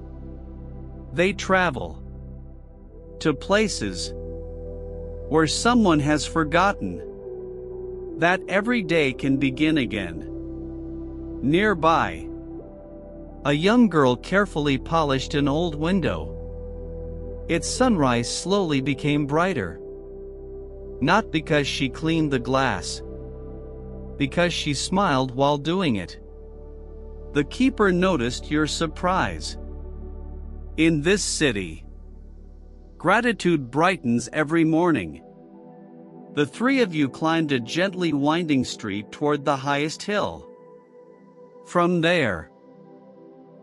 They travel to places where someone has forgotten that every day can begin again. Nearby, a young girl carefully polished an old window. Its sunrise slowly became brighter. Not because she cleaned the glass, because she smiled while doing it. The keeper noticed your surprise. In this city, gratitude brightens every morning. The three of you climbed a gently winding street toward the highest hill. From there,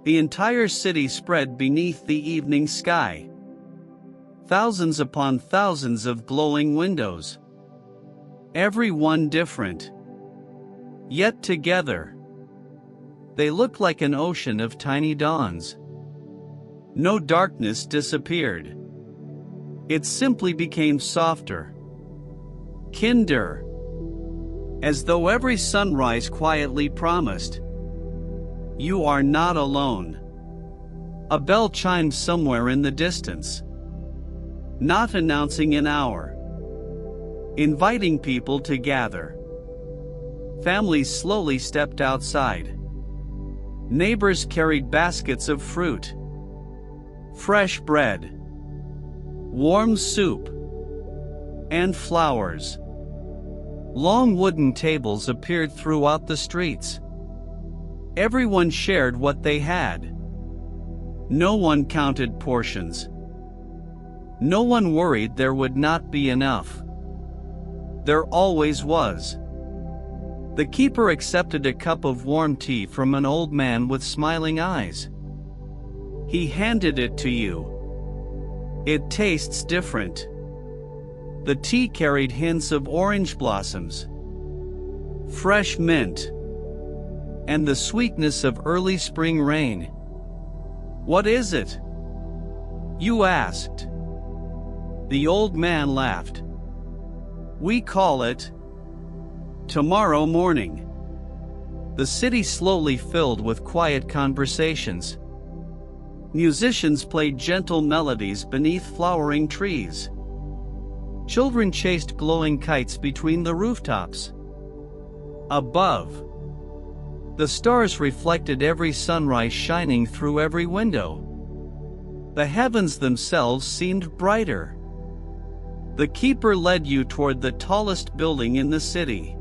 the entire city spread beneath the evening sky. Thousands upon thousands of glowing windows. Every one different. Yet together, they looked like an ocean of tiny dawns. No darkness disappeared. It simply became softer, kinder, as though every sunrise quietly promised, "You are not alone." A bell chimed somewhere in the distance, not announcing an hour, inviting people to gather. Families slowly stepped outside. Neighbors carried baskets of fruit, fresh bread, warm soup, and flowers. Long wooden tables appeared throughout the streets. Everyone shared what they had. No one counted portions. No one worried there would not be enough. There always was. The keeper accepted a cup of warm tea from an old man with smiling eyes. He handed it to you. It tastes different. The tea carried hints of orange blossoms, fresh mint, and the sweetness of early spring rain. "What is it?" you asked. The old man laughed. "We call it tomorrow morning." The city slowly filled with quiet conversations. Musicians played gentle melodies beneath flowering trees. Children chased glowing kites between the rooftops. Above, the stars reflected every sunrise shining through every window. The heavens themselves seemed brighter. The keeper led you toward the tallest building in the city.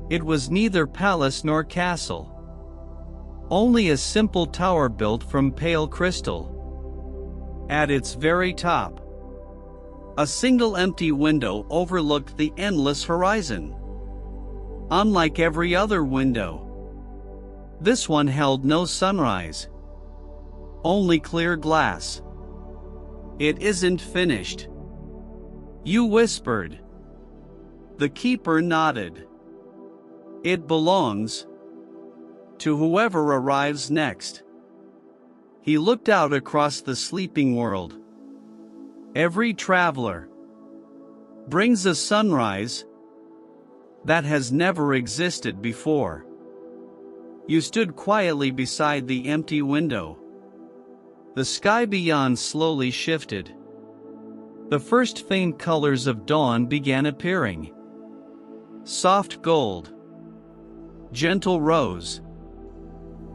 It was neither palace nor castle. Only a simple tower built from pale crystal. At its very top, a single empty window overlooked the endless horizon. Unlike every other window, this one held no sunrise, only clear glass. "It isn't finished," you whispered. The keeper nodded. "It belongs to whoever arrives next." He looked out across the sleeping world. Every traveler brings a sunrise that has never existed before. You stood quietly beside the empty window. The sky beyond slowly shifted. The first faint colors of dawn began appearing. Soft gold, gentle rose,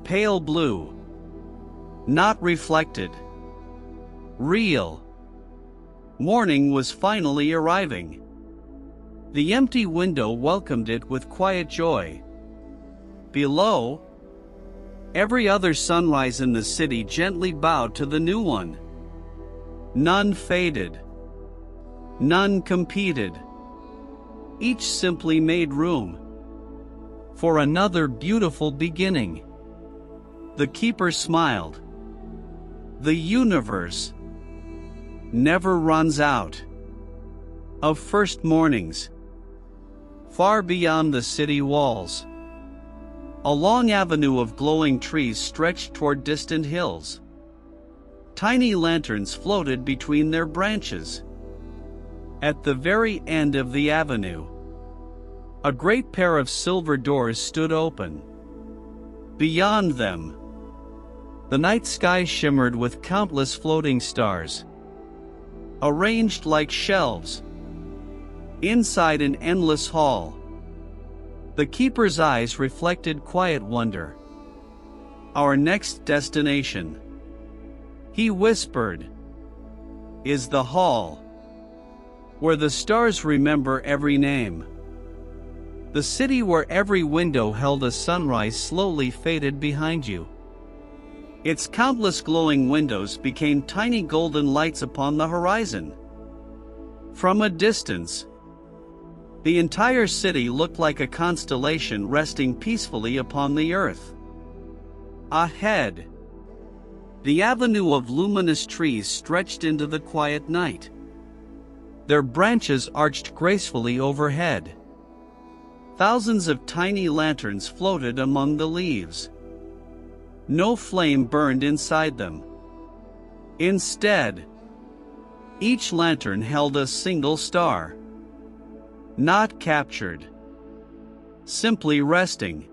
pale blue. Not reflected, real. Morning was finally arriving. The empty window welcomed it with quiet joy. Below, every other sunrise in the city gently bowed to the new one. None faded. None competed. Each simply made room for another beautiful beginning. The keeper smiled. The universe never runs out of first mornings. Far beyond the city walls, a long avenue of glowing trees stretched toward distant hills. Tiny lanterns floated between their branches. At the very end of the avenue, a great pair of silver doors stood open. Beyond them, the night sky shimmered with countless floating stars, arranged like shelves. Inside an endless hall, the keeper's eyes reflected quiet wonder. Our next destination, he whispered, is the hall where the stars remember every name. The city where every window held a sunrise slowly faded behind you. Its countless glowing windows became tiny golden lights upon the horizon. From a distance, the entire city looked like a constellation resting peacefully upon the earth. Ahead, the avenue of luminous trees stretched into the quiet night. Their branches arched gracefully overhead. Thousands of tiny lanterns floated among the leaves. No flame burned inside them. Instead, each lantern held a single star. Not captured, simply resting.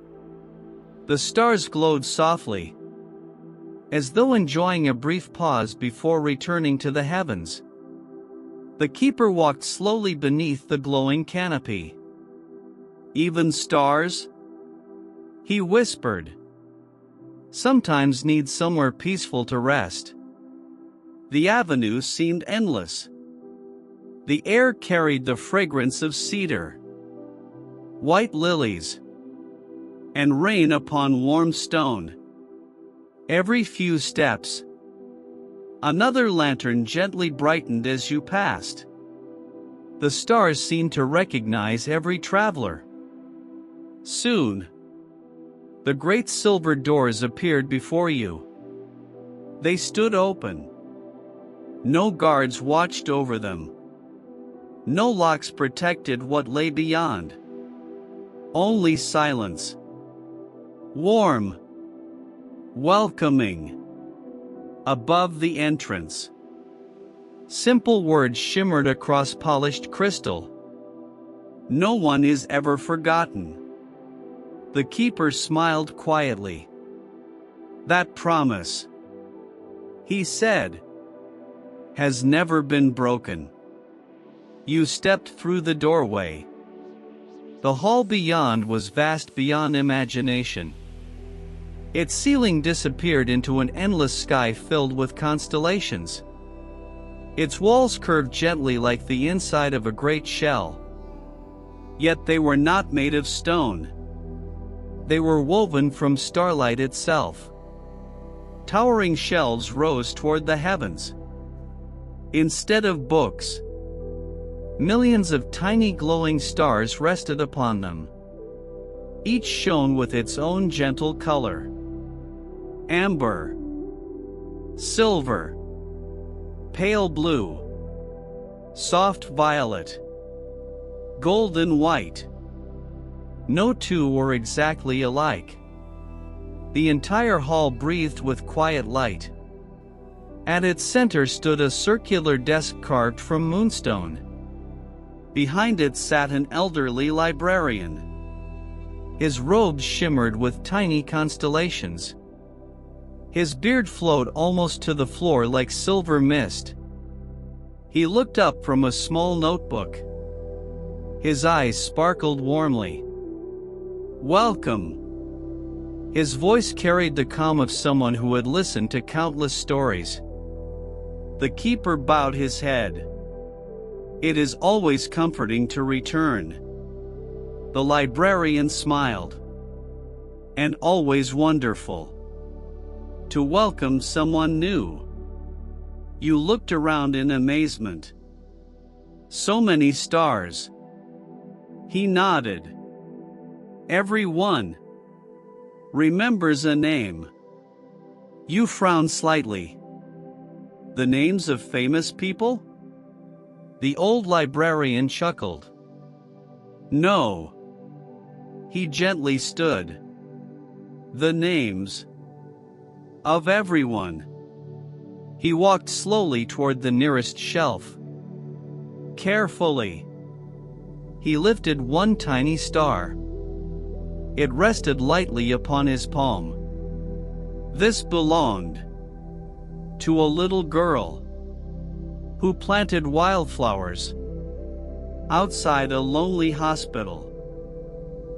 The stars glowed softly, as though enjoying a brief pause before returning to the heavens. The keeper walked slowly beneath the glowing canopy. Even stars? He whispered. Sometimes need somewhere peaceful to rest. The avenue seemed endless. The air carried the fragrance of cedar, white lilies, and rain upon warm stone. Every few steps, another lantern gently brightened as you passed. The stars seemed to recognize every traveler. Soon, the great silver doors appeared before you. They stood open. No guards watched over them. No locks protected what lay beyond. Only silence. Warm, welcoming. Above the entrance, simple words shimmered across polished crystal. No one is ever forgotten. The keeper smiled quietly. That promise, he said, has never been broken. You stepped through the doorway. The hall beyond was vast beyond imagination. Its ceiling disappeared into an endless sky filled with constellations. Its walls curved gently like the inside of a great shell. Yet they were not made of stone. They were woven from starlight itself. Towering shelves rose toward the heavens. Instead of books, millions of tiny glowing stars rested upon them. Each shone with its own gentle color. Amber, silver, pale blue, soft violet, golden white. No two were exactly alike. The entire hall breathed with quiet light. At its center stood a circular desk carved from moonstone. Behind it sat an elderly librarian. His robes shimmered with tiny constellations. His beard flowed almost to the floor like silver mist. He looked up from a small notebook. His eyes sparkled warmly. Welcome. His voice carried the calm of someone who had listened to countless stories. The keeper bowed his head. It is always comforting to return. The librarian smiled. And always wonderful to welcome someone new. You looked around in amazement. So many stars. He nodded. Every one remembers a name. You frowned slightly. The names of famous people? The old librarian chuckled. No. He gently stood. The names of everyone. He walked slowly toward the nearest shelf. Carefully, he lifted one tiny star. It rested lightly upon his palm. This belonged to a little girl who planted wildflowers outside a lonely hospital.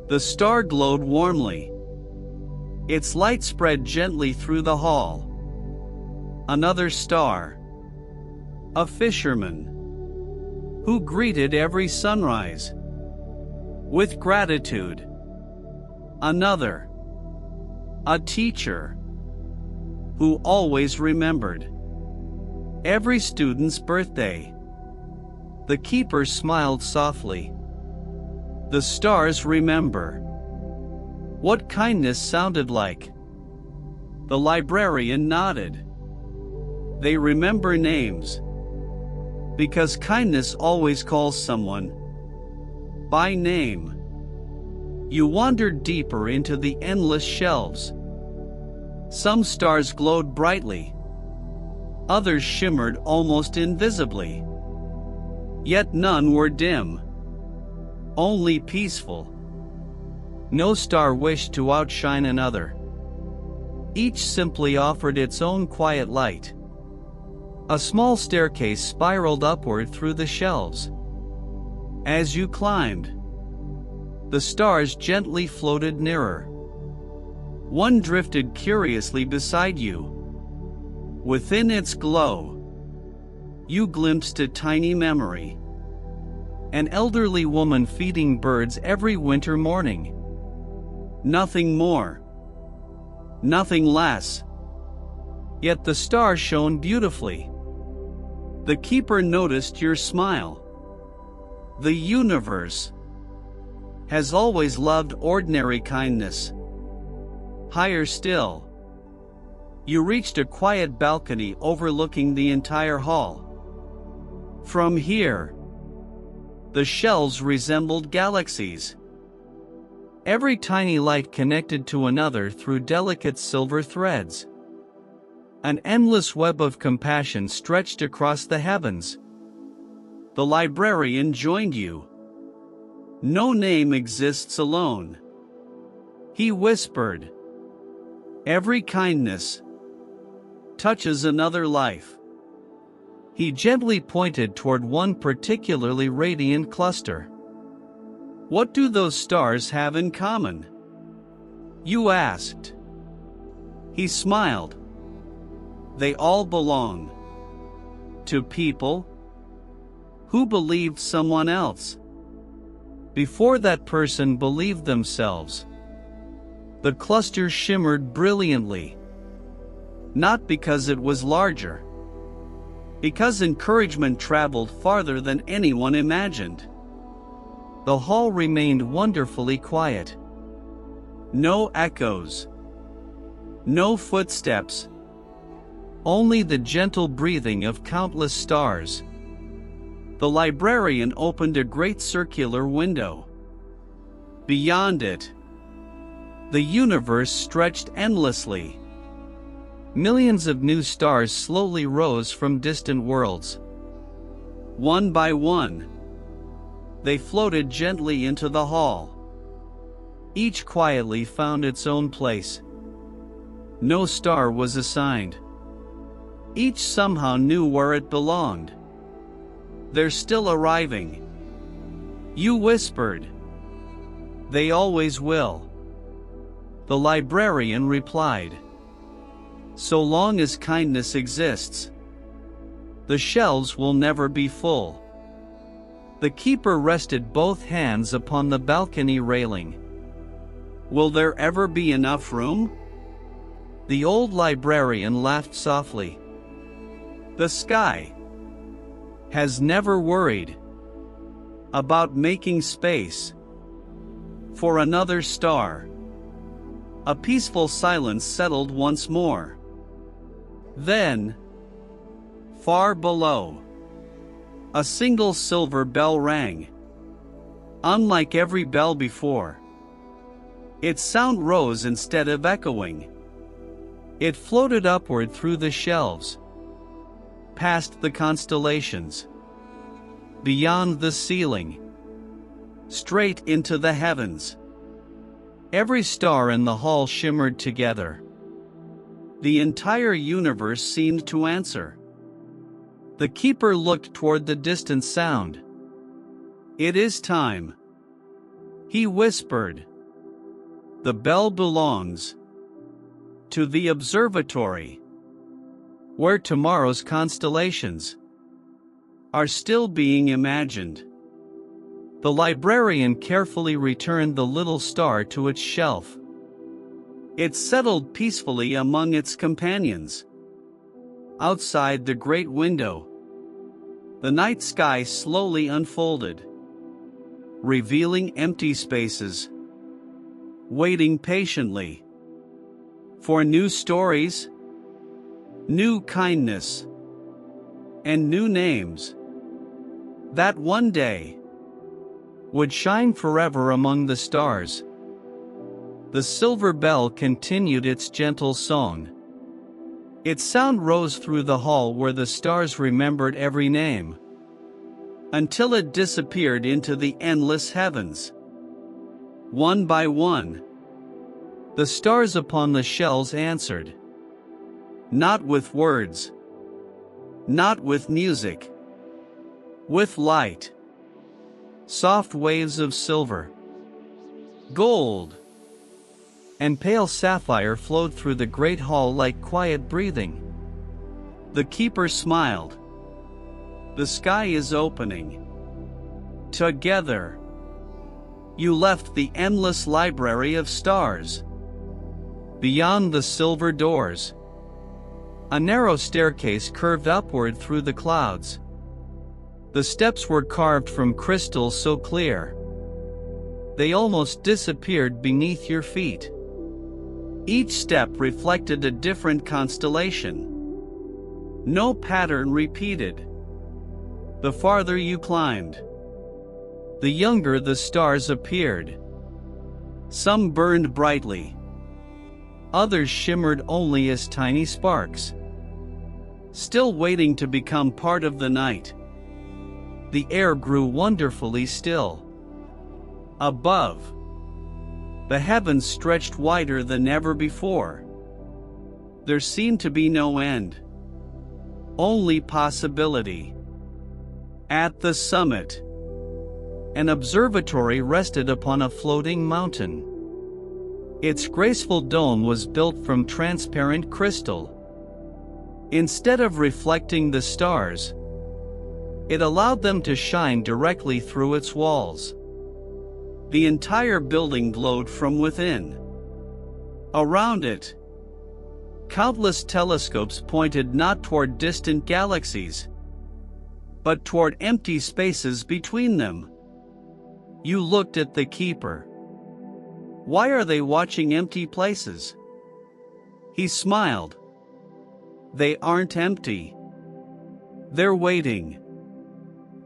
The star glowed warmly. Its light spread gently through the hall. Another star, a fisherman who greeted every sunrise with gratitude. Another, a teacher who always remembered every student's birthday. The keeper smiled softly. The stars remember what kindness sounded like. The librarian nodded. They remember names, because kindness always calls someone by name. You wandered deeper into the endless shelves. Some stars glowed brightly. Others shimmered almost invisibly. Yet none were dim, only peaceful. No star wished to outshine another. Each simply offered its own quiet light. A small staircase spiraled upward through the shelves. As you climbed, the stars gently floated nearer. One drifted curiously beside you. Within its glow, you glimpsed a tiny memory. An elderly woman feeding birds every winter morning. Nothing more, nothing less. Yet the star shone beautifully. The keeper noticed your smile. The universe has always loved ordinary kindness. Higher still, you reached a quiet balcony overlooking the entire hall. From here, the shelves resembled galaxies. Every tiny light connected to another through delicate silver threads. An endless web of compassion stretched across the heavens. The librarian joined you. No name exists alone, he whispered. Every kindness touches another life. He gently pointed toward one particularly radiant cluster. What do those stars have in common? You asked. He smiled. They all belong to people who believed someone else before that person believed themselves. The cluster shimmered brilliantly, not because it was larger, because encouragement traveled farther than anyone imagined. The hall remained wonderfully quiet. No echoes, no footsteps, only the gentle breathing of countless stars. The librarian opened a great circular window. Beyond it, the universe stretched endlessly. Millions of new stars slowly rose from distant worlds. One by one, they floated gently into the hall. Each quietly found its own place. No star was assigned. Each somehow knew where it belonged. They're still arriving, you whispered. They always will, the librarian replied. So long as kindness exists, the shelves will never be full. The keeper rested both hands upon the balcony railing. Will there ever be enough room? The old librarian laughed softly. The sky has never worried about making space for another star. A peaceful silence settled once more. Then, far below, a single silver bell rang. Unlike every bell before, its sound rose instead of echoing. It floated upward through the shelves, past the constellations, beyond the ceiling, straight into the heavens. Every star in the hall shimmered together. The entire universe seemed to answer. The keeper looked toward the distant sound. "It is time," he whispered. "The bell belongs to the observatory, where tomorrow's constellations are still being imagined." The librarian carefully returned the little star to its shelf. It settled peacefully among its companions. Outside the great window, the night sky slowly unfolded, revealing empty spaces, waiting patiently for new stories, new kindness, and new names that one day would shine forever among the stars. The silver bell continued its gentle song. Its sound rose through the hall where the stars remembered every name, until it disappeared into the endless heavens. One by one, the stars upon the shelves answered. Not with words, not with music, with light. Soft waves of silver, gold, and pale sapphire flowed through the great hall like quiet breathing. The keeper smiled. "The sky is opening. Together, you left the endless library of stars. Beyond the silver doors, a narrow staircase curved upward through the clouds. The steps were carved from crystal so clear they almost disappeared beneath your feet. Each step reflected a different constellation. No pattern repeated. The farther you climbed, the younger the stars appeared. Some burned brightly, others shimmered only as tiny sparks, still waiting to become part of the night. The air grew wonderfully still. Above, the heavens stretched wider than ever before. There seemed to be no end, only possibility. At the summit, an observatory rested upon a floating mountain. Its graceful dome was built from transparent crystal. Instead of reflecting the stars, it allowed them to shine directly through its walls. The entire building glowed from within. Around it, countless telescopes pointed not toward distant galaxies, but toward empty spaces between them. You looked at the keeper. "Why are they watching empty places?" He smiled. "They aren't empty. They're waiting."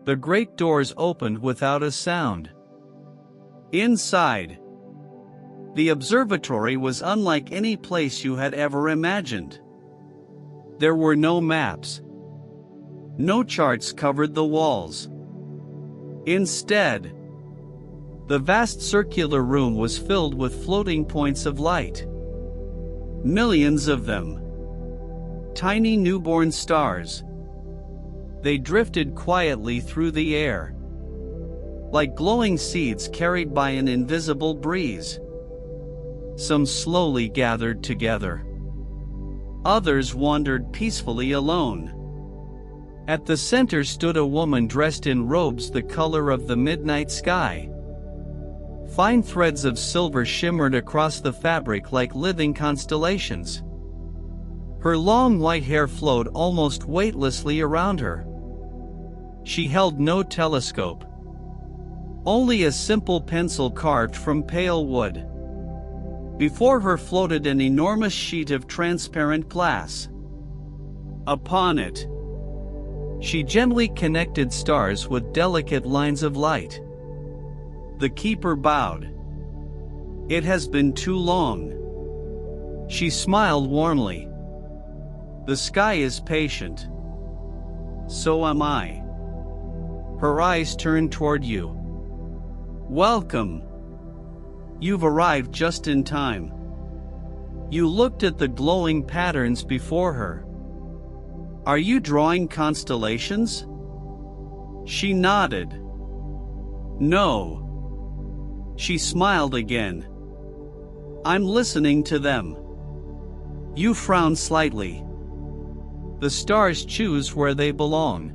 The great doors opened without a sound. Inside, the observatory was unlike any place you had ever imagined. There were no maps. No charts covered the walls. Instead, the vast circular room was filled with floating points of light. Millions of them. Tiny newborn stars. They drifted quietly through the air, like glowing seeds carried by an invisible breeze. Some slowly gathered together. Others wandered peacefully alone. At the center stood a woman dressed in robes the color of the midnight sky. Fine threads of silver shimmered across the fabric like living constellations. Her long white hair flowed almost weightlessly around her. She held no telescope, only a simple pencil carved from pale wood. Before her floated an enormous sheet of transparent glass. Upon it, she gently connected stars with delicate lines of light. The keeper bowed. "It has been too long." She smiled warmly. "The sky is patient. So am I." Her eyes turned toward you. "Welcome. You've arrived just in time. You looked at the glowing patterns before her. Are you drawing constellations? She nodded. No. She smiled again. I'm listening to them. You frowned slightly. The stars choose where they belong.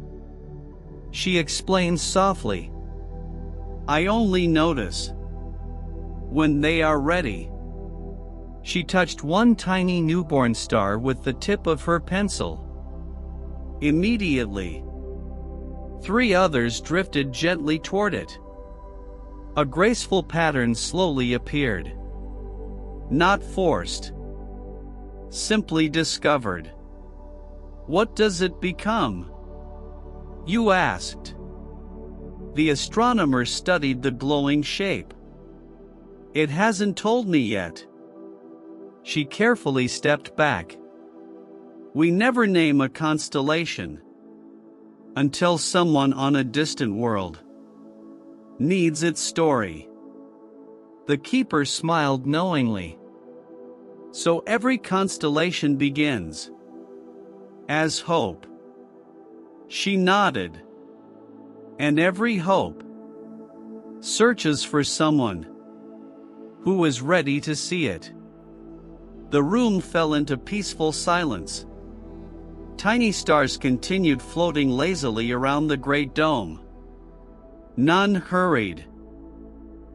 She explained softly. I only notice when they are ready. She touched one tiny newborn star with the tip of her pencil. Immediately, 3 others drifted gently toward it. A graceful pattern slowly appeared. Not forced. Simply discovered. What does it become? You asked. The astronomer studied the glowing shape. It hasn't told me yet. She carefully stepped back. We never name a constellation until someone on a distant world needs its story. The keeper smiled knowingly. So every constellation begins as hope. She nodded. And every hope searches for someone who is ready to see it. The room fell into peaceful silence. Tiny stars continued floating lazily around the great dome. None hurried.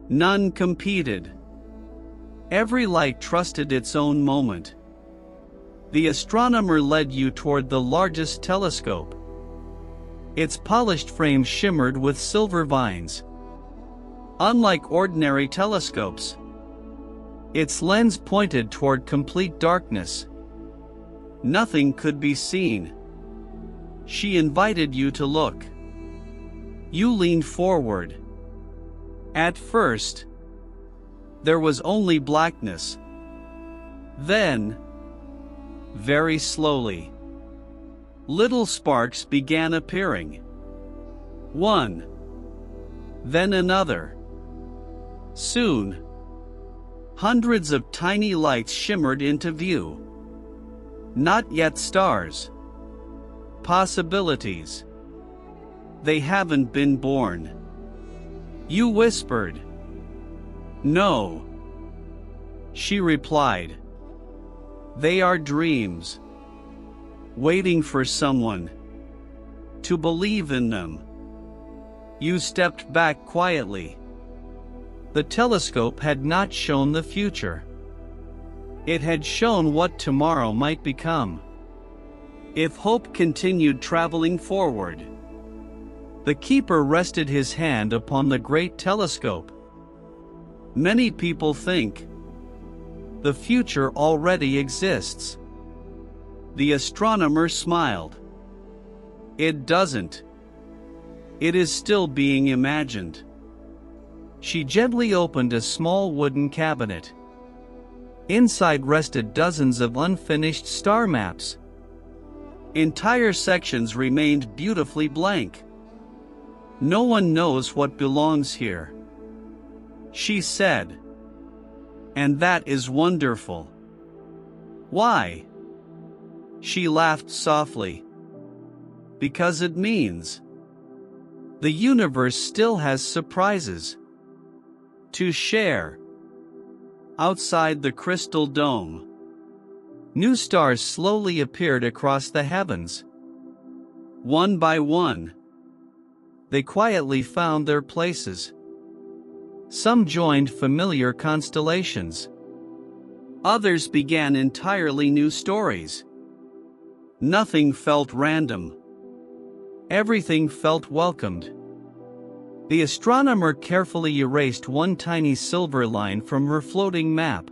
None competed. Every light trusted its own moment. The astronomer led you toward the largest telescope. Its polished frame shimmered with silver vines. Unlike ordinary telescopes, its lens pointed toward complete darkness. Nothing could be seen. She invited you to look. You leaned forward. At first, there was only blackness. Then, very slowly, little sparks began appearing. One, then another. Soon, hundreds of tiny lights shimmered into view. Not yet stars. Possibilities. They haven't been born. You whispered. No. She replied. They are dreams. Waiting for someone to believe in them. You stepped back quietly. The telescope had not shown the future. It had shown what tomorrow might become. If hope continued traveling forward. The keeper rested his hand upon the great telescope. Many people think the future already exists. The astronomer smiled. It doesn't. It is still being imagined. She gently opened a small wooden cabinet. Inside rested dozens of unfinished star maps. Entire sections remained beautifully blank. No one knows what belongs here. She said. And that is wonderful. Why? She laughed softly. Because it means the universe still has surprises to share. Outside the crystal dome, new stars slowly appeared across the heavens. One by one, they quietly found their places. Some joined familiar constellations. Others began entirely new stories. Nothing felt random. Everything felt welcomed. The astronomer carefully erased one tiny silver line from her floating map.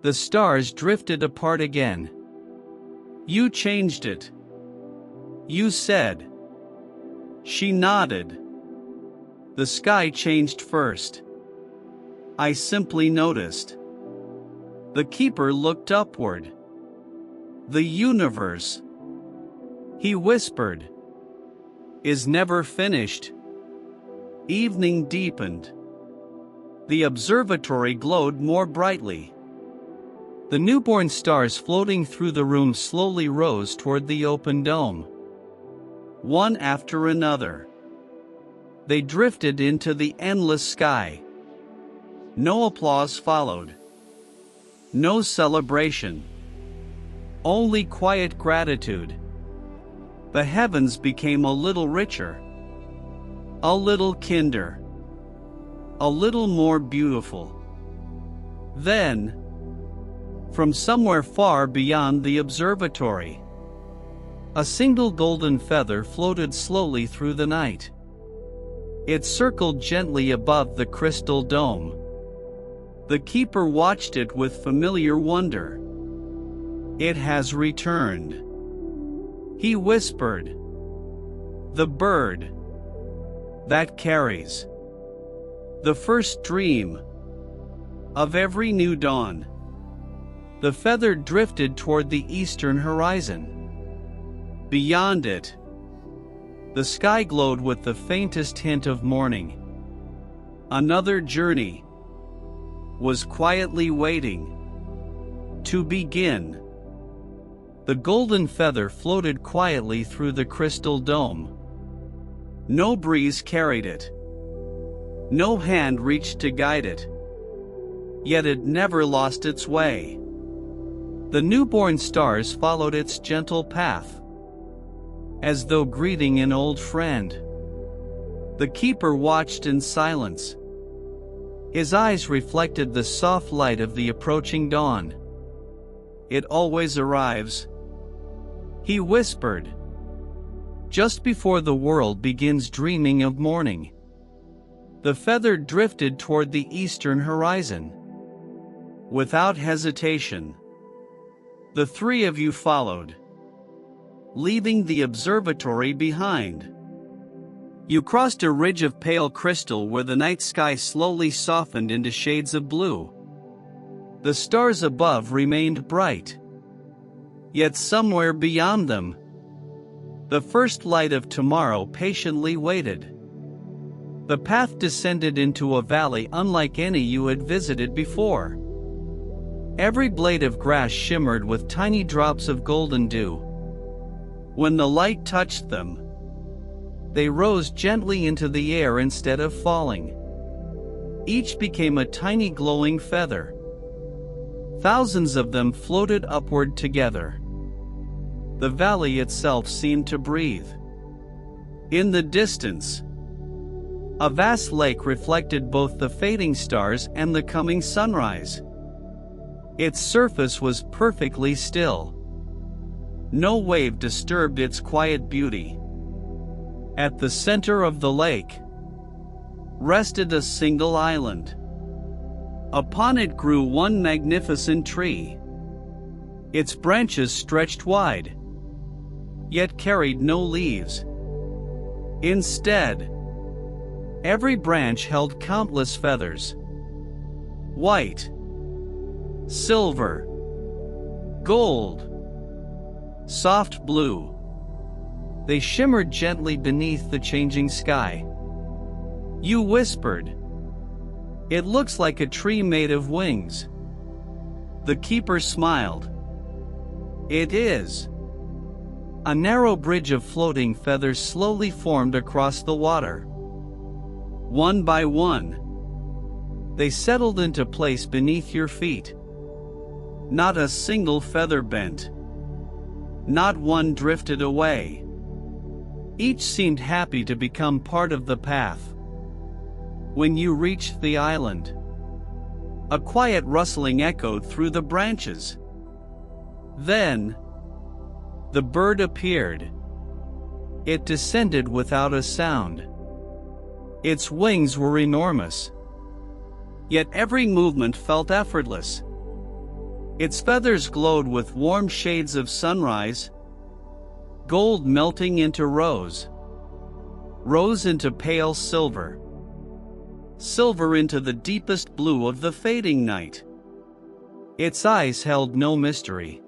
The stars drifted apart again. You changed it. You said. She nodded. The sky changed first. I simply noticed. The keeper looked upward. The universe, he whispered, is never finished. Evening deepened. The observatory glowed more brightly. The newborn stars floating through the room slowly rose toward the open dome. One after another. They drifted into the endless sky. No applause followed. No celebration. Only quiet gratitude. The heavens became a little richer. A little kinder. A little more beautiful. Then, from somewhere far beyond the observatory, a single golden feather floated slowly through the night. It circled gently above the crystal dome. The keeper watched it with familiar wonder. "It has returned," he whispered. "The bird that carries the first dream of every new dawn." The feather drifted toward the eastern horizon. Beyond it, the sky glowed with the faintest hint of morning. Another journey was quietly waiting to begin. The golden feather floated quietly through the crystal dome. No breeze carried it. No hand reached to guide it. Yet it never lost its way. The newborn stars followed its gentle path, as though greeting an old friend. The keeper watched in silence. His eyes reflected the soft light of the approaching dawn. "It always arrives," he whispered, "just before the world begins dreaming of morning." The feather drifted toward the eastern horizon. Without hesitation, the three of you followed, leaving the observatory behind. You crossed a ridge of pale crystal where the night sky slowly softened into shades of blue. The stars above remained bright. Yet somewhere beyond them, the first light of tomorrow patiently waited. The path descended into a valley unlike any you had visited before. Every blade of grass shimmered with tiny drops of golden dew. When the light touched them, they rose gently into the air instead of falling. Each became a tiny glowing feather. Thousands of them floated upward together. The valley itself seemed to breathe. In the distance, a vast lake reflected both the fading stars and the coming sunrise. Its surface was perfectly still. No wave disturbed its quiet beauty. At the center of the lake rested a single island. Upon it grew one magnificent tree. Its branches stretched wide, yet carried no leaves. Instead, every branch held countless feathers. White, silver, gold, soft blue. They shimmered gently beneath the changing sky. You whispered, "It looks like a tree made of wings." The keeper smiled. "It is." A narrow bridge of floating feathers slowly formed across the water. One by one, they settled into place beneath your feet. Not a single feather bent. Not one drifted away. Each seemed happy to become part of the path. When you reached the island, a quiet rustling echoed through the branches. Then, the bird appeared. It descended without a sound. Its wings were enormous, yet every movement felt effortless. Its feathers glowed with warm shades of sunrise, gold melting into rose, rose into pale silver, silver into the deepest blue of the fading night. Its eyes held no mystery,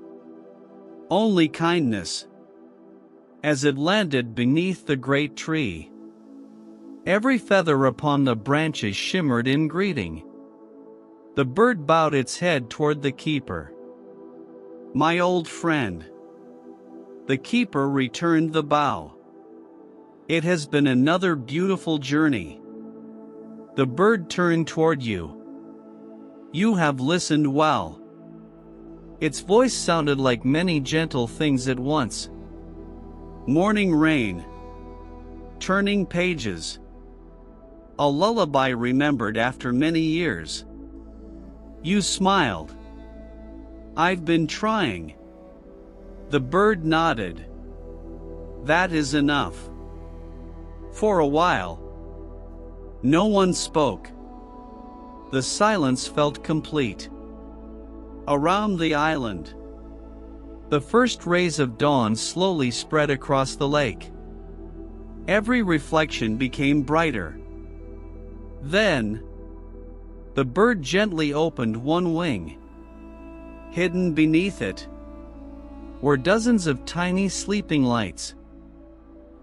only kindness. As it landed beneath the great tree, every feather upon the branches shimmered in greeting. The bird bowed its head toward the keeper. "My old friend." The keeper returned the bow. "It has been another beautiful journey." The bird turned toward you. "You have listened well." Its voice sounded like many gentle things at once. Morning rain. Turning pages. A lullaby remembered after many years. You smiled. "I've been trying." The bird nodded. "That is enough." For a while, no one spoke. The silence felt complete. Around the island, the first rays of dawn slowly spread across the lake. Every reflection became brighter. Then, the bird gently opened one wing. Hidden beneath it were dozens of tiny sleeping lights.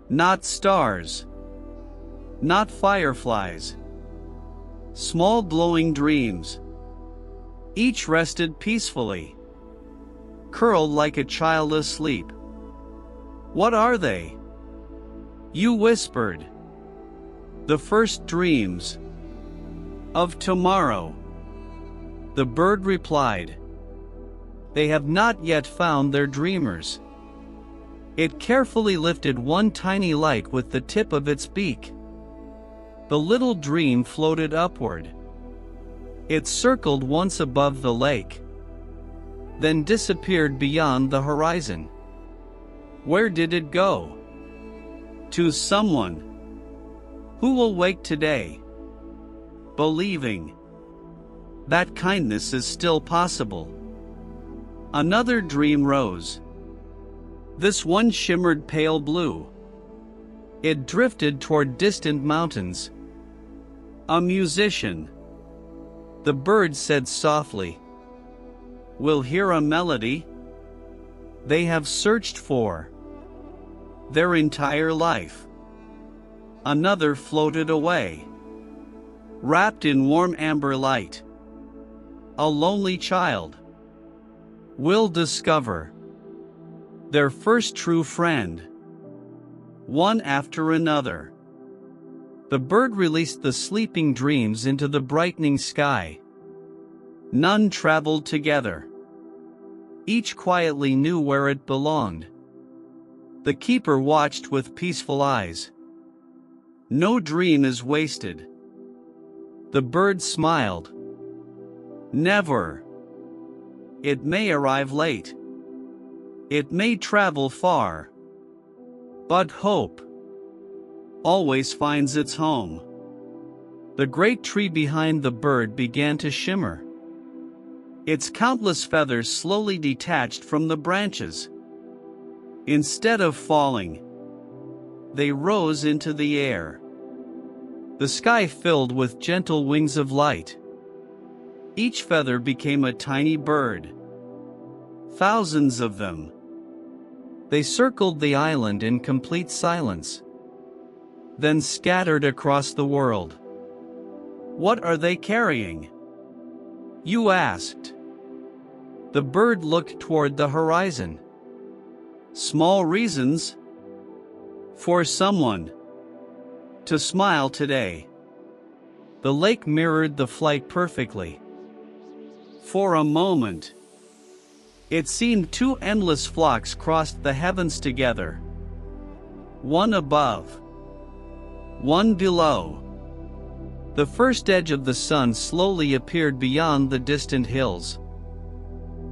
Not stars, not fireflies. Small glowing dreams. Each rested peacefully, curled like a child asleep. "What are they?" You whispered. "The first dreams of tomorrow." The bird replied. "They have not yet found their dreamers." It carefully lifted one tiny light with the tip of its beak. The little dream floated upward. It circled once above the lake, then disappeared beyond the horizon. Where did it go? To someone who will wake today, believing that kindness is still possible. Another dream rose. This one shimmered pale blue. It drifted toward distant mountains. A musician. The bird said softly, "We'll hear a melody they have searched for their entire life." Another floated away, wrapped in warm amber light. A lonely child will discover their first true friend, one after another. The bird released the sleeping dreams into the brightening sky. None traveled together. Each quietly knew where it belonged. The keeper watched with peaceful eyes. No dream is wasted. The bird smiled. Never. It may arrive late. It may travel far. But hope always finds its home. The great tree behind the bird began to shimmer. Its countless feathers slowly detached from the branches. Instead of falling, they rose into the air. The sky filled with gentle wings of light. Each feather became a tiny bird. Thousands of them. They circled the island in complete silence, then scattered across the world. What are they carrying? You asked. The bird looked toward the horizon. Small reasons for someone to smile today. The lake mirrored the flight perfectly. For a moment, it seemed two endless flocks crossed the heavens together. One above, one below. The first edge of the sun slowly appeared beyond the distant hills.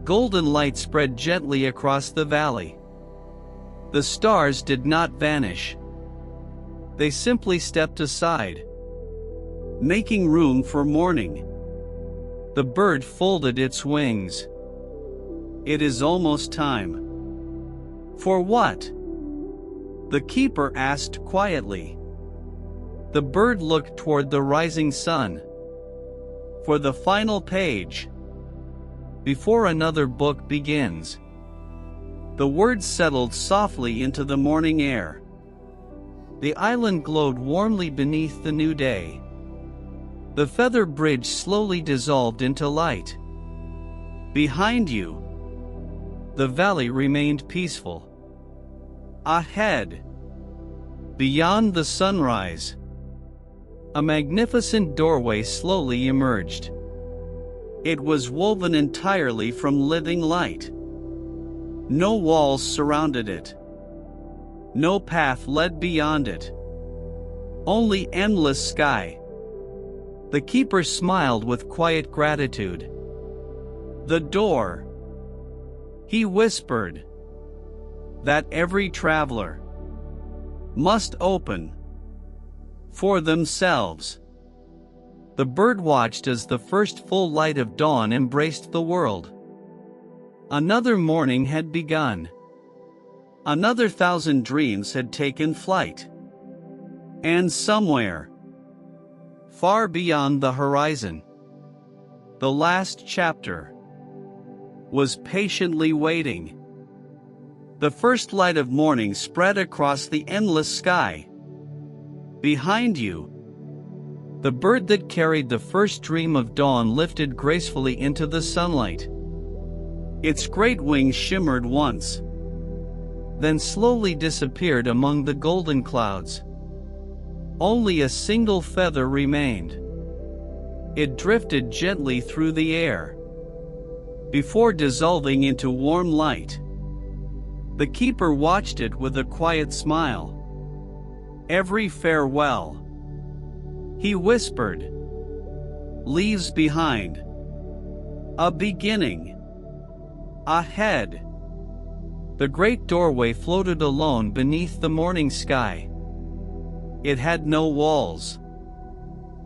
Golden light spread gently across the valley. The stars did not vanish. They simply stepped aside, making room for morning. The bird folded its wings. It is almost time. For what? The keeper asked quietly. The bird looked toward the rising sun. For the final page, before another book begins. The words settled softly into the morning air. The island glowed warmly beneath the new day. The feather bridge slowly dissolved into light. Behind you, the valley remained peaceful. Ahead, beyond the sunrise, a magnificent doorway slowly emerged. It was woven entirely from living light. No walls surrounded it. No path led beyond it. Only endless sky. The keeper smiled with quiet gratitude. The door, he whispered, that every traveler must open for themselves. The bird watched as the first full light of dawn embraced the world. Another morning had begun. Another 1,000 dreams had taken flight. And somewhere, far beyond the horizon, the last chapter was patiently waiting. The first light of morning spread across the endless sky. Behind you, the bird that carried the first dream of dawn lifted gracefully into the sunlight. Its great wings shimmered once, then slowly disappeared among the golden clouds. Only a single feather remained. It drifted gently through the air, before dissolving into warm light. The keeper watched it with a quiet smile. Every farewell, he whispered, leaves behind a beginning. Ahead, the great doorway floated alone beneath the morning sky. It had no walls,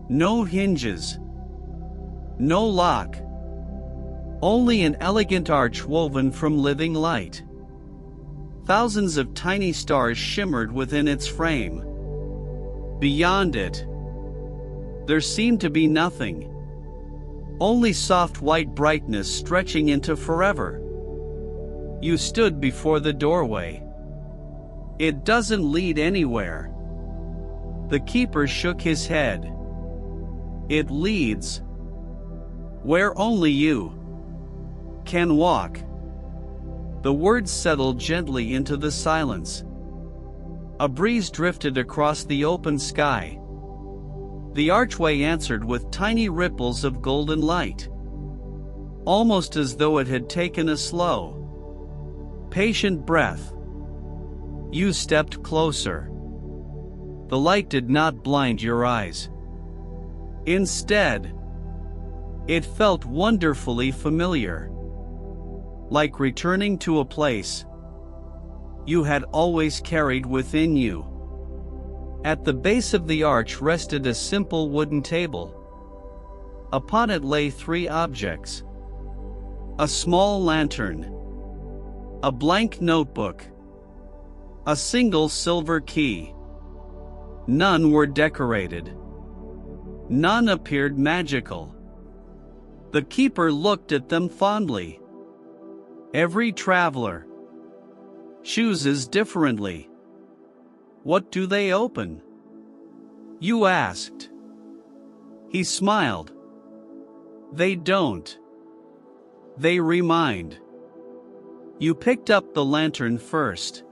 no hinges, no lock, only an elegant arch woven from living light. Thousands of tiny stars shimmered within its frame. Beyond it, there seemed to be nothing, only soft white brightness stretching into forever. You stood before the doorway. It doesn't lead anywhere. The keeper shook his head. It leads where only you can walk. The words settled gently into the silence. A breeze drifted across the open sky. The archway answered with tiny ripples of golden light, almost as though it had taken a slow, patient breath. You stepped closer. The light did not blind your eyes. Instead, it felt wonderfully familiar, like returning to a place you had always carried within you. At the base of the arch rested a simple wooden table. Upon it lay 3 objects: a small lantern, a blank notebook, a single silver key. None were decorated. None appeared magical. The keeper looked at them fondly. Every traveler chooses differently. What do they open? You asked. He smiled. They don't. They remind. You picked up the lantern first.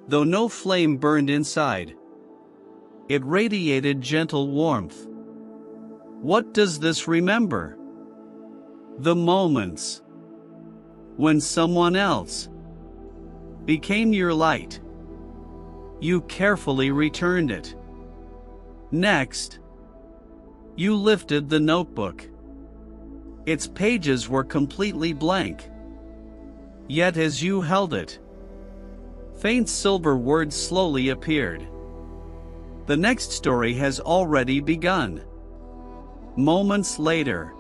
Though no flame burned inside, it radiated gentle warmth. What does this remember? The moments when someone else became your light. You carefully returned it. Next, you lifted the notebook. Its pages were completely blank. Yet as you held it, faint silver words slowly appeared. The next story has already begun. Moments later,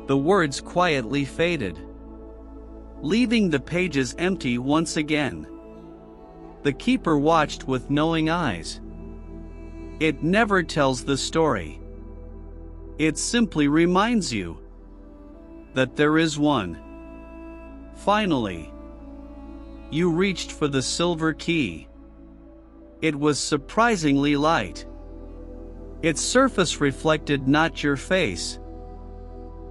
the words quietly faded, leaving the pages empty once again. The keeper watched with knowing eyes. It never tells the story. It simply reminds you that there is one. Finally, you reached for the silver key. It was surprisingly light. Its surface reflected not your face,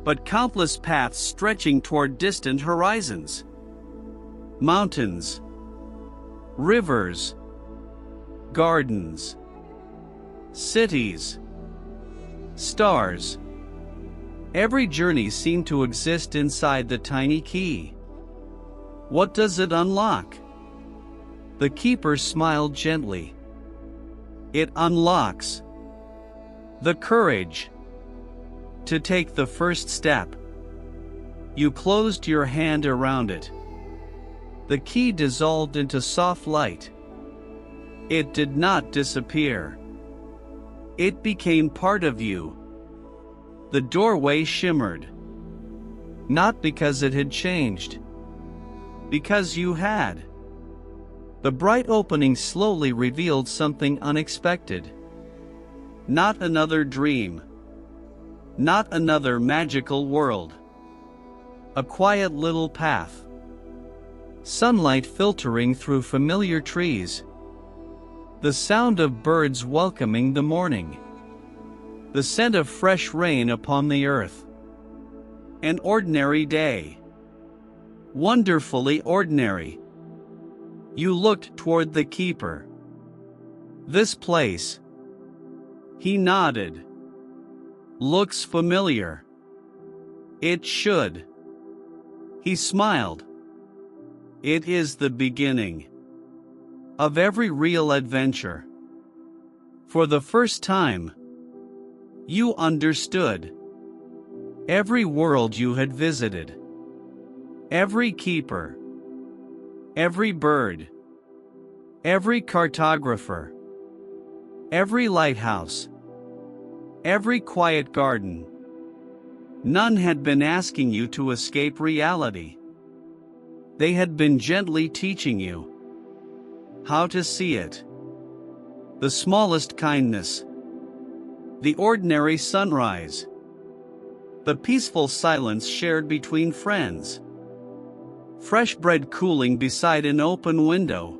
but countless paths stretching toward distant horizons. Mountains, rivers, gardens, cities, stars. Every journey seemed to exist inside the tiny key. What does it unlock? The keeper smiled gently. It unlocks the courage to take the first step. You closed your hand around it. The key dissolved into soft light. It did not disappear. It became part of you. The doorway shimmered. Not because it had changed, because you had. The bright opening slowly revealed something unexpected. Not another dream. Not another magical world. A quiet little path. Sunlight filtering through familiar trees. The sound of birds welcoming the morning. The scent of fresh rain upon the earth. An ordinary day. Wonderfully ordinary. You looked toward the keeper. This place. He nodded. Looks familiar. It should. He smiled. It is the beginning of every real adventure. For the first time, you understood. Every world you had visited. Every keeper. Every bird. Every cartographer. Every lighthouse. Every quiet garden. None had been asking you to escape reality. They had been gently teaching you how to see it. The smallest kindness. The ordinary sunrise. The peaceful silence shared between friends. Fresh bread cooling beside an open window.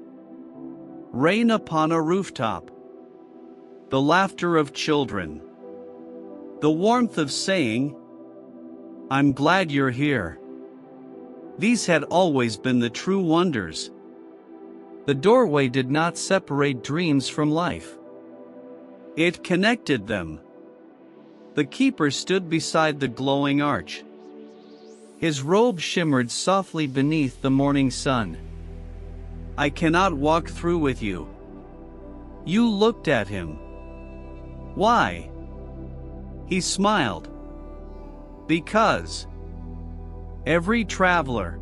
Rain upon a rooftop. The laughter of children. The warmth of saying, "I'm glad you're here." These had always been the true wonders. The doorway did not separate dreams from life. It connected them. The keeper stood beside the glowing arch. His robe shimmered softly beneath the morning sun. "I cannot walk through with you." You looked at him. Why? He smiled. Because every traveler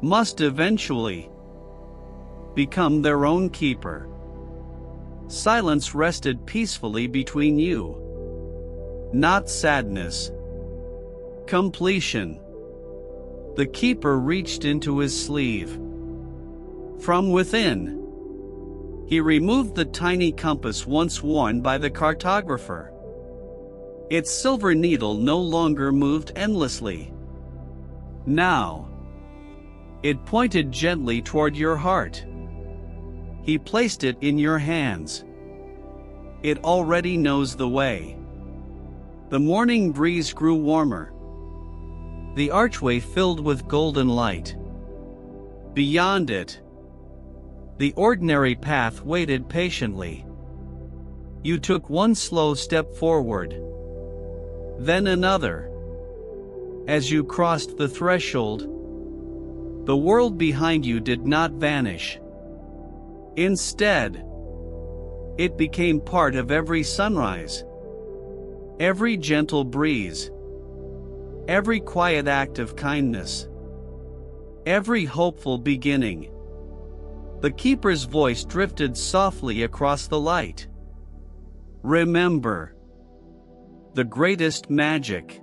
must eventually become their own keeper. Silence rested peacefully between you. Not sadness. Completion. The keeper reached into his sleeve. From within, he removed the tiny compass once worn by the cartographer. Its silver needle no longer moved endlessly. Now, it pointed gently toward your heart. He placed it in your hands. It already knows the way. The morning breeze grew warmer. The archway filled with golden light. Beyond it, the ordinary path waited patiently. You took one slow step forward, then another. As you crossed the threshold, the world behind you did not vanish. Instead, it became part of every sunrise, every gentle breeze, every quiet act of kindness, every hopeful beginning. The keeper's voice drifted softly across the light. Remember, the greatest magic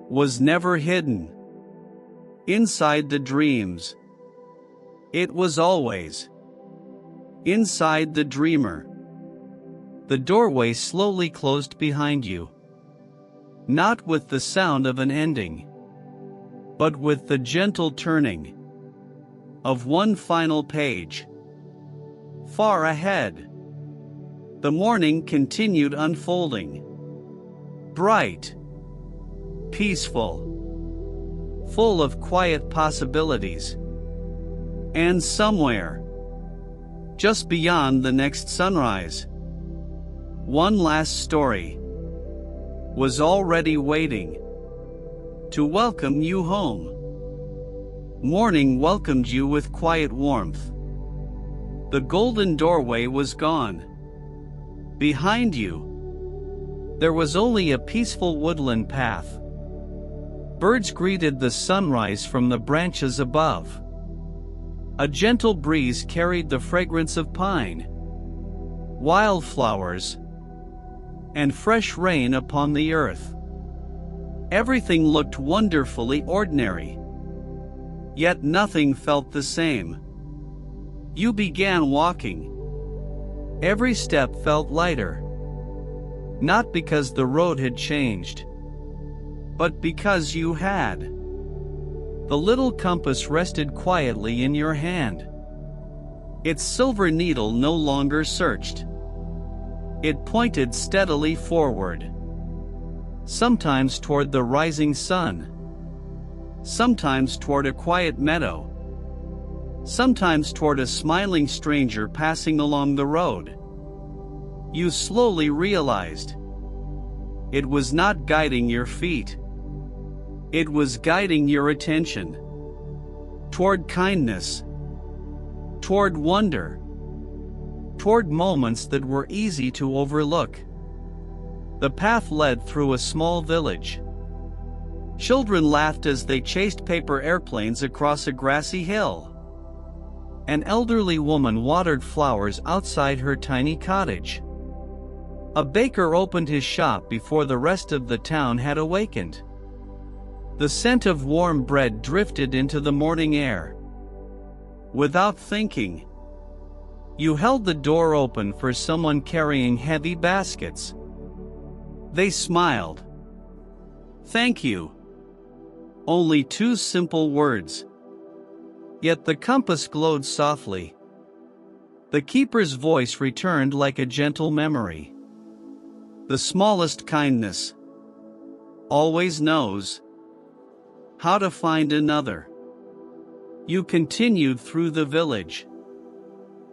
was never hidden inside the dreams. It was always inside the dreamer. The doorway slowly closed behind you. Not with the sound of an ending, but with the gentle turning of one final page. Far ahead, The morning continued unfolding. Bright, peaceful, full of quiet possibilities. And somewhere, just beyond the next sunrise, one last story was already waiting to welcome you home. Morning welcomed you with quiet warmth. The golden doorway was gone. Behind you, there was only a peaceful woodland path. Birds greeted the sunrise from the branches above. A gentle breeze carried the fragrance of pine, wildflowers, and fresh rain upon the earth. Everything looked wonderfully ordinary. Yet nothing felt the same. You began walking. Every step felt lighter. Not because the road had changed, but because you had. The little compass rested quietly in your hand. Its silver needle no longer searched. It pointed steadily forward. Sometimes toward the rising sun. Sometimes toward a quiet meadow. Sometimes toward a smiling stranger passing along the road. You slowly realized it was not guiding your feet. It was guiding your attention toward kindness, toward wonder, toward moments that were easy to overlook. The path led through a small village. Children laughed as they chased paper airplanes across a grassy hill. An elderly woman watered flowers outside her tiny cottage. A baker opened his shop before the rest of the town had awakened. The scent of warm bread drifted into the morning air. Without thinking, you held the door open for someone carrying heavy baskets. They smiled. "Thank you." Only two simple words. Yet the compass glowed softly. The keeper's voice returned like a gentle memory. The smallest kindness always knows how to find another. You continued through the village.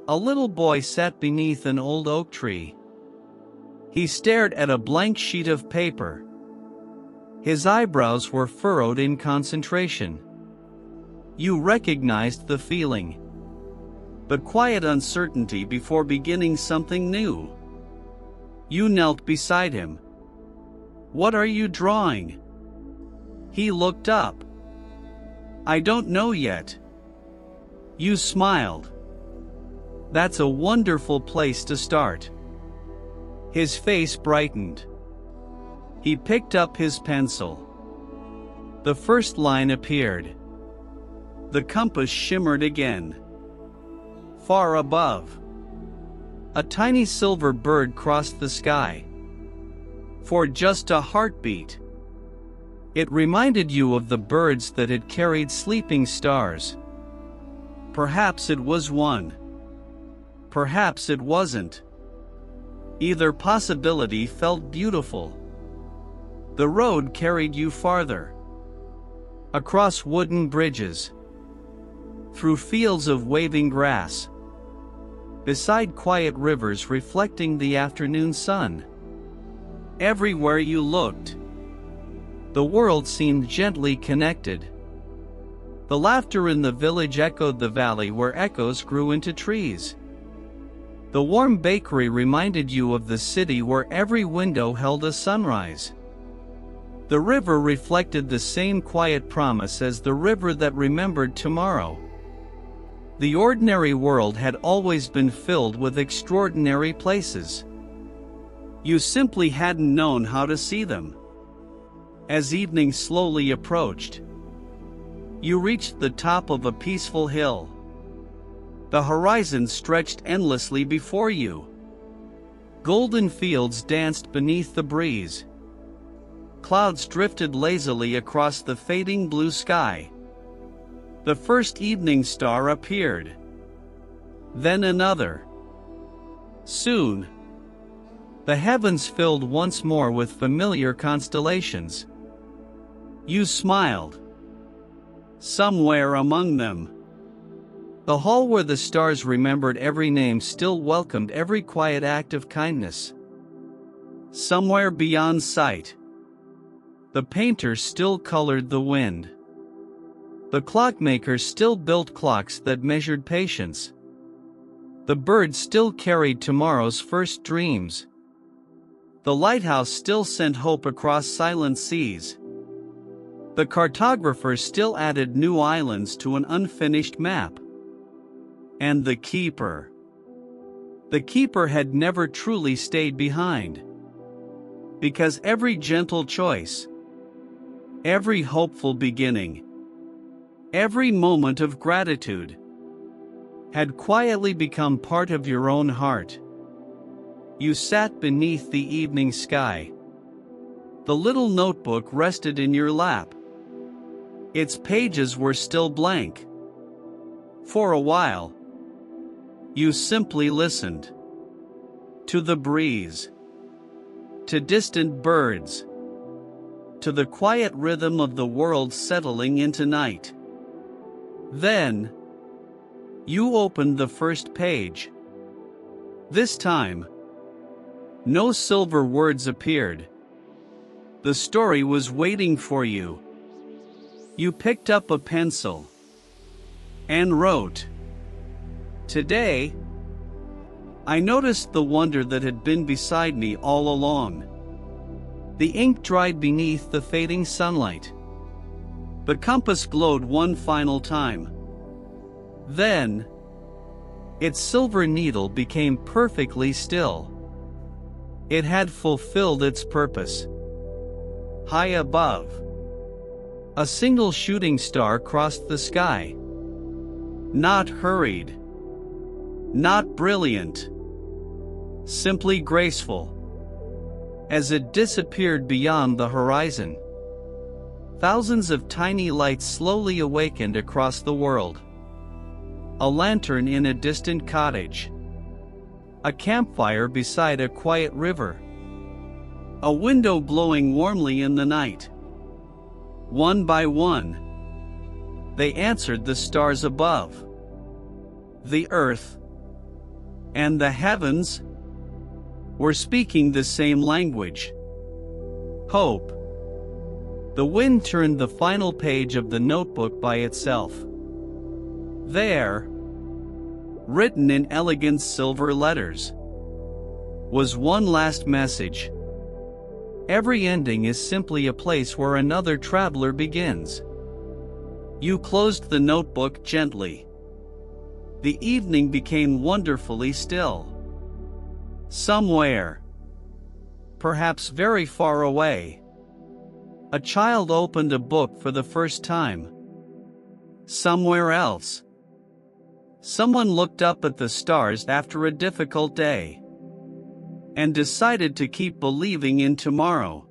A little boy sat beneath an old oak tree. He stared at a blank sheet of paper. His eyebrows were furrowed in concentration. You recognized the feeling. The quiet uncertainty before beginning something new. You knelt beside him. "What are you drawing?" He looked up. "I don't know yet." You smiled. "That's a wonderful place to start." His face brightened. He picked up his pencil. The first line appeared. The compass shimmered again. Far above, a tiny silver bird crossed the sky. For just a heartbeat, it reminded you of the birds that had carried sleeping stars. Perhaps it was one. Perhaps it wasn't. Either possibility felt beautiful. The road carried you farther. Across wooden bridges. Through fields of waving grass. Beside quiet rivers reflecting the afternoon sun. Everywhere you looked, the world seemed gently connected. The laughter in the village echoed the valley where echoes grew into trees. The warm bakery reminded you of the city where every window held a sunrise. The river reflected the same quiet promise as the river that remembered tomorrow. The ordinary world had always been filled with extraordinary places. You simply hadn't known how to see them. As evening slowly approached, you reached the top of a peaceful hill. The horizon stretched endlessly before you. Golden fields danced beneath the breeze. Clouds drifted lazily across the fading blue sky. The first evening star appeared. Then another. Soon, The heavens filled once more with familiar constellations. You smiled. Somewhere among them. The hall where the stars remembered every name still welcomed every quiet act of kindness. Somewhere beyond sight. The painter still colored the wind. The clockmaker still built clocks that measured patience. The birds still carried tomorrow's first dreams. The lighthouse still sent hope across silent seas. The cartographer still added new islands to an unfinished map. And the keeper. The keeper had never truly stayed behind. Because every gentle choice, every hopeful beginning, every moment of gratitude had quietly become part of your own heart. You sat beneath the evening sky. The little notebook rested in your lap. Its pages were still blank. For a while, you simply listened. To the breeze. To distant birds. To the quiet rhythm of the world settling into night. Then, you opened the first page. This time, no silver words appeared. The story was waiting for you. You picked up a pencil and wrote. Today, I noticed the wonder that had been beside me all along. The ink dried beneath the fading sunlight. The compass glowed one final time. Then, its silver needle became perfectly still. It had fulfilled its purpose. High above, a single shooting star crossed the sky. Not hurried. Not brilliant. Simply graceful. As it disappeared beyond the horizon, thousands of tiny lights slowly awakened across the world. A lantern in a distant cottage. A campfire beside a quiet river. A window glowing warmly in the night. One by one, they answered the stars above. The earth and the heavens were speaking the same language. Hope. The wind turned the final page of the notebook by itself. There, written in elegant silver letters, was one last message. Every ending is simply a place where another traveler begins. You closed the notebook gently. The evening became wonderfully still. Somewhere, perhaps very far away, a child opened a book for the first time. Somewhere else, someone looked up at the stars after a difficult day and decided to keep believing in tomorrow.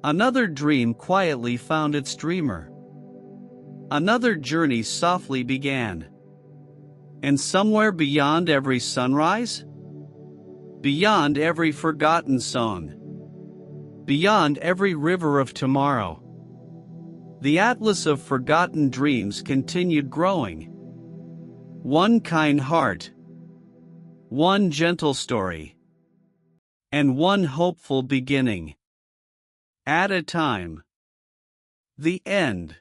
Another dream quietly found its dreamer. Another journey softly began. And somewhere beyond every sunrise, beyond every forgotten song, beyond every river of tomorrow, the atlas of forgotten dreams continued growing. One kind heart, one gentle story, and one hopeful beginning at a time. The end.